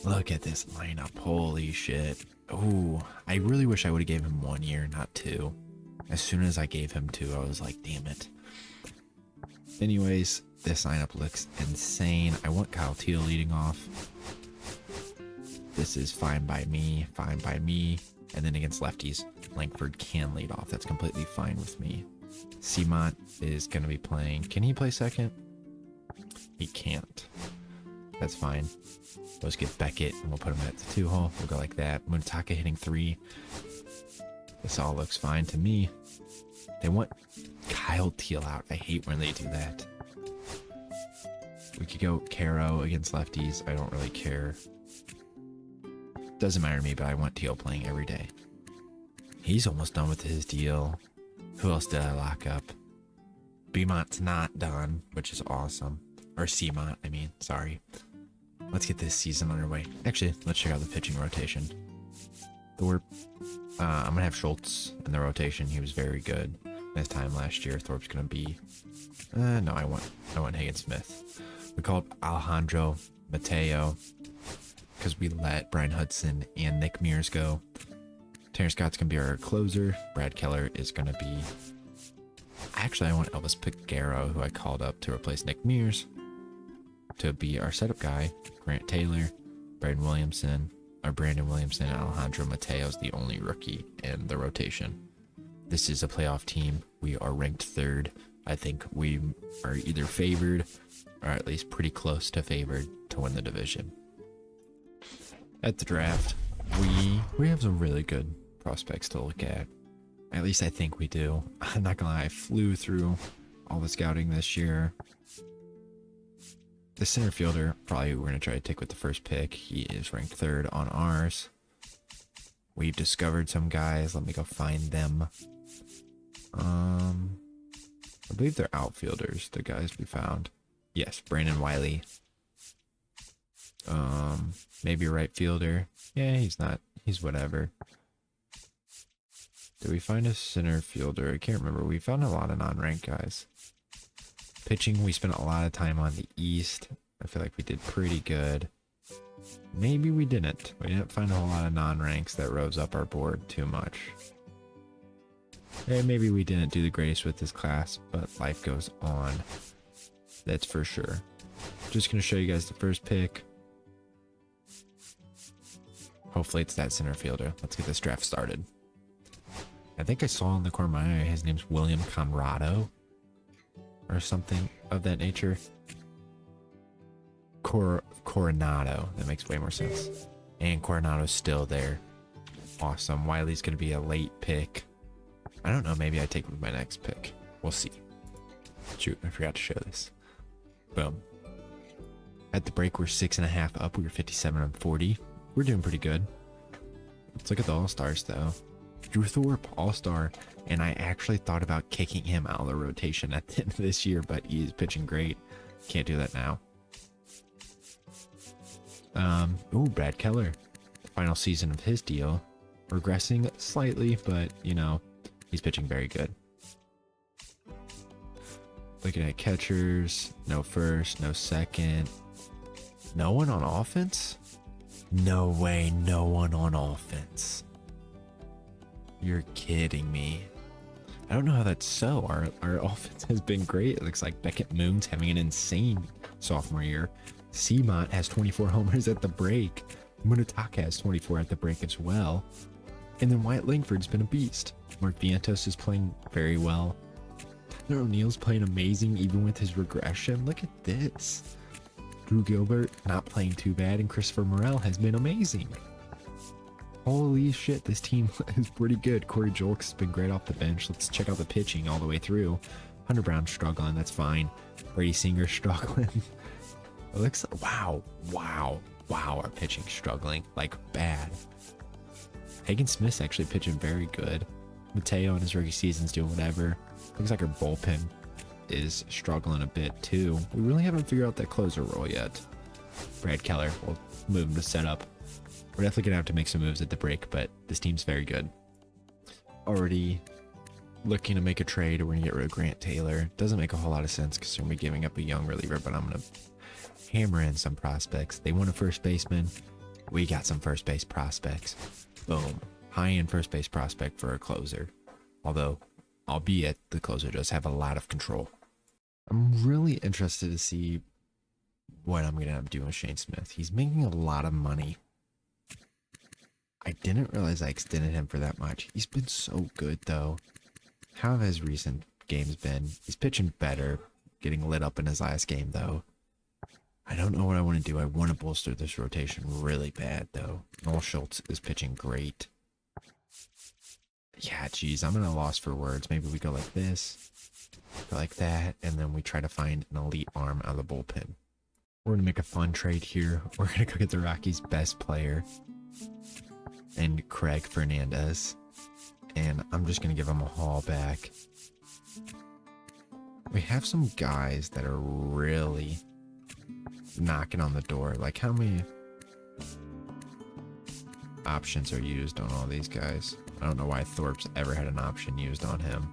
Look at this lineup. Holy shit. Oh, I really wish I would have gave him 1 year, not 2. As soon as I gave him 2, I was like, damn it. Anyways, this lineup looks insane. I want Kyle Teal leading off. This is fine by me. Fine by me. And then against lefties, Langford can lead off. That's completely fine with me. Seamont is going to be playing. Can he play second? He can't. That's fine. Let's get Beckett and we'll put him at the 2 hole. We'll go like that. Munataka hitting 3. This all looks fine to me. They want Kyle Teal out. I hate when they do that. We could go Caro against lefties. I don't really care. Doesn't matter to me, but I want Teal playing every day. He's almost done with his deal. Who else did I lock up? Bemont's not done, which is awesome. Or Seamont, I mean. Sorry. Let's get this season underway. Actually, let's check out the pitching rotation. Thorpe. I'm going to have Schultz in the rotation. He was very good this time last year. Thorpe's going to be... no, I want Higgins Smith. We called Alejandro Mateo because we let Brian Hudson and Nick Mears go. Terrence Scott's going to be our closer. Brad Keller is going to be... Actually, I want Elvis Piguero, who I called up to replace Nick Mears, to be our setup guy. Grant Taylor, Brandon Williamson, and Alejandro Mateo is the only rookie in the rotation. This is a playoff team. We are ranked 3rd. I think we are either favored or at least pretty close to favored to win the division. At the draft, we have some really good prospects to look at. At least I think we do. I'm not gonna lie, I flew through all the scouting this year. The center fielder, probably we're going to try to take with the first pick. He is ranked 3rd on ours. We've discovered some guys. Let me go find them. I believe they're outfielders, the guys we found. Yes, Brandon Wiley. Maybe a right fielder. Yeah, he's whatever. Did we find a center fielder? I can't remember. We found a lot of non-ranked guys. Pitching, we spent a lot of time on the East. I feel like we did pretty good. Maybe we didn't. We didn't find a whole lot of non-ranks that rose up our board too much. And maybe we didn't do the greatest with this class, but life goes on. That's for sure. Just going to show you guys the first pick. Hopefully it's that center fielder. Let's get this draft started. I think I saw in the corner of my eye his name's William Conrado or something of that nature. Coronado. That makes way more sense. And Coronado's still there. Awesome. Wiley's going to be a late pick. I don't know. Maybe I take him with my next pick. We'll see. Shoot, I forgot to show this. Boom. At the break, we're 6.5 up. We were 57-40. We're doing pretty good. Let's look at the All-Stars, though. Drew Thorpe, All-Star. And I actually thought about kicking him out of the rotation at the end of this year, but he's pitching great. Can't do that now. Ooh, Brad Keller. Final season of his deal. Regressing slightly, but, you know, he's pitching very good. Looking at catchers. No first, no second. No one on offense? No way, no one on offense. You're kidding me. I don't know how that's so. Our offense has been great. It looks like Beckett Moon's having an insane sophomore year. Seamont has 24 homers at the break. Munataka has 24 at the break as well. And then Wyatt Langford's been a beast. Mark Vientos is playing very well. Tyler O'Neill's playing amazing even with his regression. Look at this. Drew Gilbert not playing too bad, and Christopher Morel has been amazing. Holy shit, this team is pretty good. Corey Julks has been great off the bench. Let's check out the pitching all the way through. Hunter Brown struggling, that's fine. Brady Singer struggling. It looks wow, our pitching struggling like bad. Hagen Smith's actually pitching very good. Mateo in his rookie season's doing whatever. Looks like our bullpen is struggling a bit too. We really haven't figured out that closer role yet. Brad Keller, we'll move him to setup. We're definitely gonna have to make some moves at the break, but this team's very good. Already looking to make a trade. We're gonna get rid of Grant Taylor. Doesn't make a whole lot of sense because we're gonna be giving up a young reliever, but I'm gonna hammer in some prospects. They want a first baseman. We got some first base prospects. Boom. High-end first base prospect for a closer. Although, albeit the closer does have a lot of control. I'm really interested to see what I'm going to end up doing with Shane Smith. He's making a lot of money. I didn't realize I extended him for that much. He's been so good, though. How have his recent games been? He's pitching better, getting lit up in his last game, though. I don't know what I want to do. I want to bolster this rotation really bad, though. Noel Schultz is pitching great. Yeah, geez, I'm at a loss for words. Maybe we go like this, go like that, and then we try to find an elite arm out of the bullpen. We're going to make a fun trade here. We're going to go get the Rockies' best player and Craig Fernandez. And I'm just going to give him a haul back. We have some guys that are really knocking on the door. Like, how many options are used on all these guys? I don't know why Thorpe's ever had an option used on him.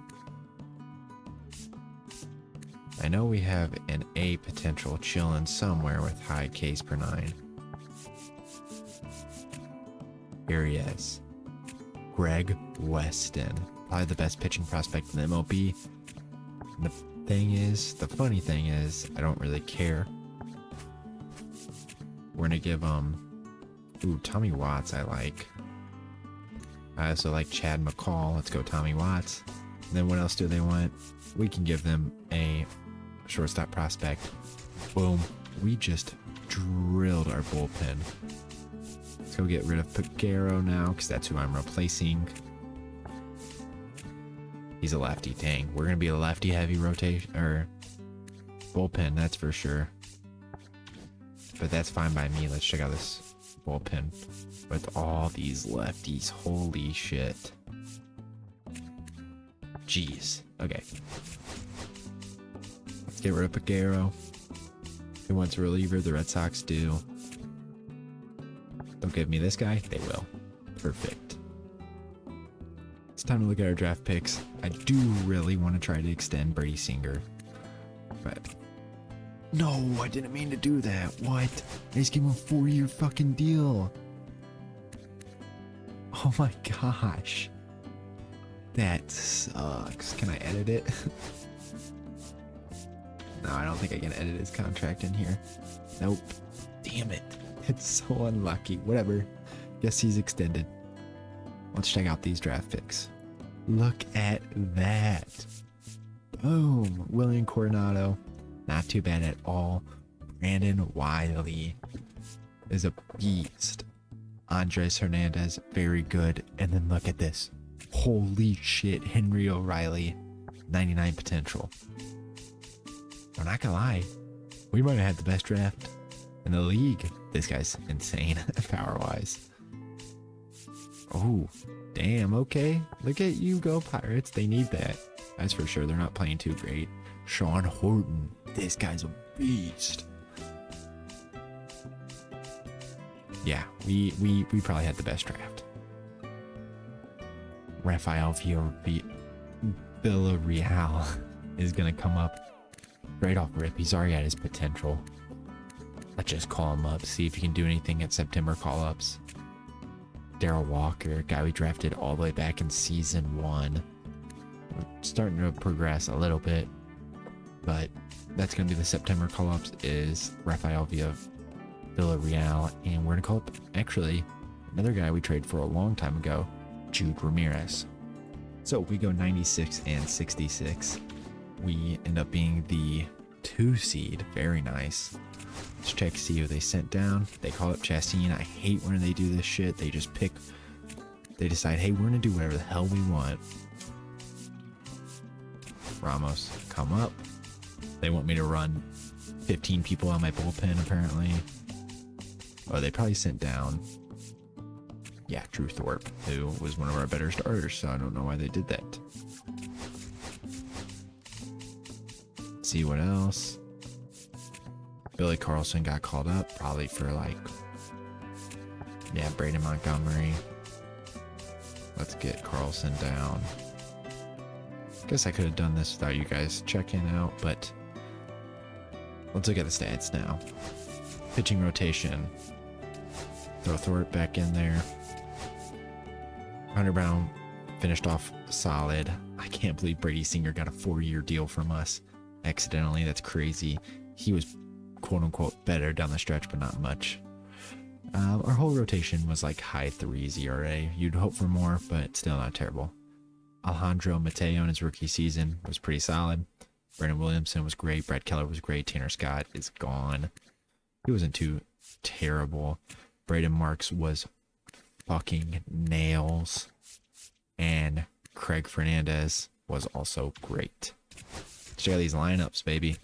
I know we have an A potential chilling somewhere with high Ks per 9. Here he is. Greg Weston. Probably the best pitching prospect in the MLB. And the funny thing is, I don't really care. We're gonna give ooh, Tommy Watts I like. I also like Chad McCall. Let's go Tommy Watts. And then what else do they want? We can give them a shortstop prospect. Boom. We just drilled our bullpen. Let's go get rid of Piguero now, because that's who I'm replacing. He's a lefty. Dang. We're going to be a lefty heavy rotation, or bullpen, that's for sure. But that's fine by me. Let's check out this bullpen with all these lefties. Holy shit. Jeez. Okay. Let's get rid of Piguero. Who wants a reliever? The Red Sox do. Don't give me this guy. They will. Perfect. It's time to look at our draft picks. I do really want to try to extend Brady Singer. But no, I didn't mean to do that. What? I just gave him a 4-year fucking deal. Oh my gosh. That sucks. Can I edit it? No, I don't think I can edit his contract in here. Nope. Damn it. It's so unlucky. Whatever. Guess he's extended. Let's check out these draft picks. Look at that. Boom. William Coronado. Not too bad at all. Brandon Wiley is a beast. Andres Hernandez, very good. And then look at this. Holy shit. Henry O'Reilly, 99 potential. I'm not gonna lie. We might have had the best draft in the league. This guy's insane power-wise. Oh, damn. Okay. Look at you go, Pirates. They need that. That's for sure. They're not playing too great. Sean Horton. This guy's a beast. Yeah, we probably had the best draft. Rafael Villarreal is going to come up right off rip. He's already at his potential. Let's just call him up, see if he can do anything at September call-ups. Darrell Walker, guy we drafted all the way back in season 1. We're starting to progress a little bit, but that's going to be the September call-ups is Rafael Villarreal, and we're going to call up, actually, another guy we traded for a long time ago, Jude Ramirez. So we go 96 and 66. We end up being the 2 seed. Very nice. Let's check, see who they sent down. They call up Chastain. I hate when they do this shit. They just pick, they decide, hey, we're going to do whatever the hell we want. Ramos, come up. They want me to run 15 people on my bullpen, apparently. Oh, they probably sent down, yeah, Drew Thorpe, who was one of our better starters, so I don't know why they did that. See what else. Billy Carlson got called up, probably for like, yeah, Braden Montgomery. Let's get Carlson down. Guess I could have done this without you guys checking out, but let's look at the stats now. Pitching rotation. Throw Thorpe back in there. Hunter Brown finished off solid. I can't believe Brady Singer got a 4-year deal from us accidentally. That's crazy. He was quote unquote better down the stretch, but not much. Our whole rotation was like high 3s ERA. You'd hope for more, but still not terrible. Alejandro Mateo in his rookie season was pretty solid. Brendan Williamson was great. Brett Keller was great. Tanner Scott is gone. He wasn't too terrible. Braden Marks was fucking nails. And Craig Fernandez was also great. Check out these lineups, baby.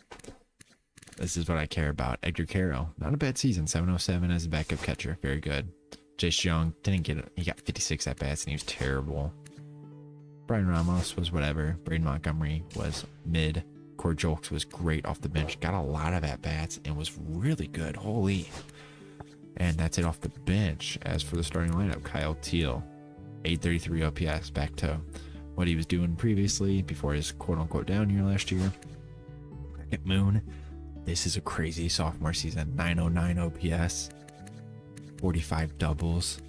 This is what I care about. Edgar Caro, not a bad season. 707 as a backup catcher. Very good. Jace Young didn't get it. He got 56 at bats and he was terrible. Brian Ramos was whatever. Braden Montgomery was mid. Cord Jolks was great off the bench. Got a lot of at bats and was really good. Holy. And that's it off the bench. As for the starting lineup, Kyle Teal, 833 OPS, back to what he was doing previously before his quote unquote down year last year. At Moon, this is a crazy sophomore season. 909 OPS, 45 doubles.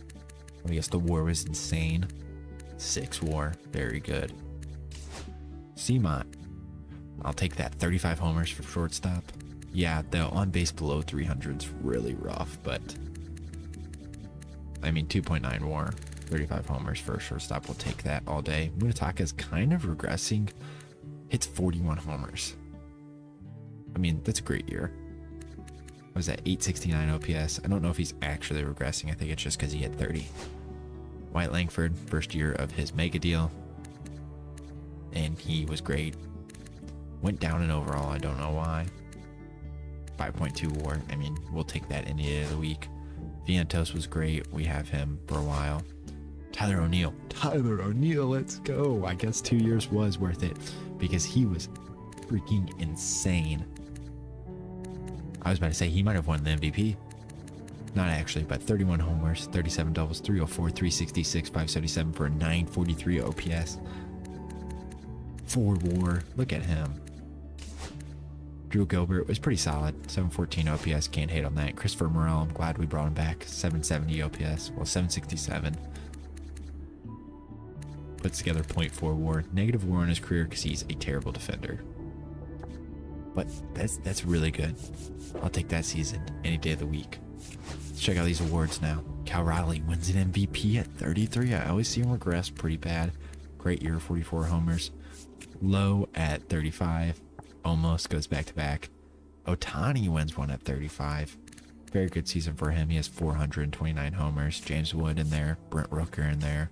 I guess the WAR was insane. 6 WAR, very good. Seamont, I'll take that. 35 homers for shortstop. Yeah, the on base below 300 is really rough, but I mean 2.9 WAR, 35 homers for a shortstop. We'll take that all day. Munataka is kind of regressing. Hits 41 homers. I mean, that's a great year. What was that, 869 OPS? I don't know if he's actually regressing. I think it's just because he hit 30. White Langford, first year of his mega deal, and he was great. Went down in overall, I don't know why. 5.2 WAR. I mean, we'll take that any day of the week. Vientos was great. We have him for a while. Tyler O'Neill, let's go. I guess 2 years was worth it because he was freaking insane. I was about to say he might have won the MVP. Not actually, but 31 homers, 37 doubles, 304, 366, 577 for a 943 OPS. 4 WAR. Look at him. Drew Gilbert was pretty solid. 714 OPS. Can't hate on that. Christopher Morel, I'm glad we brought him back. 770 OPS. Well, 767. Puts together 0.4 WAR. Negative WAR in his career because he's a terrible defender. But that's really good. I'll take that season any day of the week. Let's check out these awards now. Cal Raleigh wins an MVP at 33. I always see him regress pretty bad. Great year, 44 homers. Low at 35. Almost goes back to back. Ohtani wins one at 35. Very good season for him. He has 429 homers. James Wood in there. Brent Rooker in there.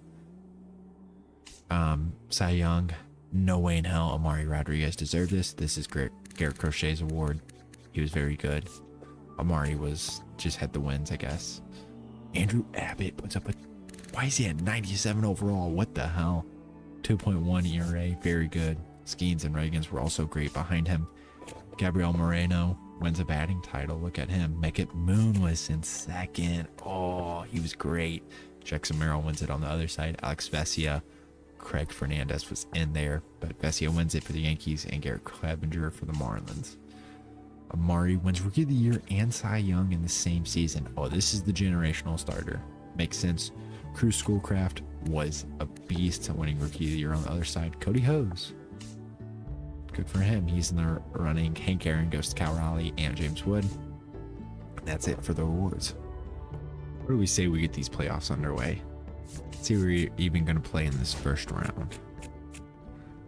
Cy Young. No way in hell Amari Rodriguez deserved this. This is Garrett Crochet's award. He was very good. Amari just had the wins, I guess. Andrew Abbott puts up why is he at 97 overall? What the hell? 2.1 ERA. Very good. Skeens and Reagans were also great behind him. Gabriel Moreno wins a batting title. Look at him. Mekit Moon was in second. Oh, he was great. Jackson Merrill wins it on the other side. Alex Vesia. Craig Fernandez was in there, but Vesia wins it for the Yankees and Garrett Clevenger for the Marlins. Amari wins Rookie of the Year and Cy Young in the same season. Oh, this is the generational starter. Makes sense. Cruz Schoolcraft was a beast winning Rookie of the Year on the other side. Cody Hose. Good for him. He's in the running. Hank Aaron goes to Cal Raleigh and James Wood. That's it for the awards. What do we say we get these playoffs underway? Let's see who we're even going to play in this first round.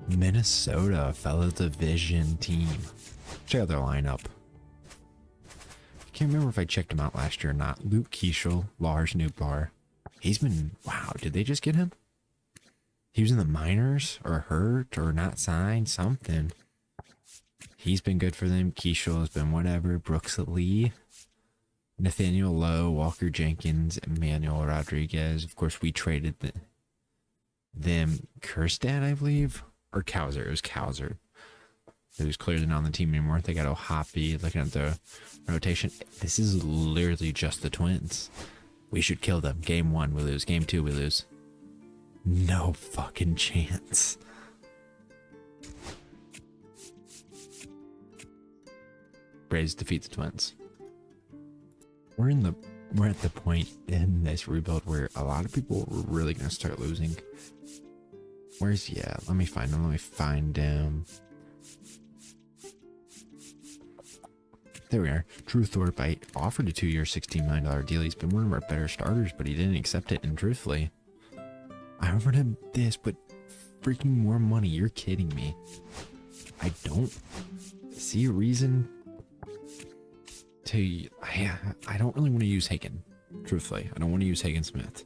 Minnesota, fellow division team. Check out their lineup. I can't remember if I checked him out last year or not. Luke Keeschel, Lars Nootbaar. He's been, wow, did they just get him? He was in the minors or hurt or not signed, something. He's been good for them. Keeschel has been whatever. Brooks Lee, Nathaniel Lowe, Walker Jenkins, Emmanuel Rodriguez. Of course, we traded them. Kirstad, I believe, or Kowser. It was Kowser. It was clearly not on the team anymore. They got O'Hoppe. Looking at the rotation, this is literally just the Twins. We should kill them. Game 1, we lose. Game 2, we lose. No fucking chance. Braves defeat the Twins. We're at the point in this rebuild where a lot of people are really gonna start losing. Where's he at? Let me find him. There we are. Drew Thorpe, I offered a 2-year, $16 million deal. He's been one of our better starters, but he didn't accept it. And truthfully, I offered him this, but freaking more money. You're kidding me. I don't see a reason to... I don't really want to use Hagen. Truthfully, I don't want to use Hagen Smith.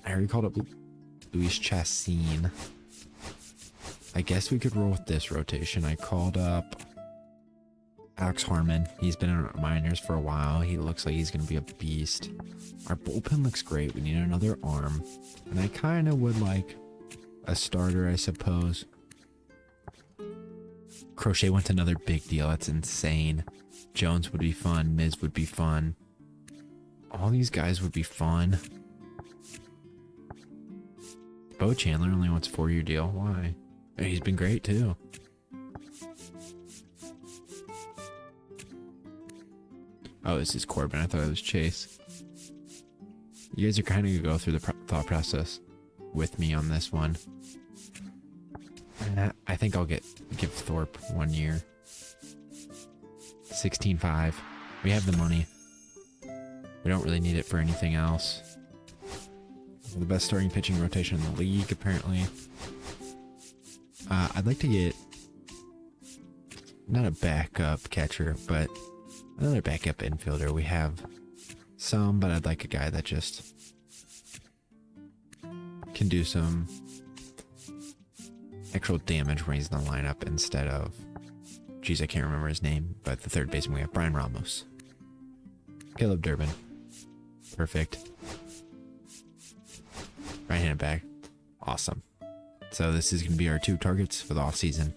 I already called up Luis Chassin. I guess we could roll with this rotation. I called up Alex Harmon. He's been in our minors for a while. He looks like he's going to be a beast. Our bullpen looks great. We need another arm. And I kind of would like a starter, I suppose. Crochet went to another big deal. That's insane. Jones would be fun. Miz would be fun. All these guys would be fun. Bo Chandler only wants a 4-year deal. Why? He's been great too. Oh, this is Corbin. I thought it was Chase. You guys are kind of going to go through the thought process with me on this one. I think I'll give Thorpe 1 year. 16.5. We have the money. We don't really need it for anything else. We're the best starting pitching rotation in the league, apparently. I'd like to get not a backup catcher, but another backup infielder. We have some, but I'd like a guy that just can do some actual damage when he's in the lineup instead of, geez, I can't remember his name, but the third baseman we have, Brian Ramos. Caleb Durbin. Perfect. Right-handed back. Awesome. So this is going to be our 2 targets for the offseason.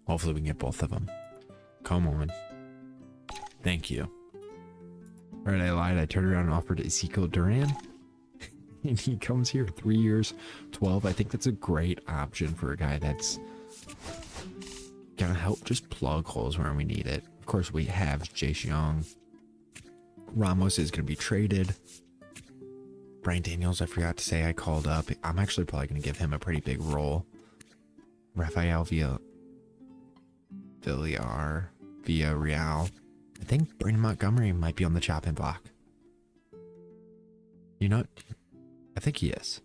Hopefully we can get both of them. Come on. Thank you. Alright, I lied. I turned around and offered Ezekiel Duran. And he comes here 3 years, 12. I think that's a great option for a guy that's gonna help just plug holes where we need it. Of course, we have Jace Young. Ramos is gonna be traded. Brian Daniels, I forgot to say, I called up. I'm actually probably gonna give him a pretty big role. Rafael Villar, Villarreal. I think Brandon Montgomery might be on the chopping block. You know, I think he is.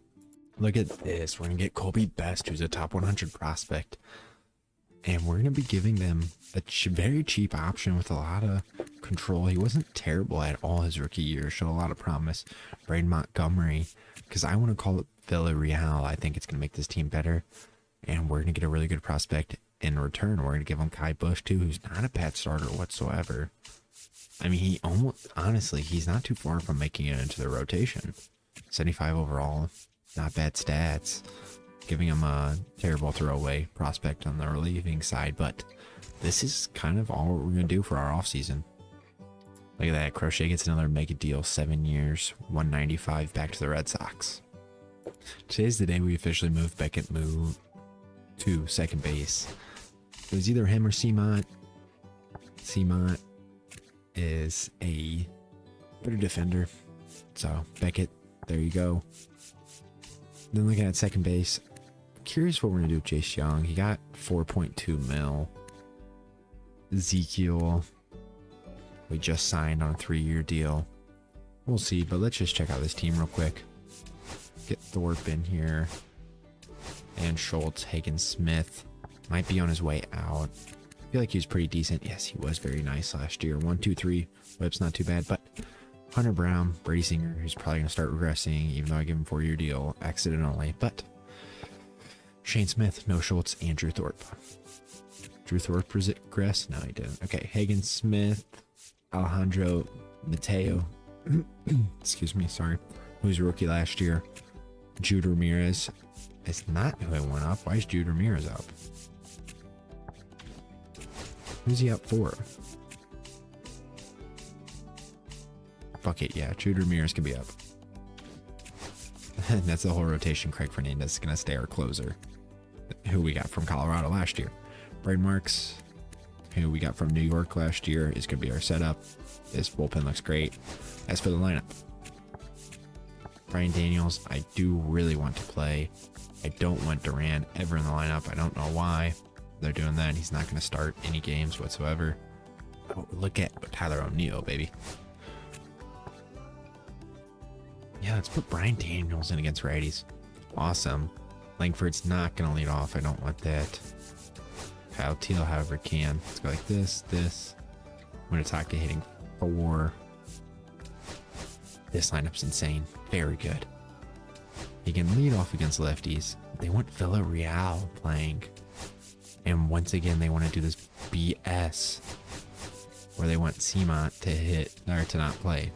Look at this. We're going to get Colby Best, who's a top 100 prospect. And we're going to be giving them a very cheap option with a lot of control. He wasn't terrible at all his rookie year. Showed a lot of promise. Braden Montgomery, because I want to call it Villarreal. I think it's going to make this team better. And we're going to get a really good prospect in return. We're going to give him Kai Bush, too, who's not a bad starter whatsoever. I mean, he almost, honestly, he's not too far from making it into the rotation. 75 overall. Not bad stats. Giving him a terrible throwaway prospect on the relieving side, but this is kind of all we're going to do for our offseason. Look at that. Crochet gets another mega deal, 7 years, 195 back to the Red Sox. Today's the day we officially moved Beckett to second base. It was either him or Seamont. Seamont is a better defender. So Beckett, there you go. Then looking at second base, curious what we're going to do with Chase Young. He got 4.2 mil. Ezekiel, we just signed on a 3-year deal. We'll see, but let's just check out this team real quick. Get Thorpe in here. And Schultz, Hagen Smith might be on his way out. I feel like he was pretty decent. Yes, he was very nice last year. 1, 2, 3 whips, not too bad. But Hunter Brown, Brady Singer, who's probably going to start regressing, even though I give him a 4-year deal accidentally. But Shane Smith, no Schultz, and Drew Thorpe. Drew Thorpe regressed? No, he didn't. Okay, Hagen Smith, Alejandro Mateo, excuse me, sorry, who's a rookie last year. Jude Ramirez is not who I went up. Why is Jude Ramirez up? Who's he up for? Fuck it, yeah, Jude Ramirez can be up. And that's the whole rotation. Craig Fernandez is going to stay our closer, who we got from Colorado last year. Braden Marks, who we got from New York last year, is going to be our setup. This bullpen looks great. As for the lineup, Brian Daniels, I do really want to play. I don't want Duran ever in the lineup. I don't know why they're doing that. He's not going to start any games whatsoever. Oh, look at Tyler O'Neill, baby. Yeah, let's put Brian Daniels in against righties. Awesome. Langford's not going to lead off. I don't want that. Kyle Teal, however, can. Let's go like this, this. I'm going to talk to hitting 4. This lineup's insane. Very good. He can lead off against lefties. They want Villarreal playing. And once again, they want to do this BS where they want Seamont to hit or to not play.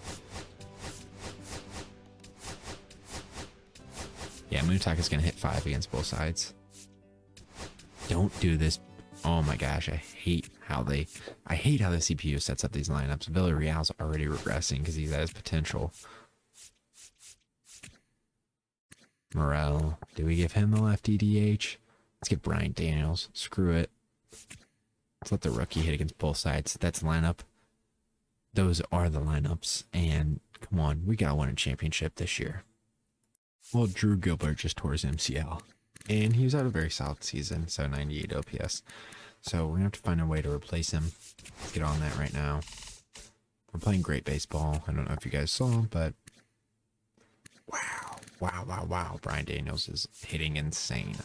Yeah, Moontalk going to hit 5 against both sides. Don't do this. Oh my gosh, I hate how the CPU sets up these lineups. Villarreal's already regressing because he's at his potential. Morel, do we give him the lefty DH? Let's get Brian Daniels. Screw it. Let's let the rookie hit against both sides. That's the lineup. Those are the lineups. And come on, we got to win a championship this year. Well, Drew Gilbert just tore his MCL. And he was out a very solid season, so 98 OPS. So we're going to have to find a way to replace him. Let's get on that right now. We're playing great baseball. I don't know if you guys saw, but wow. Wow, wow, wow. Brian Daniels is hitting insane.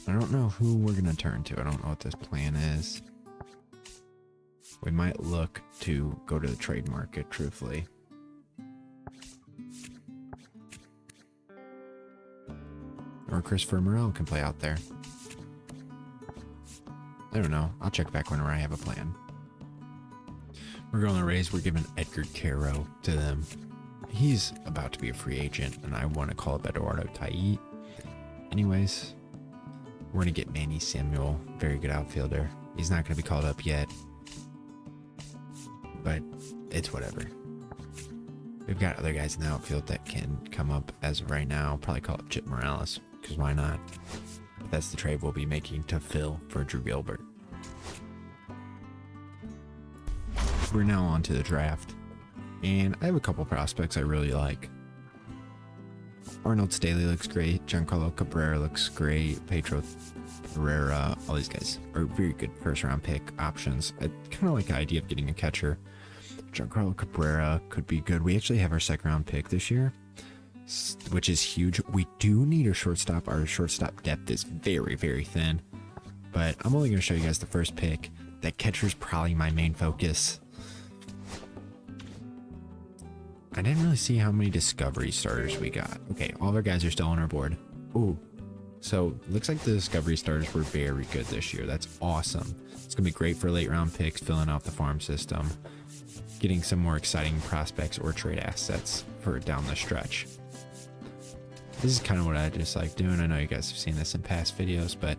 I don't know who we're going to turn to. I don't know what this plan is. We might look to go to the trade market, truthfully. Or Christopher Morel can play out there. I don't know. I'll check back whenever I have a plan. We're going to Rays. We're giving Edgar Caro to them. He's about to be a free agent, and I want to call up Eduardo Tait. Anyways, we're going to get Manny Samuel. Very good outfielder. He's not going to be called up yet. But it's whatever. We've got other guys in the outfield that can come up as of right now. I'll probably call up Chip Morales, because why not? That's the trade we'll be making to Phil for Drew Gilbert. We're now on to the draft. And I have a couple prospects I really like. Arnold Staley looks great. Giancarlo Cabrera looks great. Pedro Pereira. All these guys are very good first round pick options. I kind of like the idea of getting a catcher. Giancarlo Cabrera could be good. We actually have our second round pick this year. which is huge. We do need a shortstop. Our shortstop depth is very, very thin. But I'm only going to show you guys the first pick. That catcher's probably my main focus. I didn't really see how many discovery starters we got. Okay, all of our guys are still on our board. Ooh. So, looks like the discovery starters were very good this year. That's awesome. It's going to be great for late round picks, filling out the farm system, getting some more exciting prospects or trade assets for down the stretch. This is kind of what I just like doing. I know you guys have seen this in past videos, but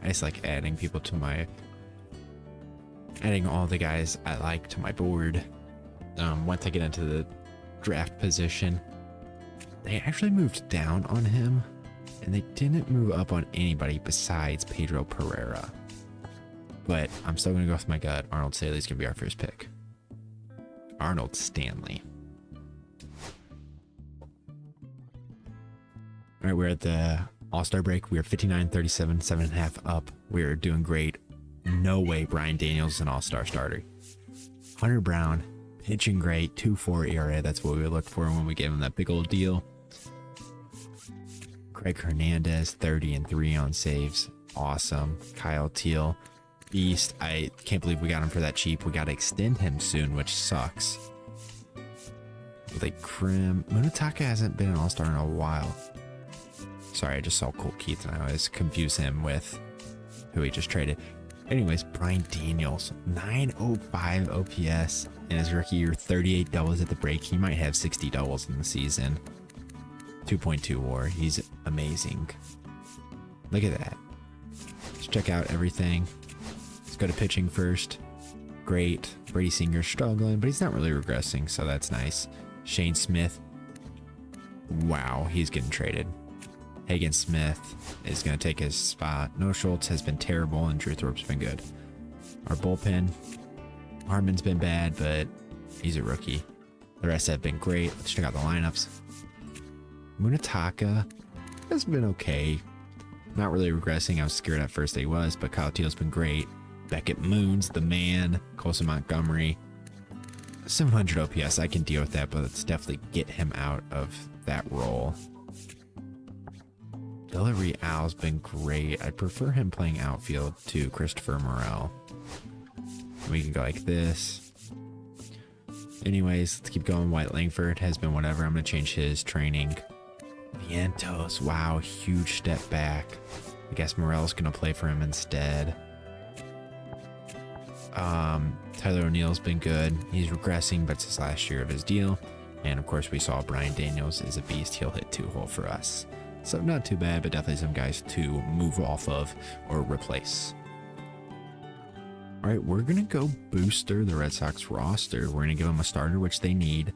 I just like adding people to adding all the guys I like to my board. Once I get into the draft position, they actually moved down on him, and they didn't move up on anybody besides Pedro Pereira. But I'm still going to go with my gut. Arnold Staley's going to be our first pick. Arnold Stanley. All right, we're at the All-Star break. We are 59, 37, 7.5 up. We're doing great. No way Brian Daniels is an All-Star starter. Hunter Brown, pitching great, 2.4 ERA. That's what we looked for when we gave him that big old deal. Craig Hernandez, 30-3 on saves. Awesome. Kyle Teal, beast. I can't believe we got him for that cheap. We got to extend him soon, which sucks. Like Krim. Munetaka hasn't been an All-Star in a while. Sorry, I just saw Colt Keith and I always confuse him with who he just traded. Anyways, Brian Daniels, 905 OPS in his rookie year, 38 doubles at the break. He might have 60 doubles in the season. 2.2 WAR. He's amazing. Look at that. Let's check out everything. Let's go to pitching first. Great. Brady Singer struggling, but he's not really regressing, so that's nice. Shane Smith. Wow, he's getting traded. Hagen Smith is going to take his spot. Noah Schultz has been terrible, and Drew Thorpe's been good. Our bullpen, Harmon's been bad, but he's a rookie. The rest have been great. Let's check out the lineups. Munetaka has been okay. Not really regressing. I was scared at first that he was, but Kyle Teal's been great. Beckett Moon's the man. Colson Montgomery, 700 OPS. I can deal with that, but let's definitely get him out of that role. Villarreal's been great. I prefer him playing outfield to Christopher Morel. We can go like this. Anyways, let's keep going. White Langford has been whatever. I'm going to change his training. Vientos, wow, huge step back. I guess Morel's going to play for him instead. Tyler O'Neill's been good. He's regressing, but it's his last year of his deal. And of course, we saw Brian Daniels is a beast. He'll hit 2-hole for us. So not too bad, but definitely some guys to move off of or replace. All right, we're going to go booster the Red Sox roster. We're going to give them a starter, which they need,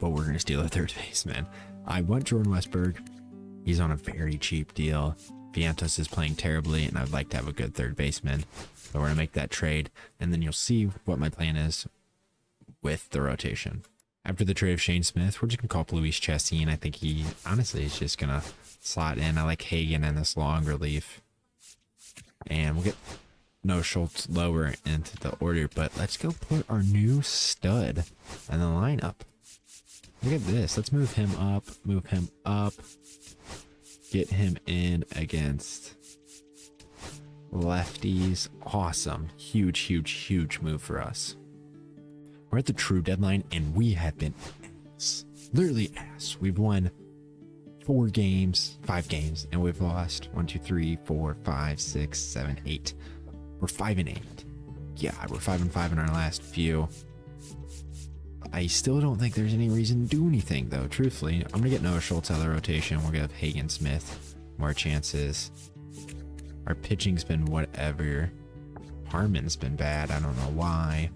but we're going to steal a third baseman. I want Jordan Westberg. He's on a very cheap deal. Vientos is playing terribly, and I'd like to have a good third baseman. So we're going to make that trade, and then you'll see what my plan is with the rotation. After the trade of Shane Smith, we're just going to call up Luis Chassin. I think he, honestly, is just going to slot in. I like Hagen in this long relief. And we'll get Noah Schultz lower into the order, but let's go put our new stud in the lineup. Look at this. Let's move him up, get him in against lefties. Awesome. Huge move for us. We're at the true deadline, and we have been ass. Literally ass. We've won 5 games, and we've lost 1, 2, 3, 4, 5, 6, 7, 8. We're 5-8. Yeah, we're 5-5 in our last few. I still don't think there's any reason to do anything, though, truthfully. I'm going to get Noah Schultz out of the rotation. We're going to have Hagen Smith. More chances. Our pitching's been whatever. Harmon's been bad. I don't know why.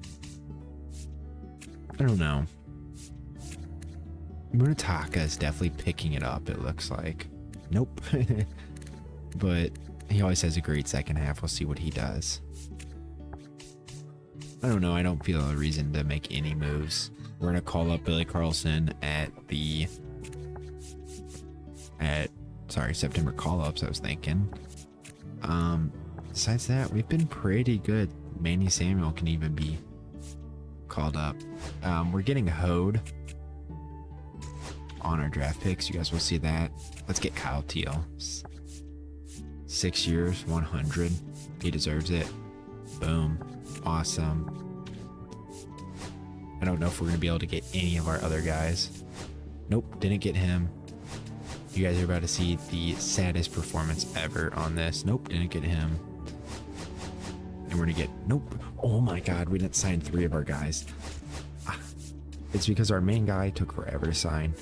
I don't know. Munetaka is definitely picking it up, it looks like. Nope. But he always has a great second half. We'll see what he does. I don't know. I don't feel a reason to make any moves. We're going to call up Billy Carlson at September call-ups, I was thinking. Besides that, we've been pretty good. Manny Samuel can even be called up. We're getting hoed on our draft picks. You guys will see that. Let's get Kyle Teal. 6 years, 100. He deserves it. Boom. Awesome. I don't know if we're going to be able to get any of our other guys. Nope, didn't get him. You guys are about to see the saddest performance ever on this. Nope, didn't get him. And we're going to get... Nope. Oh my god, we didn't sign 3 of our guys. It's because our main guy took forever to sign.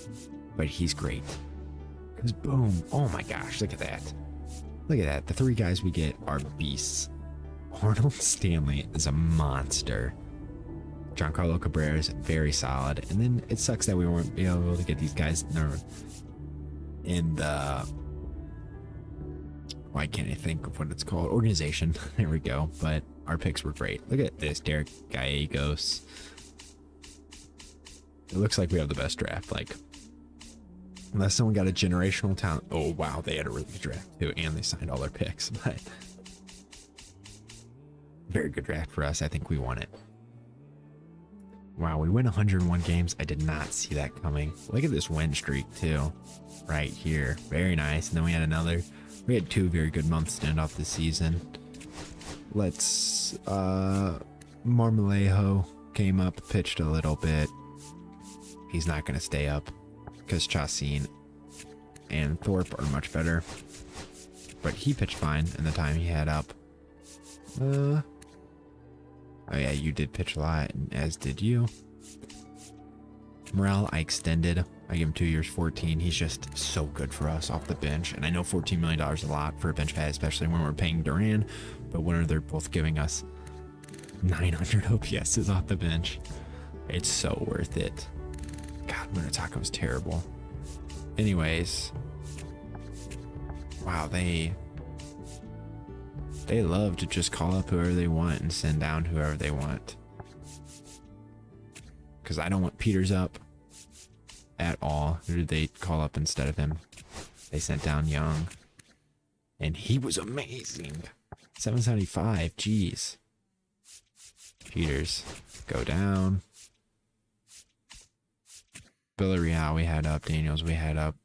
But he's great. Because boom. Oh my gosh, look at that. Look at that. The 3 guys we get are beasts. Arnold Stanley is a monster. Giancarlo Cabrera is very solid. And then it sucks that we weren't able to get these guys in the... Why can't I think of what it's called? Organization. There we go. But our picks were great. Look at this. Derek Gallegos. It looks like we have the best draft. Like, unless someone got a generational talent. Oh, wow. They had a really good draft, too. And they signed all their picks. But very good draft for us. I think we won it. Wow. We win 101 games. I did not see that coming. Look at this win streak, too. Right here. Very nice. And then we had another. We had 2 very good months to end off the season. Let's, Marmolejo came up, pitched a little bit. He's not going to stay up because Chacin and Thorpe are much better. But he pitched fine in the time he had up. Oh yeah, you did pitch a lot, as did you. Morel, I extended. I give him 2 years, 14. He's just so good for us off the bench. And I know $14 million is a lot for a bench pad, especially when we're paying Duran. But when they're both giving us 900 OPSs off the bench, it's so worth it. God, Munetaka was terrible. Anyways. Wow, they love to just call up whoever they want and send down whoever they want. Because I don't want Peters up at all. Who did they call up instead of him? They sent down Young. And he was amazing. 775. Jeez. Peters. Go down. Villarreal we had up. Daniels we had up.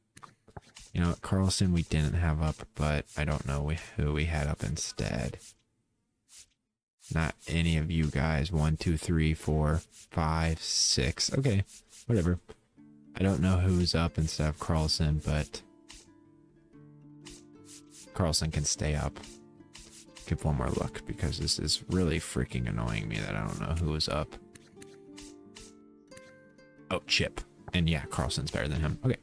You know, Carlson we didn't have up, but I don't know who we had up instead. Not any of you guys. 1, 2, 3, 4, 5, 6. Okay, whatever. I don't know who's up instead of Carlson, but Carlson can stay up. Give one more look because this is really freaking annoying me that I don't know who is up. Oh, Chip. And yeah, Carlson's better than him. Okay.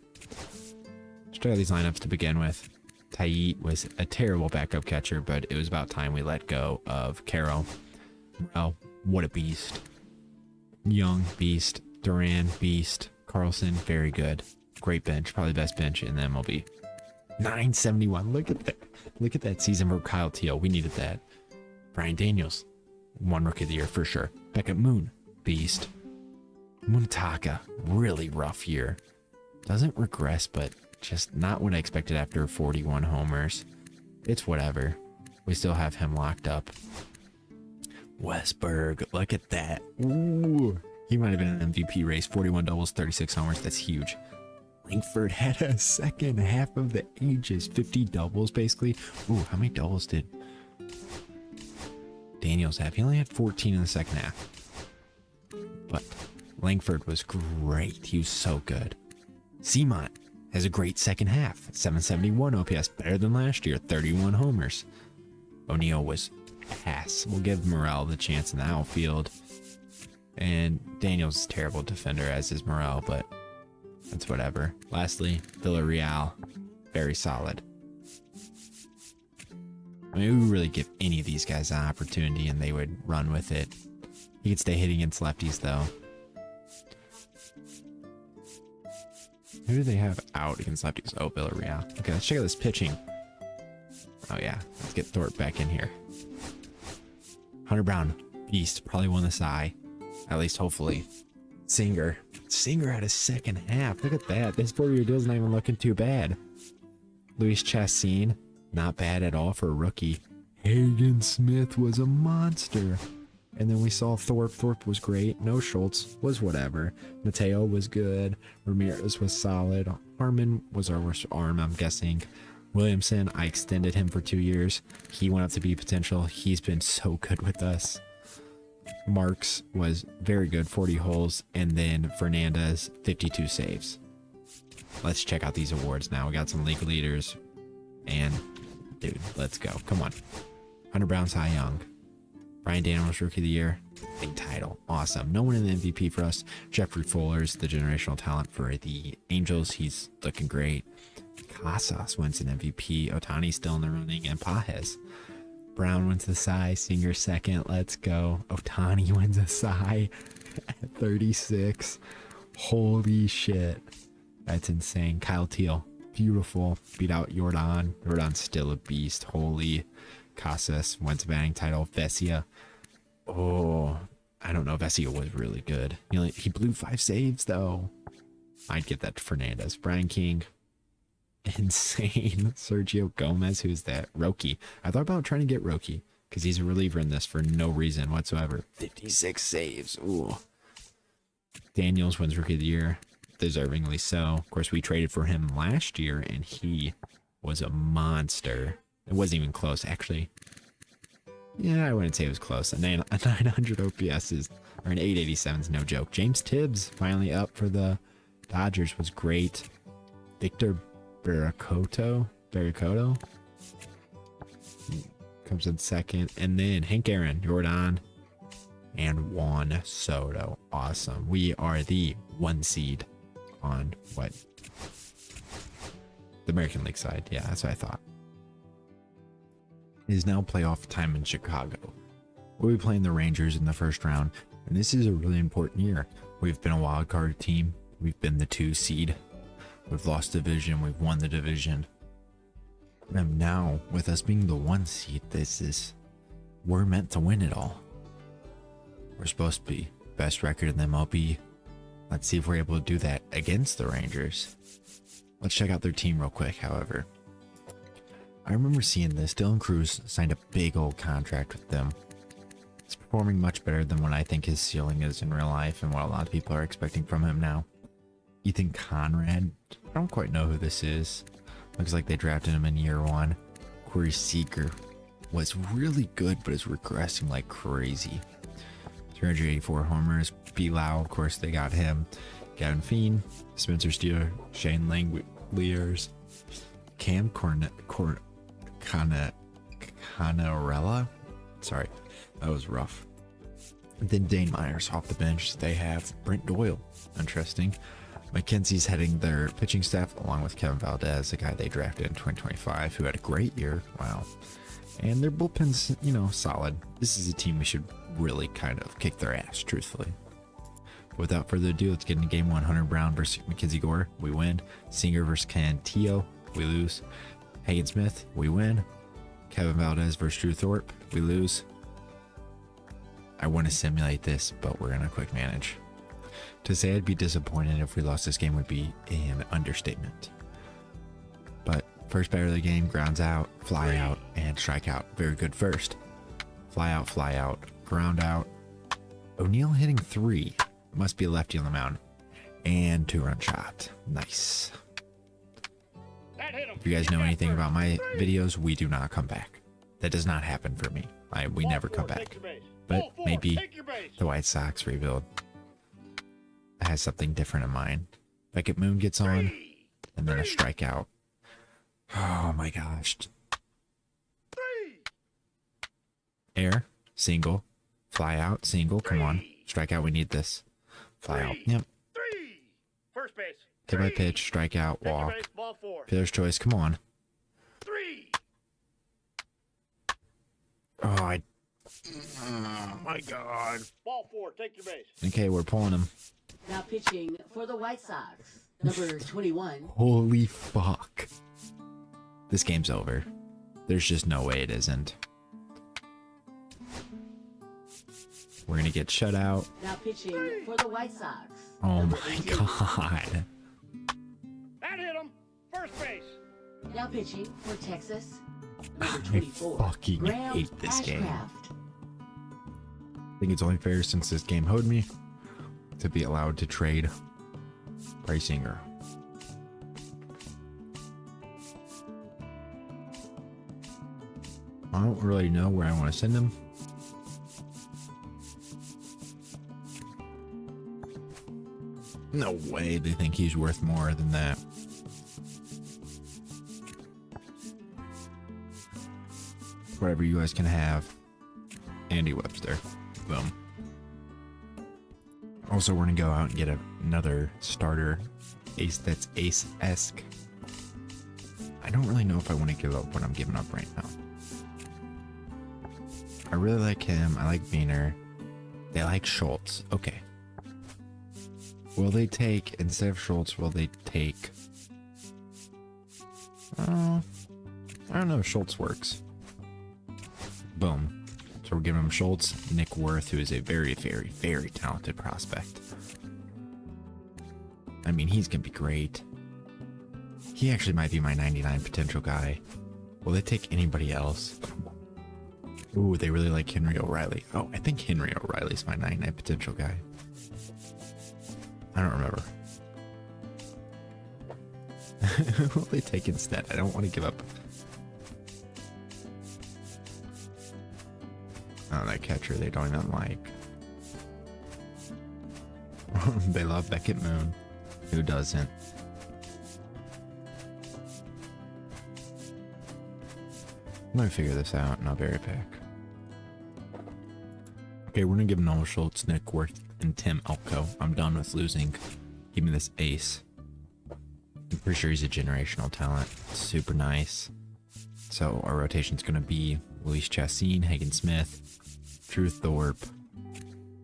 Let's try these lineups to begin with. Tait was a terrible backup catcher, but it was about time we let go of Carroll. Well, what a beast. Young, beast. Duran, beast. Carlson, very good. Great bench. Probably the best bench in the MLB. 971. Look at that. Look at that season for Kyle Teal. We needed that. Brian Daniels. 1 rookie of the year for sure. Beckham Moon, beast. Munetaka, really rough year. Doesn't regress, but just not what I expected after 41 homers. It's whatever. We still have him locked up. Westberg, look at that. Ooh, he might have been an MVP race. 41 doubles, 36 homers. That's huge. Langford had a second half of the ages. 50 doubles, basically. Ooh, how many doubles did Daniels have? He only had 14 in the second half. But Langford was great. He was so good. Seamont has a great second half. 771 OPS, better than last year. 31 homers. O'Neill was ass. We'll give Morel the chance in the outfield. And Daniels is a terrible defender, as is Morel, but that's whatever. Lastly, Villarreal, very solid. I mean, we would really give any of these guys an opportunity and they would run with it. He could stay hitting against lefties, though. Who do they have out against lefties? Oh, Villarreal. Okay, let's check out this pitching. Oh, yeah. Let's get Thorpe back in here. Hunter Brown, beast. Probably won the Cy. At least, hopefully. Singer had a second half. Look at that. This 4-year deal's not even looking too bad. Luis Chacin, not bad at all for a rookie. Hagen Smith was a monster. And then we saw Thorpe. Thorpe was great. No Schultz was whatever. Mateo was good. Ramirez was solid. Harmon was our worst arm, I'm guessing. Williamson, I extended him for 2 years. He went up to be potential. He's been so good with us. Marks was very good, 40 holes. And then Fernandez, 52 saves. Let's check out these awards now. We got some league leaders. And, dude, let's go. Come on. Hunter Brown, Cy Young. Brian Daniels, Rookie of the Year. Big title. Awesome. No one in the MVP for us. Jeffrey Fuller's the generational talent for the Angels. He's looking great. Casas wins an MVP. Otani's still in the running. And Pajes. Brown wins the Cy. Singer second. Let's go. Otani wins a Cy at 36. Holy shit. That's insane. Kyle Teal. Beautiful. Beat out Jordan. Jordan's still a beast. Holy. Casas wins a batting title. Vesia. Oh, I don't know. Vesia was really good. He blew 5 saves, though. I'd give that to Fernandez. Brian King. Insane. Sergio Gomez. Who's that? Roki. I thought about trying to get Roki because he's a reliever in this for no reason whatsoever. 56 saves. Ooh. Daniels wins Rookie of the Year. Deservingly so. Of course, we traded for him last year, and he was a monster. It wasn't even close, actually. Yeah, I wouldn't say it was close. A 900 OPS is, or an 887 is no joke. James Tibbs finally up for the Dodgers was great. Victor Barracoto comes in second. And then Hank Aaron, Jordan, and Juan Soto. Awesome. We are the 1 seed on what? The American League side. Yeah, that's what I thought. It is now playoff time in Chicago. We'll be playing the Rangers in the first round, and this is a really important year. We've been a wild card team. We've been the 2 seed. We've lost division. We've won the division. And now, with us being the 1 seed, we're meant to win it all. We're supposed to be best record in the MLB. Let's see if we're able to do that against the Rangers. Let's check out their team real quick, however. I remember seeing this. Dylan Cruz signed a big old contract with them. He's performing much better than what I think his ceiling is in real life and what a lot of people are expecting from him now. Ethan Conrad. I don't quite know who this is. Looks like they drafted him in year 1. Corey Seager was really good, but is regressing like crazy. 384 homers. B-Lau, of course, they got him. Gavin Feen, Spencer Steeler, Shane Langeliers, Cam Canarella. Sorry, that was rough. And then Dane Myers off the bench. They have Brent Doyle. Interesting. McKenzie's heading their pitching staff along with Kevin Valdez, the guy they drafted in 2025, who had a great year. Wow. And their bullpen's, solid. This is a team we should really kind of kick their ass, truthfully. Without further ado, let's get into game 1. Hunter Brown versus Mackenzie Gore. We win. Singer versus Cantillo. We lose. Hagen Smith. We win. Kevin Valdez versus Drew Thorpe. We lose. I want to simulate this, but we're going to quick manage. To say I'd be disappointed if we lost this game would be an understatement. But first batter of the game, grounds out, fly out, and strike out. Very good first. Fly out, ground out. O'Neill hitting 3. Must be a lefty on the mound. And 2-run shot. Nice. If you guys know anything about my videos, we do not come back. That does not happen for me. We never come back. But maybe the White Sox rebuild has something different in mind. Beckett Moon gets on, and then a strikeout. Oh my gosh. Air, single, fly out, single, come on. Strikeout, we need this. Fly out, yep. First base. Hit by pitch, strikeout, walk. Fielder's choice, come on. Oh my god. Ball 4, take your base. Okay, we're pulling him. Now pitching for the White Sox, number 21. Holy fuck. This game's over. There's just no way it isn't. We're gonna get shut out. Now pitching for the White Sox. Oh number my 18. god. That hit him. First base. Now pitching for Texas, number I 24. fucking Graham hate this game. Ashcraft. I think it's only fair since this game hoed me to be allowed to trade Bryce Singer. I don't really know where I want to send him. No way they think he's worth more than that. Whatever, you guys can have Andy Webster. Boom. Also, we're going to go out and get another starter ace that's ace-esque. I don't really know if I want to give up what I'm giving up right now. I really like him. I like Wiener. They like Schultz. Okay. Will they take, instead of Schultz, will they take... I don't know if Schultz works. Boom. So we're giving him Schultz, Nick Worth, who is a very, very, very talented prospect. I mean, he's going to be great. He actually might be my 99 potential guy. Will they take anybody else? Ooh, they really like Henry O'Reilly. Oh, I think Henry O'Reilly's my 99 potential guy. I don't remember. Who will they take instead? I don't want to give up. Oh, that catcher they don't even like. They love Beckett Moon. Who doesn't? Let me figure this out and I'll be right back. Okay, we're gonna give Noel Schultz, Nick Worth, and Tim Elko. I'm done with losing. Give me this ace. I'm pretty sure he's a generational talent. Super nice. So our rotation's gonna be Luis Chassin, Hagen Smith, Drew Thorpe.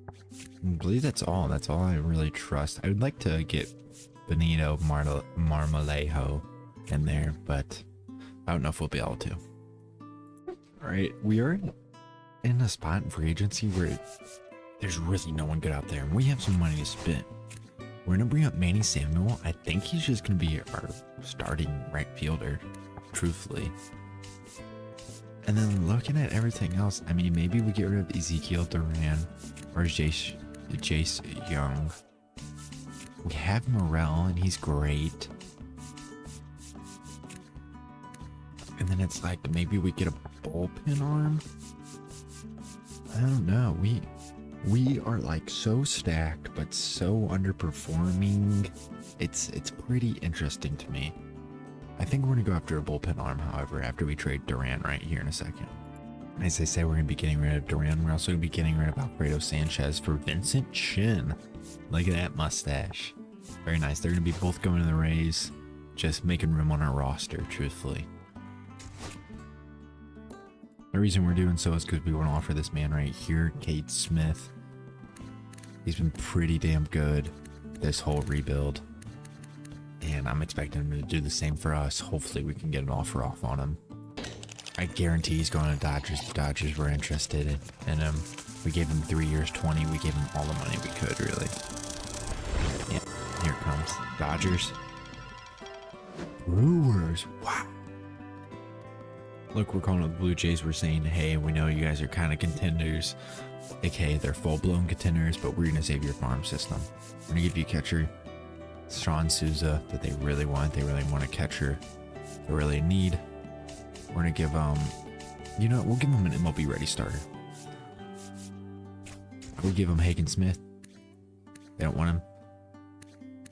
I believe that's all. That's all I really trust. I would like to get Benito Marmolejo in there, but I don't know if we'll be able to. Alright, we are in a spot in free agency where there's really no one good out there, and we have some money to spend. We're going to bring up Manny Samuel. I think he's just going to be our starting right fielder, truthfully. And then looking at everything else, I mean, maybe we get rid of Ezekiel Duran or Jace Young. We have Morel, and he's great. And then it's like, maybe we get a bullpen arm. I don't know. We are like so stacked, but so underperforming. It's pretty interesting to me. I think we're gonna go after a bullpen arm, however, after we trade Duran right here in a second. As I say, we're gonna be getting rid of Duran. We're also gonna be getting rid of Alfredo Sanchez for Vincent Chin. Look at that mustache. Very nice. They're gonna be both going to the Rays, just making room on our roster, truthfully. The reason we're doing so is because we want to offer this man right here, Cade Smith. He's been pretty damn good this whole rebuild. And I'm expecting him to do the same for us. Hopefully we can get an offer off on him. I guarantee he's going to Dodgers. The Dodgers were interested in him. We gave him 3 years, 20. We gave him all the money we could, really. Yeah, here it comes. Dodgers. Brewers. Wow. Look, we're calling up the Blue Jays. We're saying, hey, we know you guys are kind of contenders. AKA, they're full-blown contenders, but we're going to save your farm system. We're going to give you a catcher, Sean Souza, that they really want. They really want a catcher. They really need. We're going to give them, you know, we'll give them an MLB ready starter. We'll give them Hagen Smith. They don't want him.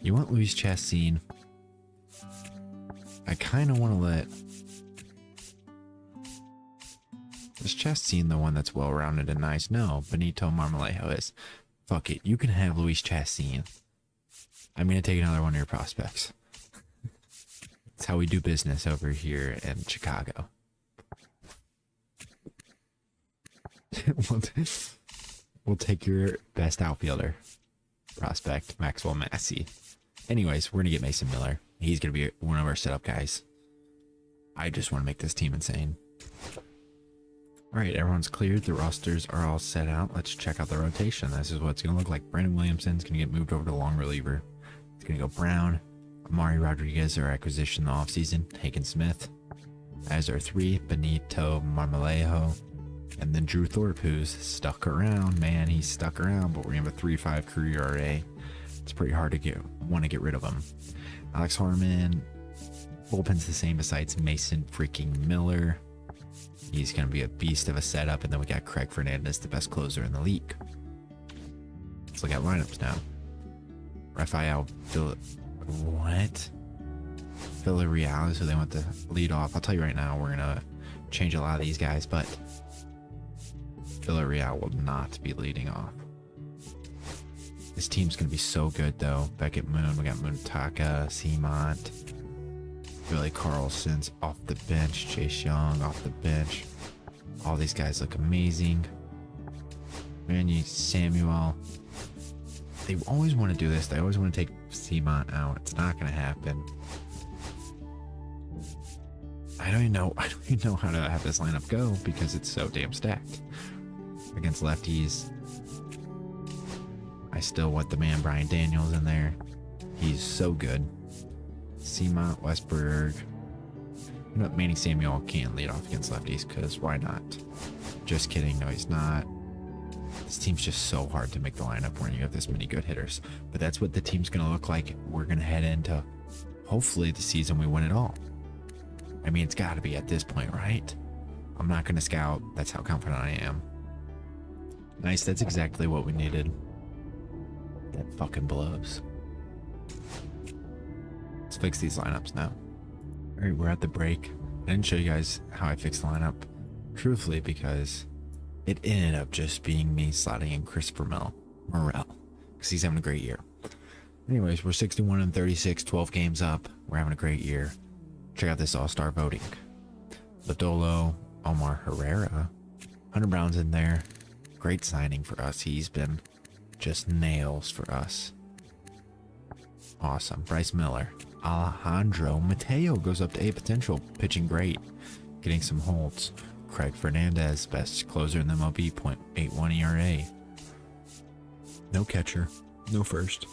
You want Luis Chassin. I kind of want to let... Is Chassin the one that's well-rounded and nice? No, Benito Marmolejo is. Fuck it, you can have Luis Chassin. I'm going to take another one of your prospects. That's how we do business over here in Chicago. We'll take your best outfielder prospect, Maxwell Massey. Anyways, we're going to get Mason Miller. He's going to be one of our setup guys. I just want to make this team insane. All right, everyone's cleared. The rosters are all set out. Let's check out the rotation. This is what it's going to look like. Brandon Williamson's going to get moved over to long reliever. It's going to go Brown. Amari Rodriguez, our acquisition in the offseason. Hagen Smith as our 3. Benito Marmolejo. And then Drew Thorpe, who's stuck around. Man, he's stuck around, but we're going to have a 3.5 career ERA. It's pretty hard to want to get rid of him. Alex Harmon, bullpen's the same besides Mason freaking Miller. He's going to be a beast of a setup. And then we got Craig Fernandez, the best closer in the league. Let's look at lineups now. Rafael what? Villarreal is who they want to lead off. I'll tell you right now, we're going to change a lot of these guys, but Villarreal will not be leading off. This team's going to be so good, though. Beckett Moon, we got Muntaka, Seamont, Billy Carlson's off the bench, Chase Young off the bench. All these guys look amazing. Manny Samuel. They always want to do this. They always want to take Seamont out. It's not going to happen. I don't even know how to have this lineup go because it's so damn stacked. Against lefties, I still want the man Brian Daniels in there. He's so good. Seamont, Westberg. You know, Manny Samuel can't lead off against lefties because why not? Just kidding. No, he's not. This team's just so hard to make the lineup when you have this many good hitters. But that's what the team's going to look like. We're going to head into, hopefully, the season we win it all. I mean, it's got to be at this point, right? I'm not going to scout. That's how confident I am. Nice. That's exactly what we needed. That fucking blows. Let's fix these lineups now. All right, we're at the break. I didn't show you guys how I fixed the lineup, truthfully, because it ended up just being me slotting in Christopher Morel, because he's having a great year. Anyways, we're 61-36, 12 games up. We're having a great year. Check out this all-star voting. Lodolo, Omar Herrera, Hunter Brown's in there. Great signing for us. He's been just nails for us. Awesome. Bryce Miller. Alejandro Mateo goes up to A potential. Pitching great. Getting some holds. Craig Fernandez, best closer in the MLB, .81 ERA. No catcher. No first.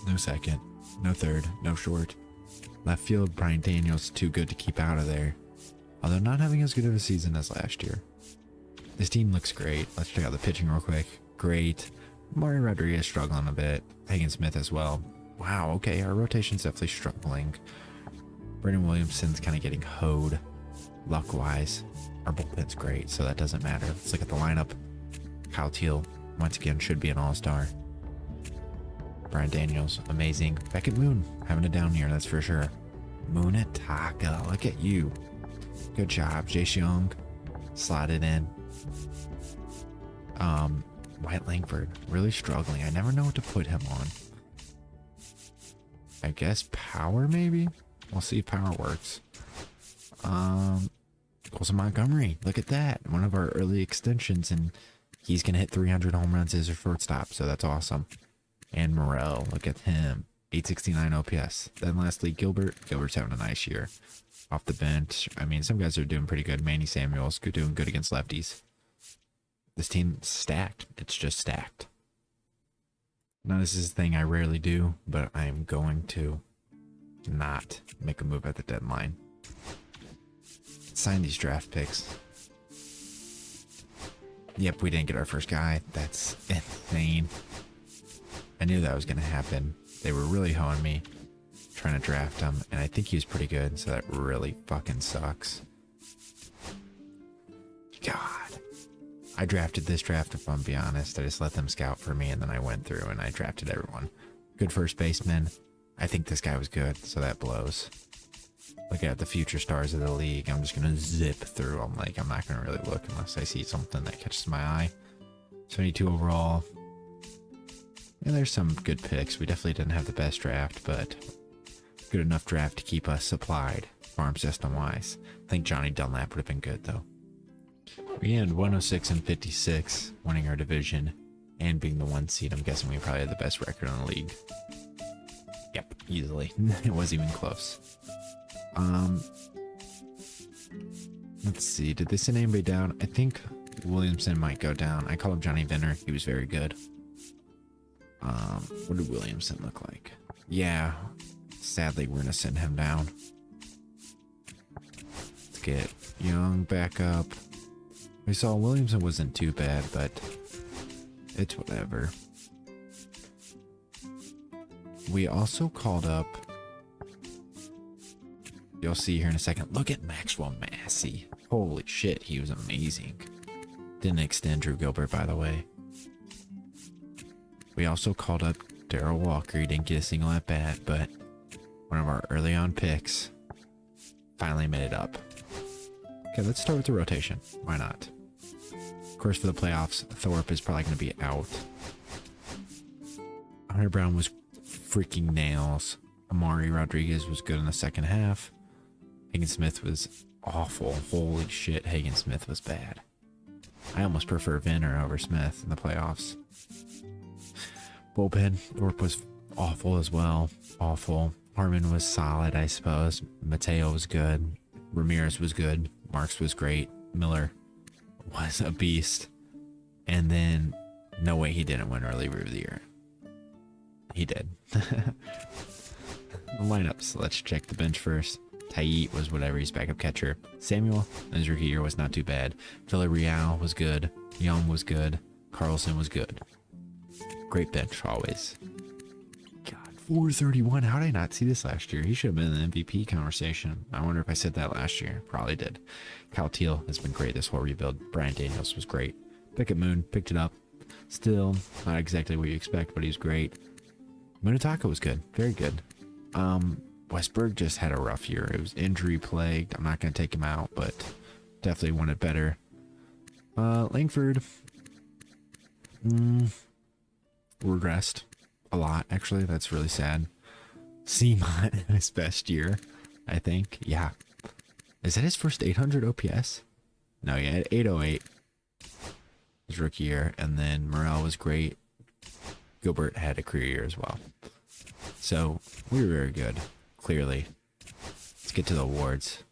No second. No third. No short. Left field, Brian Daniels, too good to keep out of there. Although not having as good of a season as last year. This team looks great. Let's check out the pitching real quick. Great. Mario Rodriguez struggling a bit. Hagen Smith as well. Wow, okay, our rotation's definitely struggling. Brendan Williamson's kind of getting hoed, luck-wise. Our bullpen's great, so that doesn't matter. Let's look at the lineup. Kyle Teal, once again, should be an all-star. Brian Daniels, amazing. Beckett Moon, having a down year, that's for sure. Munetaka, look at you. Good job. Jace Young, slotted in. Wyatt Langford, really struggling. I never know what to put him on. I guess power, maybe? We'll see if power works. Colson Montgomery, look at that. One of our early extensions, and he's going to hit 300 home runs as a shortstop, so that's awesome. And Morel, look at him. 869 OPS. Then lastly, Gilbert's having a nice year. Off the bench. I mean, some guys are doing pretty good. Manny Samuel's doing good against lefties. This team's stacked. It's just stacked. Now, this is a thing I rarely do, but I am going to not make a move at the deadline. Sign these draft picks. Yep, we didn't get our first guy. That's insane. I knew that was going to happen. They were really hoeing me, trying to draft him, and I think he was pretty good, so that really fucking sucks. God. I drafted this draft, if I'm being honest. I just let them scout for me, and then I went through and I drafted everyone. Good first baseman. I think this guy was good, so that blows. Look at the future stars of the league. I'm just going to zip through them. Like, I'm not going to really look unless I see something that catches my eye. 72 overall. Yeah, there's some good picks. We definitely didn't have the best draft, but good enough draft to keep us supplied, farm system-wise. I think Johnny Dunlap would have been good, though. We ended 106-56, winning our division and being the 1 seed. I'm guessing we probably had the best record in the league. Yep, easily. It wasn't even close. Let's see. Did they send anybody down? I think Williamson might go down. I call him Johnny Venner. He was very good. What did Williamson look like? Yeah. Sadly, we're going to send him down. Let's get Young back up. We saw Williamson wasn't too bad, but it's whatever. We also called up, you'll see here in a second, look at Maxwell Massey. Holy shit, he was amazing. Didn't extend Drew Gilbert, by the way. We also called up Darrell Walker. He didn't get a single at bat, but one of our early on picks finally made it up. Okay, let's start with the rotation. Why not? Of course, for the playoffs, Thorpe is probably going to be out. Hunter Brown was freaking nails. Amari Rodriguez was good in the second half. Hagen Smith was awful. Holy shit, Hagen Smith was bad. I almost prefer Vinner over Smith in the playoffs. Bullpen, Thorpe was awful as well. Awful. Harmon was solid, I suppose. Mateo was good. Ramirez was good. Marks was great. Miller was a beast. And then, no way he didn't win early reliever of the year. He did. Lineups. Let's check the bench first. Taiit was whatever, he's backup catcher. Samuel, in his rookie year, was not too bad. Villarreal was good. Young was good. Carlson was good. Great bench, always. God, 431. How did I not see this last year? He should have been in the MVP conversation. I wonder if I said that last year. Probably did. Kyle Teal has been great this whole rebuild. Brian Daniels was great. Pickett Moon picked it up. Still not exactly what you expect, but he's great. Munetaka was good. Very good. Westberg just had a rough year. It was injury plagued. I'm not going to take him out, but definitely wanted better. Langford regressed a lot, actually. That's really sad. Seamont in his best year, I think. Yeah. Is that his first 800 OPS? No, he had 808 his rookie year, and then Morel was great. Gilbert had a career year as well. So we were very good, clearly. Let's get to the awards.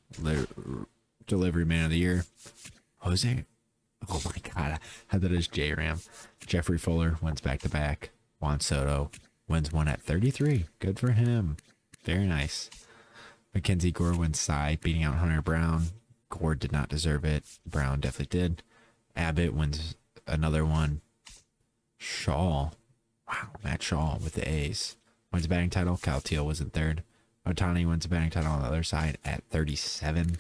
Delivery Man of the Year, Jose. Oh my God, I had that as J-Ram. Jeffrey Fuller wins back-to-back. Juan Soto wins one at 33. Good for him. Very nice. Mackenzie Gore wins Cy, beating out Hunter Brown. Gore did not deserve it. Brown definitely did. Abbott wins another one. Shaw. Wow, Matt Shaw with the A's. Wins a batting title. Kyle Teal was in third. Otani wins a batting title on the other side at 37.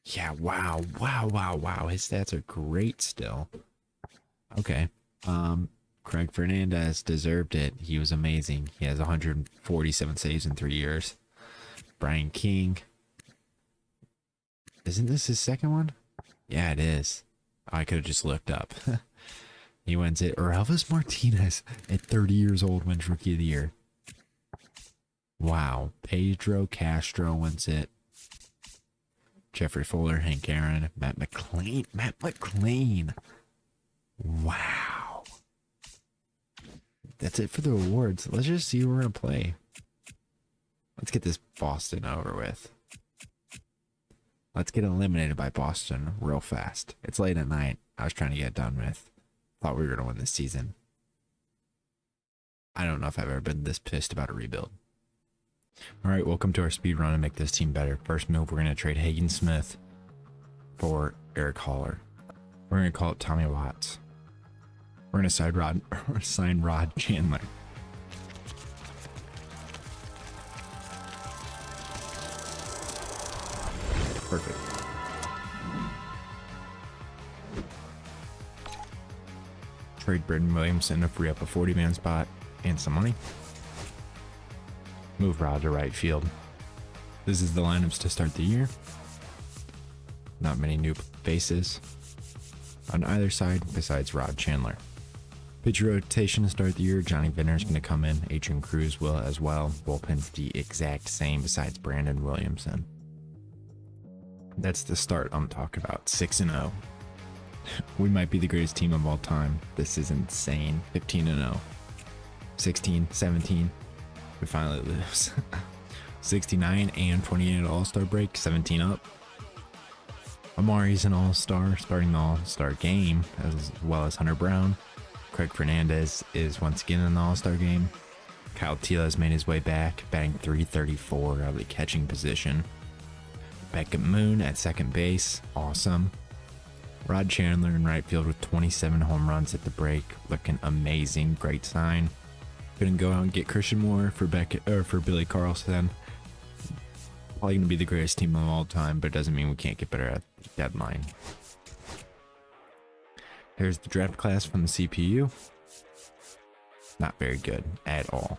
Yeah, wow. His stats are great still. Okay. Craig Fernandez deserved it. He was amazing. He has 147 saves in 3 years. Brian King. Isn't this his second one? Yeah, it is. I could have just looked up. He wins it. Or Elvis Martinez at 30 years old wins Rookie of the Year. Wow. Pedro Castro wins it. Jeffrey Fuller, Hank Aaron, Matt McClain. Wow. That's it for the awards. Let's just see who we're going to play. Let's get this Boston over with. Let's get eliminated by Boston real fast. It's late at night. I was trying to get it done with. Thought we were going to win this season. I don't know if I've ever been this pissed about a rebuild. All right, welcome to our speed run to make this team better. First move, we're going to trade Hagen Smith for Eric Haller. We're going to call it Tommy Watts. We're going to sign Rod Chandler. Perfect. Trade Britton Williamson to free up a 40-man spot and some money. Move Rod to right field. This is the lineups to start the year. Not many new faces on either side besides Rod Chandler. Pitcher rotation to start the year. Johnny Vinner is going to come in. Adrian Cruz will as well. Bullpen's the exact same besides Brandon Williamson. That's the start I'm talking about. 6-0. We might be the greatest team of all time. This is insane. 15-0. 16, 17. We finally lose. 69 and 28 at All-Star break. 17 up. Amari's an All-Star, starting the All-Star game, as well as Hunter Brown. Craig Fernandez is once again in the All-Star game. Kyle Teal has made his way back, batting .334 out of the catching position. Beckham Moon at second base, awesome. Rod Chandler in right field with 27 home runs at the break, looking amazing, great sign. Couldn't go out and get Christian Moore for Billy Carlson. Probably gonna be the greatest team of all time, but it doesn't mean we can't get better at the deadline. Here's the draft class from the CPU. Not very good at all.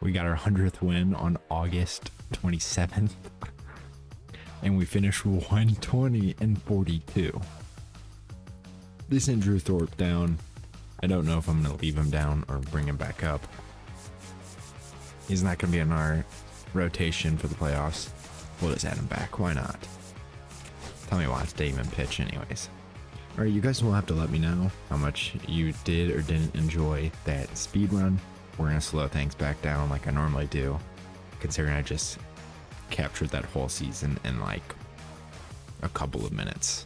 We got our 100th win on August 27th. And we finished 120-42. This sent Drew Thorpe down. I don't know if I'm going to leave him down or bring him back up. He's not going to be in our rotation for the playoffs. We'll just add him back. Why not? Tell me why it's Damon pitch anyways. Alright, you guys will have to let me know how much you did or didn't enjoy that speed run. We're going to slow things back down like I normally do, considering I just captured that whole season in like a couple of minutes.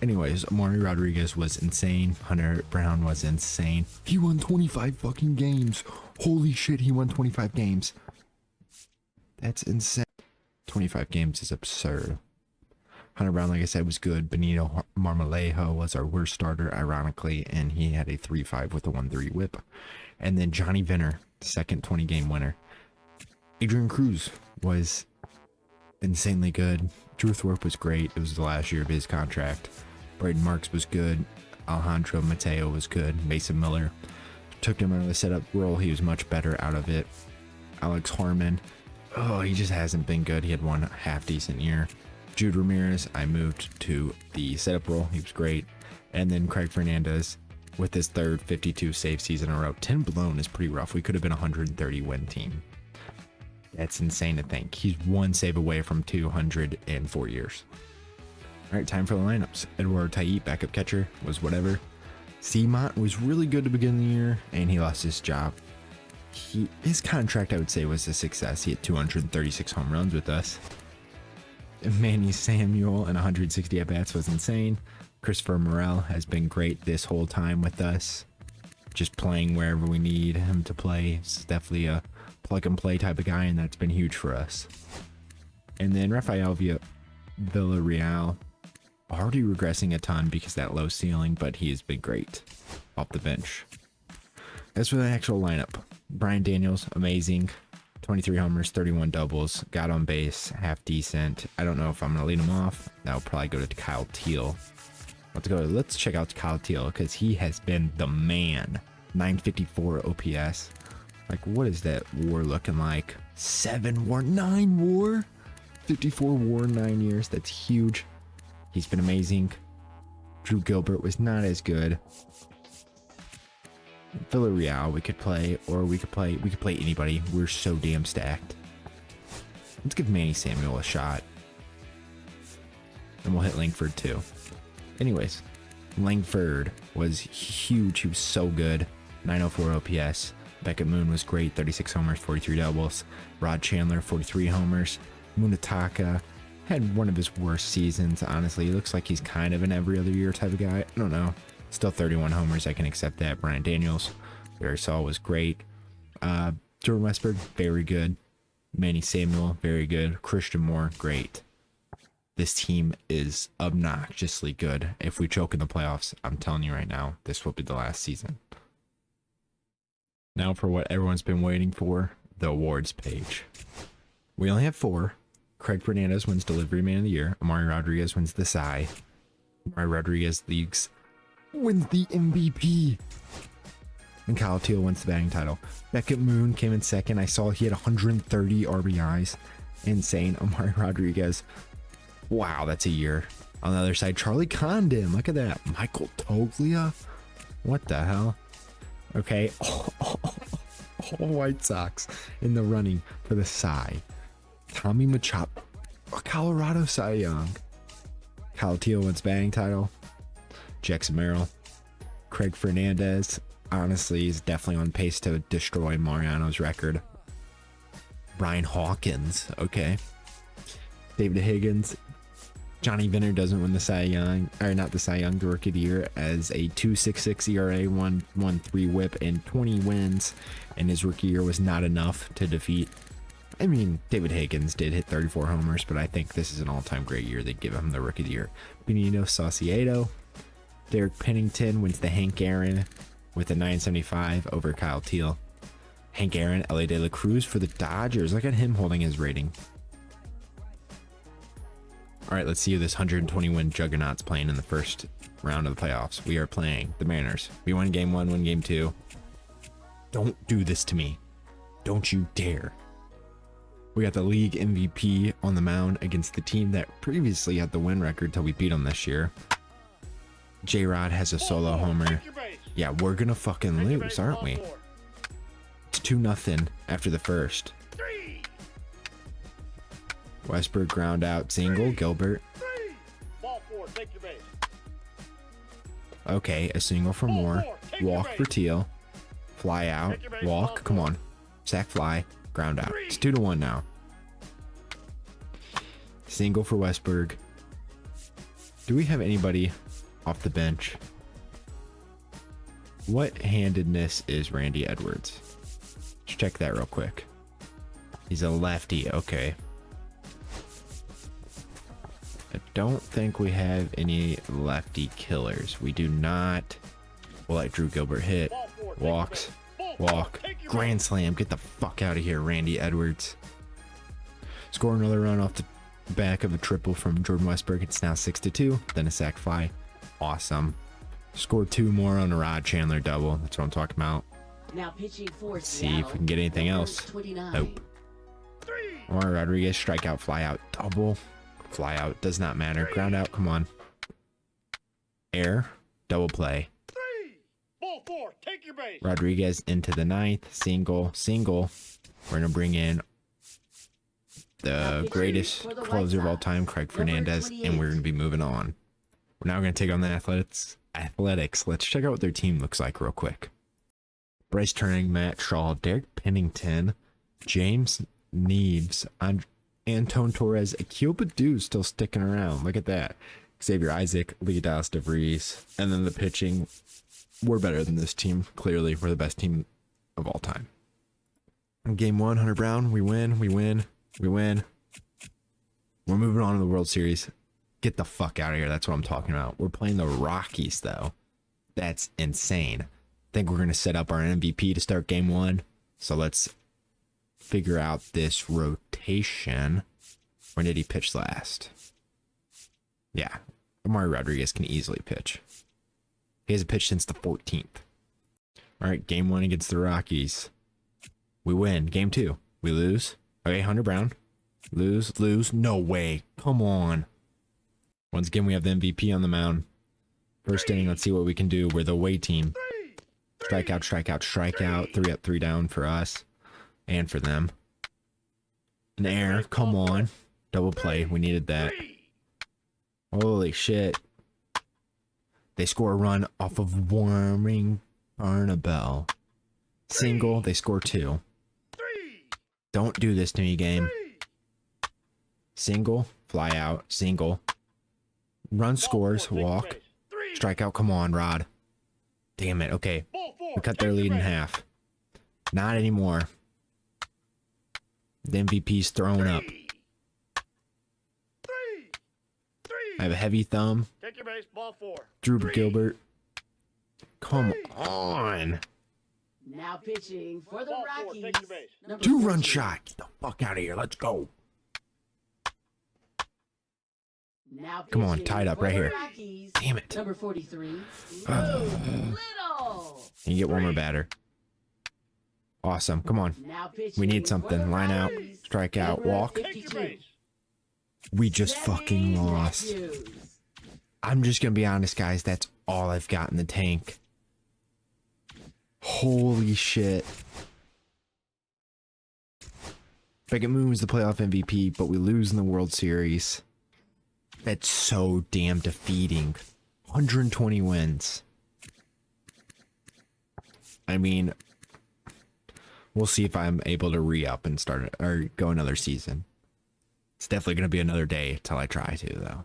Anyways, Amari Rodriguez was insane. Hunter Brown was insane. He won 25 fucking games. Holy shit, he won 25 games. That's insane. 25 games is absurd. Hunter Brown, like I said, was good. Benito Marmolejo was our worst starter, ironically, and he had a 3.5 with a 1.3 whip. And then Johnny Venner, second 20-game winner. Adrian Cruz was insanely good. Drew Thorpe was great. It was the last year of his contract. Braden Marks was good. Alejandro Mateo was good. Mason Miller took him out of the setup role. He was much better out of it. Alex Harmon, oh, he just hasn't been good. He had one half-decent year. Jude Ramirez, I moved to the setup role. He was great. And then Craig Fernandez with his third 52 save season in a row. 10 blown is pretty rough. We could have been a 130 win team. That's insane to think. He's one save away from 200 in 4 years. All right, time for the lineups. Eduardo Tait, backup catcher, was whatever. Seamont was really good to begin the year, and he lost his job. His contract, I would say, was a success. He had 236 home runs with us. Manny Samuel and 160 at-bats was insane. Christopher Morel has been great this whole time with us. Just playing wherever we need him to play. He's definitely a plug-and-play type of guy, and that's been huge for us. And then Rafael Villarreal, already regressing a ton because that low ceiling, but he has been great off the bench. As for the actual lineup, Brian Daniels, amazing. 23 homers, 31 doubles, got on base, half decent. I don't know if I'm going to lead him off. That'll probably go to Kyle Teal. Let's check out Kyle Teal because he has been the man. 954 OPS. Like, what is that WAR looking like? 7 WAR, 9 WAR, 54 WAR, 9 years. That's huge. He's been amazing. Drew Gilbert was not as good. Villarreal we could play, or we could play anybody. We're so damn stacked. Let's give Manny Samuel a shot. And we'll hit Langford too. Anyways, Langford was huge. He was so good. 904 OPS. Beckham Moon was great. 36 homers, 43 doubles. Rod Chandler, 43 homers. Munetaka had one of his worst seasons, honestly. He looks like he's kind of an every other year type of guy. I don't know. Still 31 homers. I can accept that. Brian Daniels, Barry Saul was great. Jordan Westberg, very good. Manny Samuel, very good. Christian Moore, great. This team is obnoxiously good. If we choke in the playoffs, I'm telling you right now, this will be the last season. Now for what everyone's been waiting for, the awards page. We only have 4. Craig Fernandez wins Delivery Man of the Year. Amari Rodriguez wins the Cy. Amari Rodriguez wins the MVP. And Kyle Teal wins the batting title. Beckham Moon came in second. I saw he had 130 RBIs. Insane. Amari Rodriguez. Wow, that's a year. On the other side, Charlie Condon. Look at that. Michael Toglia. What the hell? Okay. All White Sox in the running for the Cy. Tommy Machado. Colorado Cy Young. Kyle Teal wins batting title. Jackson Merrill. Craig Fernandez. Honestly, is definitely on pace to destroy Mariano's record. Brian Hawkins. Okay. David Higgins. Johnny Venner doesn't win the Cy Young, or not the Cy Young, the Rookie of the Year, as a 2.66 ERA, 1.13 WHIP, and 20 wins. And his rookie year was not enough to defeat I mean, David Higgins did hit 34 homers, but I think this is an all-time great year. They'd give him the Rookie of the Year. Benito Saucedo. Derek Pennington wins the Hank Aaron with a 975 over Kyle Teal. Hank Aaron, Ellie De La Cruz for the Dodgers. Look at him holding his rating. All right, let's see who this 120-win juggernaut's playing in the first round of the playoffs. We are playing the Mariners. We won game 1, won game 2. Don't do this to me. Don't you dare. We got the league MVP on the mound against the team that previously had the win record till we beat them this year. J-Rod has a solo homer. Yeah, we're gonna fucking lose, aren't we? It's 2-0 after the first. Westberg ground out single. Gilbert. Okay, a single for Moore. Walk for Teal. Fly out. Walk. Come on. Sack fly. Ground out. It's 2-1 now. Single for Westberg. Do we have anybody off the bench? What handedness is Randy Edwards? Let's check that real quick. He's a lefty. Okay. I don't think we have any lefty killers. We do not. We'll let Drew Gilbert hit. Walks. Walk. Grand slam. Get the fuck out of here, Randy Edwards. Score another run off the back of a triple from Jordan Westberg. It's now 6-2. Then a sac fly. Awesome. Score 2 more on a Rod Chandler double. That's what I'm talking about. Now pitching for Let's see if we can get anything else. 29. Nope. Omar Rodriguez, strikeout, fly out, double. Fly out, does not matter. Ground out, come on. Air, double play. Ball 4, take your base. Rodriguez into the ninth, single. We're gonna bring in the greatest closer of all time, Craig Fernandez, and we're gonna be moving on. We're now gonna take on the Athletics. Let's check out what their team looks like real quick. Bryce Turning, Matt Shaw, Derek Pennington, James Neves, Antone Torres, Akil Baddoo still sticking around. Look at that. Xavier Isaac, Leonidas DeVries, and then the pitching. We're better than this team. Clearly, we're the best team of all time. In game 1, Hunter Brown, we win. We're moving on to the World Series. Get the fuck out of here. That's what I'm talking about. We're playing the Rockies, though. That's insane. I think we're going to set up our MVP to start game 1. So let's figure out this rotation. When did he pitch last? Yeah, Amari Rodriguez can easily pitch. He hasn't pitched since the 14th. All right, game 1 against the Rockies. We win. Game 2, we lose. Okay, Hunter Brown. Lose. No way. Come on. Once again, we have the MVP on the mound. First inning, let's see what we can do. We're the away team. Strikeout. 3 up, 3 down for us and for them. An air. Come on. Double play. We needed that. Holy shit. They score a run off of Warming Barnabell. Single. They score 2. Don't do this to me, game. Single. Fly out. Single. Run scores. Walk. Strikeout. Come on, Rod. Damn it. Okay. We cut their lead in half. Not anymore. The MVP's throwing up. I have a heavy thumb. Take your base, ball 4. Drew Gilbert. Come on. Now pitching for the Ball 4, Rockies. take your base. Number 2-run 14. shot. Get the fuck out of here. Let's go. Now Come on, pitching tied up for right the here. Rockies. Damn it. Number 43. Little. You get one more batter. Awesome. Come on. Now pitching We need for something. the Line out. Rockies. Strike out. Number Walk. Take your 52. base. We just fucking Sammy lost. Matthews. I'm just going to be honest, guys. That's all I've got in the tank. Holy shit. Beckett Moon's the playoff MVP, but we lose in the World Series. That's so damn defeating. 120 wins. I mean, we'll see if I'm able to re-up and start or go another season. It's definitely going to be another day till I try to, though.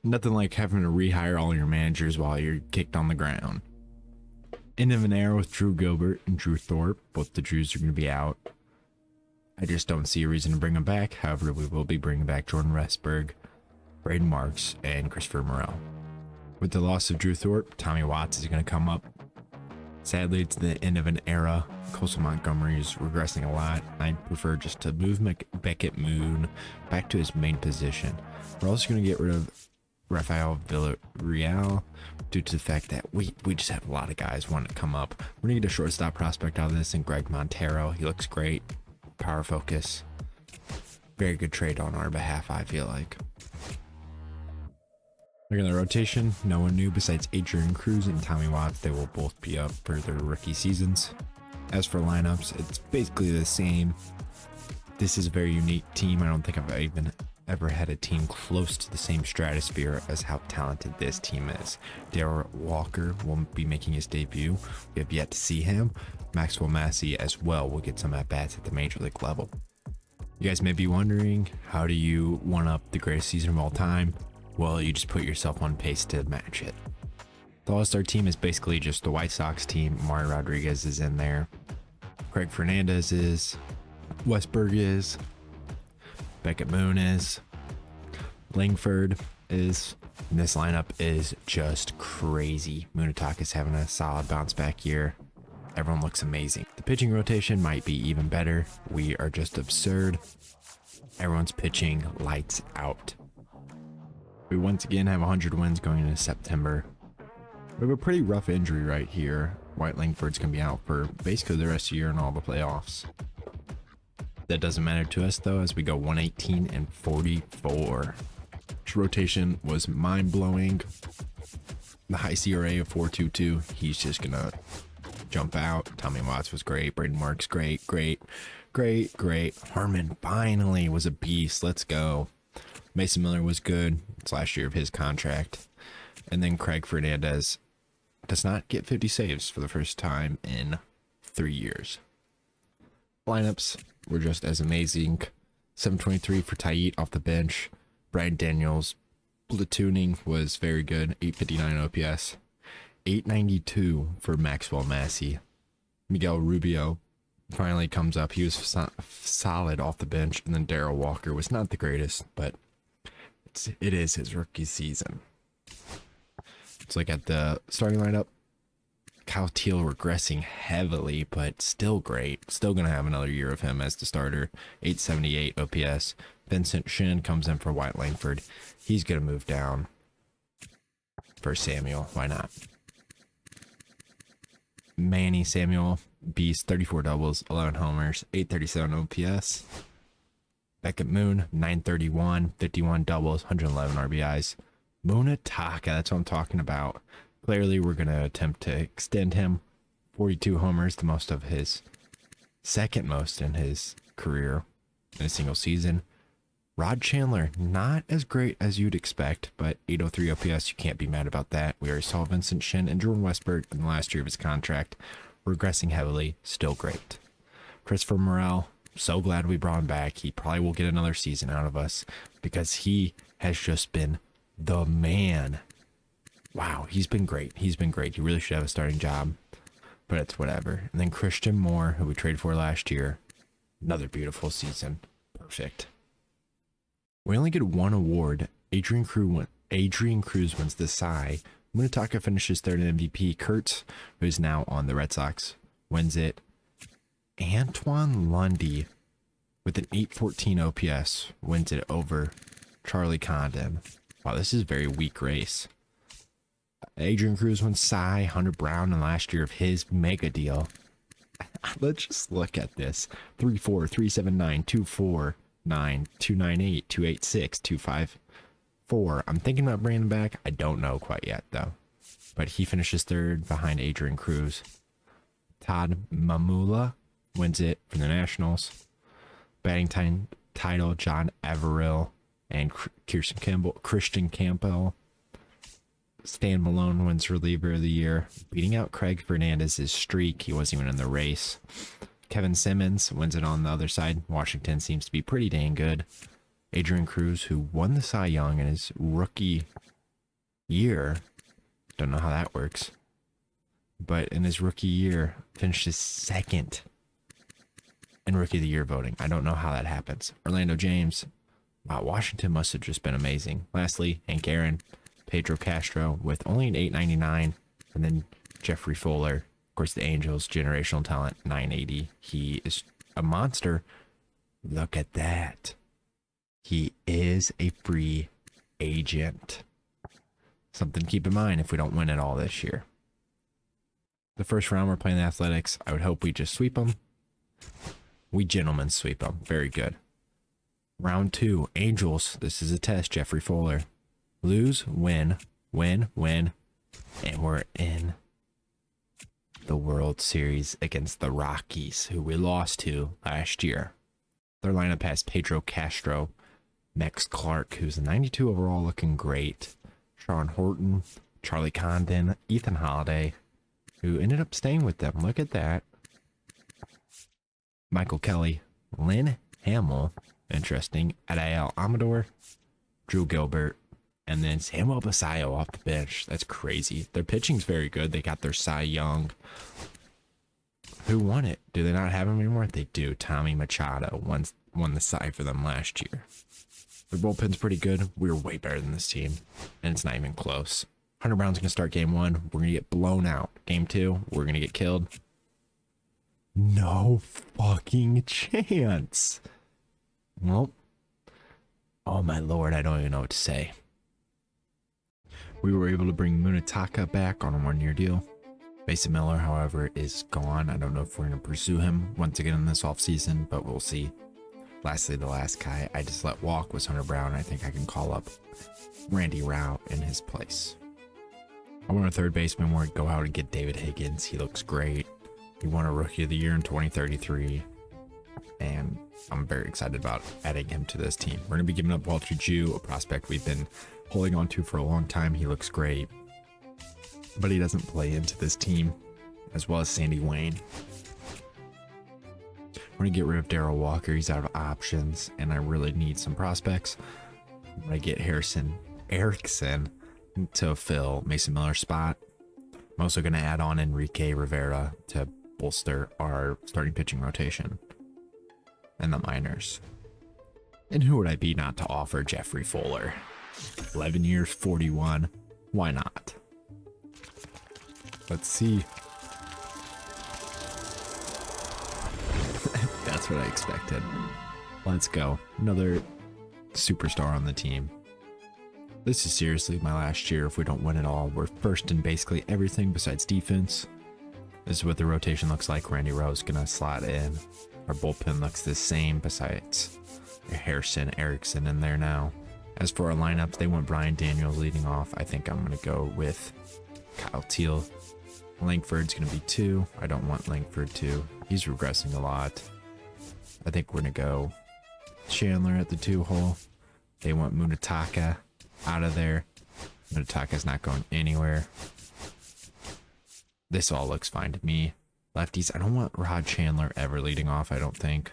Nothing like having to rehire all your managers while you're kicked on the ground. End of an era with Drew Gilbert and Drew Thorpe. Both the Drews are going to be out. I just don't see a reason to bring him back. However, we will be bringing back Jordan Restberg, Braden Marks, and Christopher Morel. With the loss of Drew Thorpe, Tommy Watts is going to come up. Sadly, it's the end of an era. Coastal Montgomery is regressing a lot. I prefer just to move Beckett Moon back to his main position. We're also going to get rid of Rafael Villarreal due to the fact that we just have a lot of guys wanting to come up. We're going to get a shortstop prospect out of this, and Greg Montero. He looks great. Power focus. Very good trade on our behalf, I feel like. Look at the rotation. No one new besides Adrian Cruz and Tommy Watts. They will both be up for their rookie seasons. As for lineups, it's basically the same. This is a very unique team. I don't think I've even ever had a team close to the same stratosphere as how talented this team is. Darrell Walker will be making his debut. We have yet to see him. Maxwell Massey as well will get some at-bats at the major league level. You guys may be wondering, how do you one up the greatest season of all time? Well, you just put yourself on pace to match it. The All-Star team is basically just the White Sox team. Mario Rodriguez is in there. Craig Fernandez is. Westberg is. Beckett Moon is. Langford is. And this lineup is just crazy. Munataka's having a solid bounce back year. Everyone looks amazing. The pitching rotation might be even better. We are just absurd. Everyone's pitching lights out. We once again have 100 wins going into September. We have a pretty rough injury right here. White Langford's going to be out for basically the rest of the year and all the playoffs. That doesn't matter to us though, as we go 118 and 44. This rotation was mind-blowing. The high CRA of 4.22. He's just going to jump out. Tommy Watts was great. Braden Marks, great. Harmon finally was a beast. Let's go. Mason Miller was good. It's last year of his contract. And then Craig Fernandez does not get 50 saves for the first time in 3 years. Lineups were just as amazing. 723 for Taiit off the bench. Brian Daniels platooning was very good. 859 OPS. 892 for Maxwell Massey. Miguel Rubio finally comes up. He was solid off the bench. And then Darrell Walker was not the greatest, but it is his rookie season. Let's look at the starting lineup. Kyle Teal regressing heavily, but still great. Still going to have another year of him as the starter. 878 OPS. Vincent Shin comes in for White Langford. He's going to move down for Samuel. Why not? Manny Samuel, beast, 34 doubles, 11 homers, 837 OPS. Beckett Moon, 931, 51 doubles, 111 RBIs. Munataka, that's what I'm talking about. Clearly, we're going to attempt to extend him. 42 homers, the most of his, second most in his career in a single season. Rod Chandler, not as great as you'd expect, but 803 OPS, you can't be mad about that. We already saw Vincent Shin and Jordan Westberg in the last year of his contract. Regressing heavily, still great. Christopher Morel, so glad we brought him back. He probably will get another season out of us because he has just been the man. Wow, he's been great. He really should have a starting job, but it's whatever. And then Christian Moore, who we traded for last year, another beautiful season. Perfect. We only get one award. Adrian Cruz wins the Cy. Munataka finishes third in MVP. Kurtz, who's now on the Red Sox, wins it. Antoine Lundy with an 814 OPS wins it over Charlie Condon. Wow, this is a very weak race. Adrian Cruz wins Cy. Hunter Brown in last year of his mega deal. Let's just look at this. 3-4, 379, 249, 298, 286, 254. I'm thinking about bringing him back. I don't know quite yet, though. But he finishes third behind Adrian Cruz. Todd Mamula wins it for the Nationals. Batting title, John Averill and Christian Campbell. Stan Malone wins reliever of the year, beating out Craig Fernandez's streak. He wasn't even in the race. Kevin Simmons wins it on the other side. Washington seems to be pretty dang good. Adrian Cruz, who won the Cy Young in his rookie year, don't know how that works, but in his rookie year finishes second in Rookie of the Year voting. I don't know how that happens. Orlando James. Wow, Washington must have just been amazing. Lastly, Hank Aaron, Pedro Castro with only an 899, and then Jeffrey Fuller. Of course, the Angels, generational talent, 980. He is a monster. Look at that. He is a free agent. Something to keep in mind if we don't win it all this year. The first round, we're playing the Athletics. I would hope we just sweep them. We gentlemen sweep them. Very good. Round 2, Angels. This is a test, Jeffrey Fuller. Lose, win, win, win. And we're in the World Series against the Rockies, who we lost to last year. Their lineup has Pedro Castro, Max Clark, who's a 92 overall, looking great. Sean Horton, Charlie Condon, Ethan Holiday, who ended up staying with them. Look at that. Michael Kelly, Lynn Hamill, interesting. Adael Amador, Drew Gilbert, and then Samuel Basayo off the bench. That's crazy. Their pitching's very good. They got their Cy Young. Who won it? Do they not have him anymore? They do. Tommy Machado won the Cy for them last year. Their bullpen's pretty good. We're way better than this team, and it's not even close. Hunter Brown's going to start game 1. We're going to get blown out. Game 2, we're going to get killed. No fucking chance. Well, oh my lord, I don't even know what to say. We were able to bring Munetaka back on a 1-year deal. Mason Miller, however, is gone. I don't know if we're going to pursue him once again in this offseason, but we'll see. Lastly, the last guy I just let walk was Hunter Brown. I think I can call up Randy Rao in his place. I want a third baseman where I go out and get David Higgins. He looks great. He won a Rookie of the Year in 2033. And I'm very excited about adding him to this team. We're going to be giving up Walter Jew, a prospect we've been holding on to for a long time. He looks great, but he doesn't play into this team, as well as Sandy Wayne. We're going to get rid of Darrell Walker. He's out of options, and I really need some prospects. I'm going to get Harrison Erickson to fill Mason Miller's spot. I'm also going to add on Enrique Rivera to bolster our starting pitching rotation and the minors. And who would I be not to offer Jeffrey Fuller? 11 years, 41. Why not? Let's see. That's what I expected. Let's go. Another superstar on the team. This is seriously my last year if we don't win it all. We're first in basically everything besides defense. This is what the rotation looks like. Randy Rowe's gonna slot in. Our bullpen looks the same besides Harrison Erickson in there now. As for our lineups, they want Brian Daniels leading off. I think I'm gonna go with Kyle Teal. Langford's gonna be 2. I don't want Langford 2. He's regressing a lot. I think we're gonna go Chandler at the 2 hole. They want Munetaka out of there. Munetaka's not going anywhere. This all looks fine to me. Lefties, I don't want Rod Chandler ever leading off, I don't think.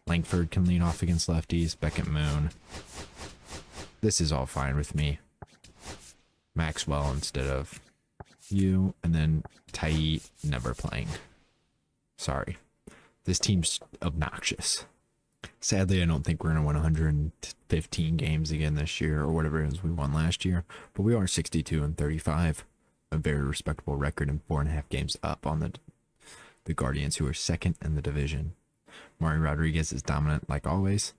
Langford can lead off against lefties. Beckett Moon. This is all fine with me. Maxwell instead of you. And then Tai never playing. Sorry. This team's obnoxious. Sadly, I don't think we're going to win 115 games again this year or whatever it is we won last year. But we are 62-35. A very respectable record and 4.5 games up on the Guardians, who are second in the division. Mari Rodriguez is dominant like always.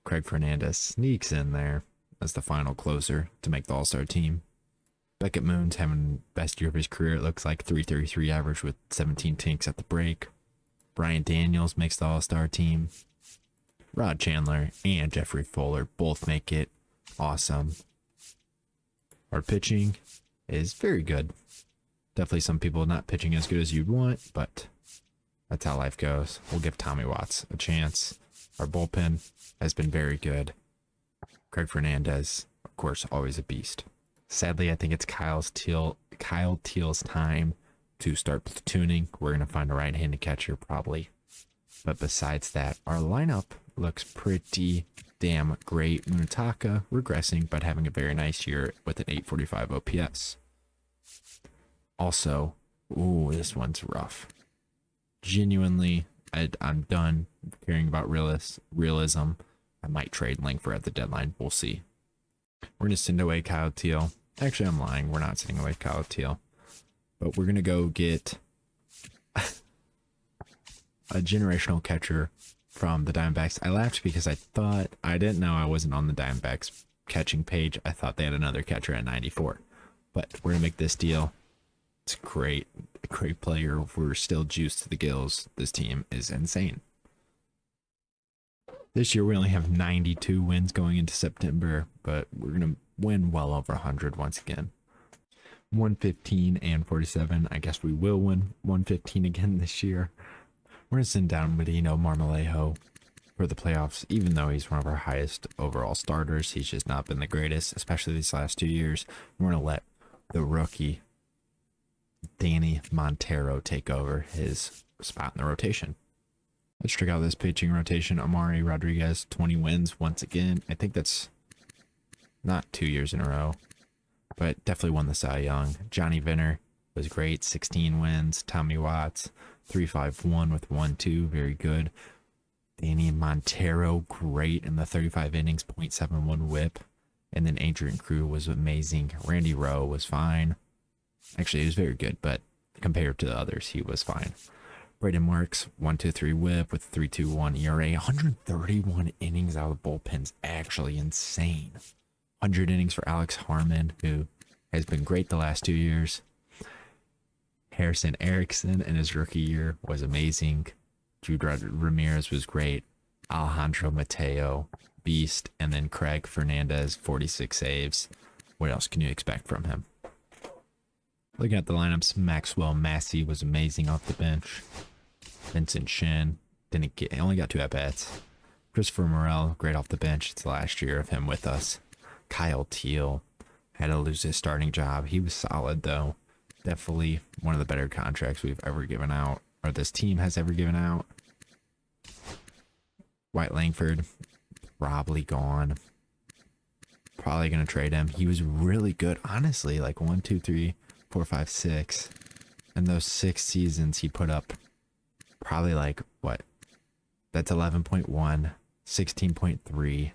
Craig Fernandez sneaks in there as the final closer to make the All-Star team. Beckett Moon's having the best year of his career, it looks like. 333 average with 17 tinks at the break. Brian Daniels makes the All-Star team. Rod Chandler and Jeffrey Fuller both make it. Awesome. Our pitching is very good. Definitely some people not pitching as good as you'd want, but that's how life goes. We'll give Tommy Watts a chance. Our bullpen has been very good. Craig Fernandez, of course, always a beast. Sadly, I think it's Kyle Teal's time to start platooning. We're going to find a right-handed catcher probably. But besides that, our lineup looks pretty damn great. Munetaka regressing, but having a very nice year with an 845 OPS. Also, ooh, this one's rough. Genuinely, I'm done caring about realism. I might trade Langford at the deadline. We'll see. We're going to send away Kyle Teal. Actually, I'm lying. We're not sending away Kyle Teal. But we're going to go get a generational catcher from the Diamondbacks. I laughed because I didn't know I wasn't on the Diamondbacks catching page. I thought they had another catcher at 94. But we're going to make this deal. It's great. A great player. We're still juiced to the gills. This team is insane. This year we only have 92 wins going into September, but we're going to win well over 100 once again. 115 and 47. I guess we will win 115 again this year. We're going to send down Medino Marmolejo for the playoffs, even though he's one of our highest overall starters. He's just not been the greatest, especially these last 2 years. We're going to let the rookie Danny Montero take over his spot in the rotation. Let's check out this pitching rotation. Amari Rodriguez, 20 wins once again. I think that's not 2 years in a row, but definitely won the Cy Young. Johnny Venner was great, 16 wins. Tommy Watts, 3.51 with 1-2, very good. Danny Montero, great in the 35 innings, 0.71 whip. And then Adrian Crew was amazing. Randy Rowe was fine. Actually, he was very good, but compared to the others, he was fine. Braden Marks, 1.23 whip with 3.21 ERA. 131 innings out of the bullpen's actually insane. 100 innings for Alex Harmon, who has been great the last 2 years. Harrison Erickson in his rookie year was amazing. Jude Ramirez was great. Alejandro Mateo, beast. And then Craig Fernandez, 46 saves. What else can you expect from him? Looking at the lineups, Maxwell Massey was amazing off the bench. Vincent Shin only got 2 at-bats. Christopher Morel, great off the bench. It's the last year of him with us. Kyle Teal had to lose his starting job. He was solid, though. Definitely one of the better contracts we've ever given out, or this team has ever given out. White Langford, probably gone. Probably going to trade him. He was really good, honestly. Like 1, 2, 3, 4, 5, 6. And those 6 seasons he put up probably like, what? That's 11.1, 16.3,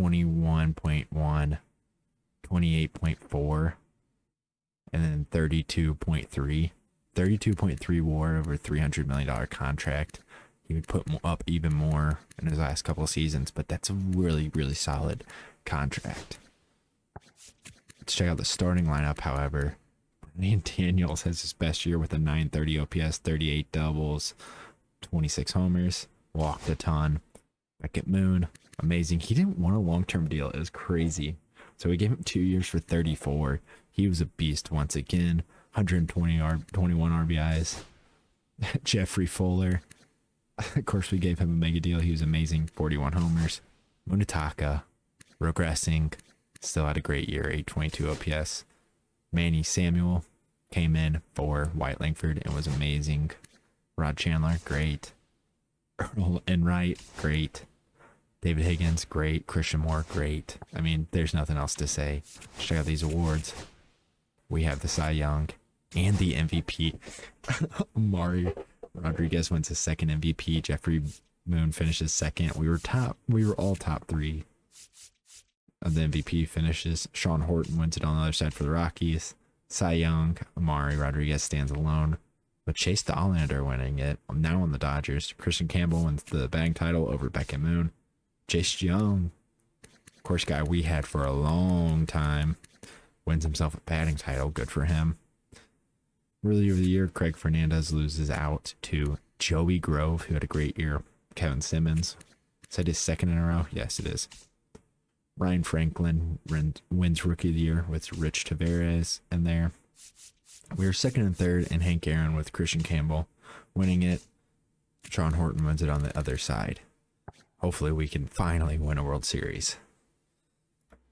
21.1, 28.4, and then 32.3. 32.3 WAR over a $300 million contract. He would put up even more in his last couple of seasons, but that's a really, really solid contract. Let's check out the starting lineup, however. Brian Daniels has his best year with a 930 OPS, 38 doubles, 26 homers, walked a ton. Beckett Moon, amazing. He didn't want a long-term deal. It was crazy. So we gave him 2 years for 34. He was a beast once again. 21 RBIs. Jeffrey Fuller. Of course, we gave him a mega deal. He was amazing. 41 homers. Munetaka, regressing. Still had a great year. 822 OPS. Manny Samuel came in for White Langford and was amazing. Rod Chandler, great. Earl Enright, great. David Higgins, great. Christian Moore, great. I mean, there's nothing else to say. Check out these awards. We have the Cy Young and the MVP. Amari Rodriguez wins his second MVP. Jeffrey Moon finishes second. We were all top 3 of the MVP finishes. Sean Horton wins it on the other side for the Rockies. Cy Young, Amari Rodriguez stands alone. But Chase Dollander winning it. Now on the Dodgers. Christian Campbell wins the batting title over Beckett Moon. Jace Young, of course, guy we had for a long time, wins himself a batting title. Good for him. Reliever of the year, Craig Fernandez loses out to Joey Grove, who had a great year. Kevin Simmons. Is that his second in a row? Yes, it is. Ryan Franklin wins Rookie of the Year with Rich Tavares in there. We were second and third, and Hank Aaron with Christian Campbell winning it. Sean Horton wins it on the other side. Hopefully we can finally win a World Series.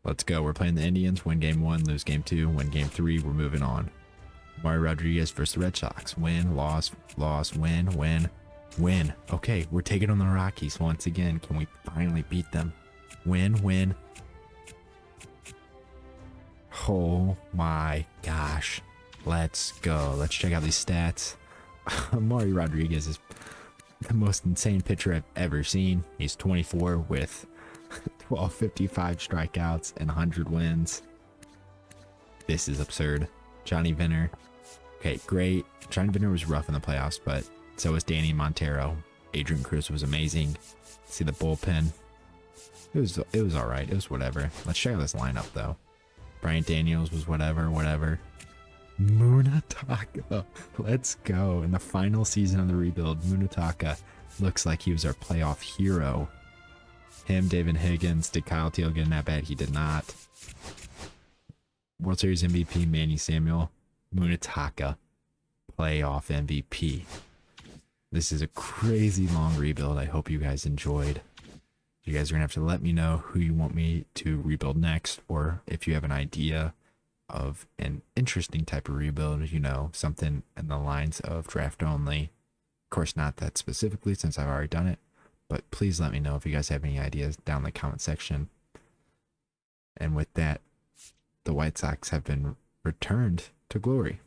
Let's go. We're playing the Indians. Win game 1, lose game 2, win game 3. We're moving on. Mario Rodriguez versus the Red Sox. Win, loss, win, win, win. Okay, we're taking on the Rockies once again. Can we finally beat them? Win, win. Oh my gosh. Let's go. Let's check out these stats. Mario Rodriguez is the most insane pitcher I've ever seen. He's 24 with 1255 strikeouts and 100 wins. This is absurd. Johnny Vinner. Okay, great. Johnny Vinner was rough in the playoffs, but so was Danny Montero. Adrian Cruz was amazing. See the bullpen. It was all right. It was whatever. Let's check out this lineup though. Brian Daniels was whatever. Munataka. Let's go. In the final season of the rebuild, Munataka looks like he was our playoff hero. Him, David Higgins. Did Kyle Teal get an at-bat? He did not. World Series MVP, Manny Samuel. Munataka, playoff MVP. This is a crazy long rebuild. I hope you guys enjoyed. You guys are going to have to let me know who you want me to rebuild next, or if you have an idea of an interesting type of rebuild, you know, something in the lines of draft only. Of course, not that specifically since I've already done it, but please let me know if you guys have any ideas down in the comment section. And with that, the White Sox have been returned to glory.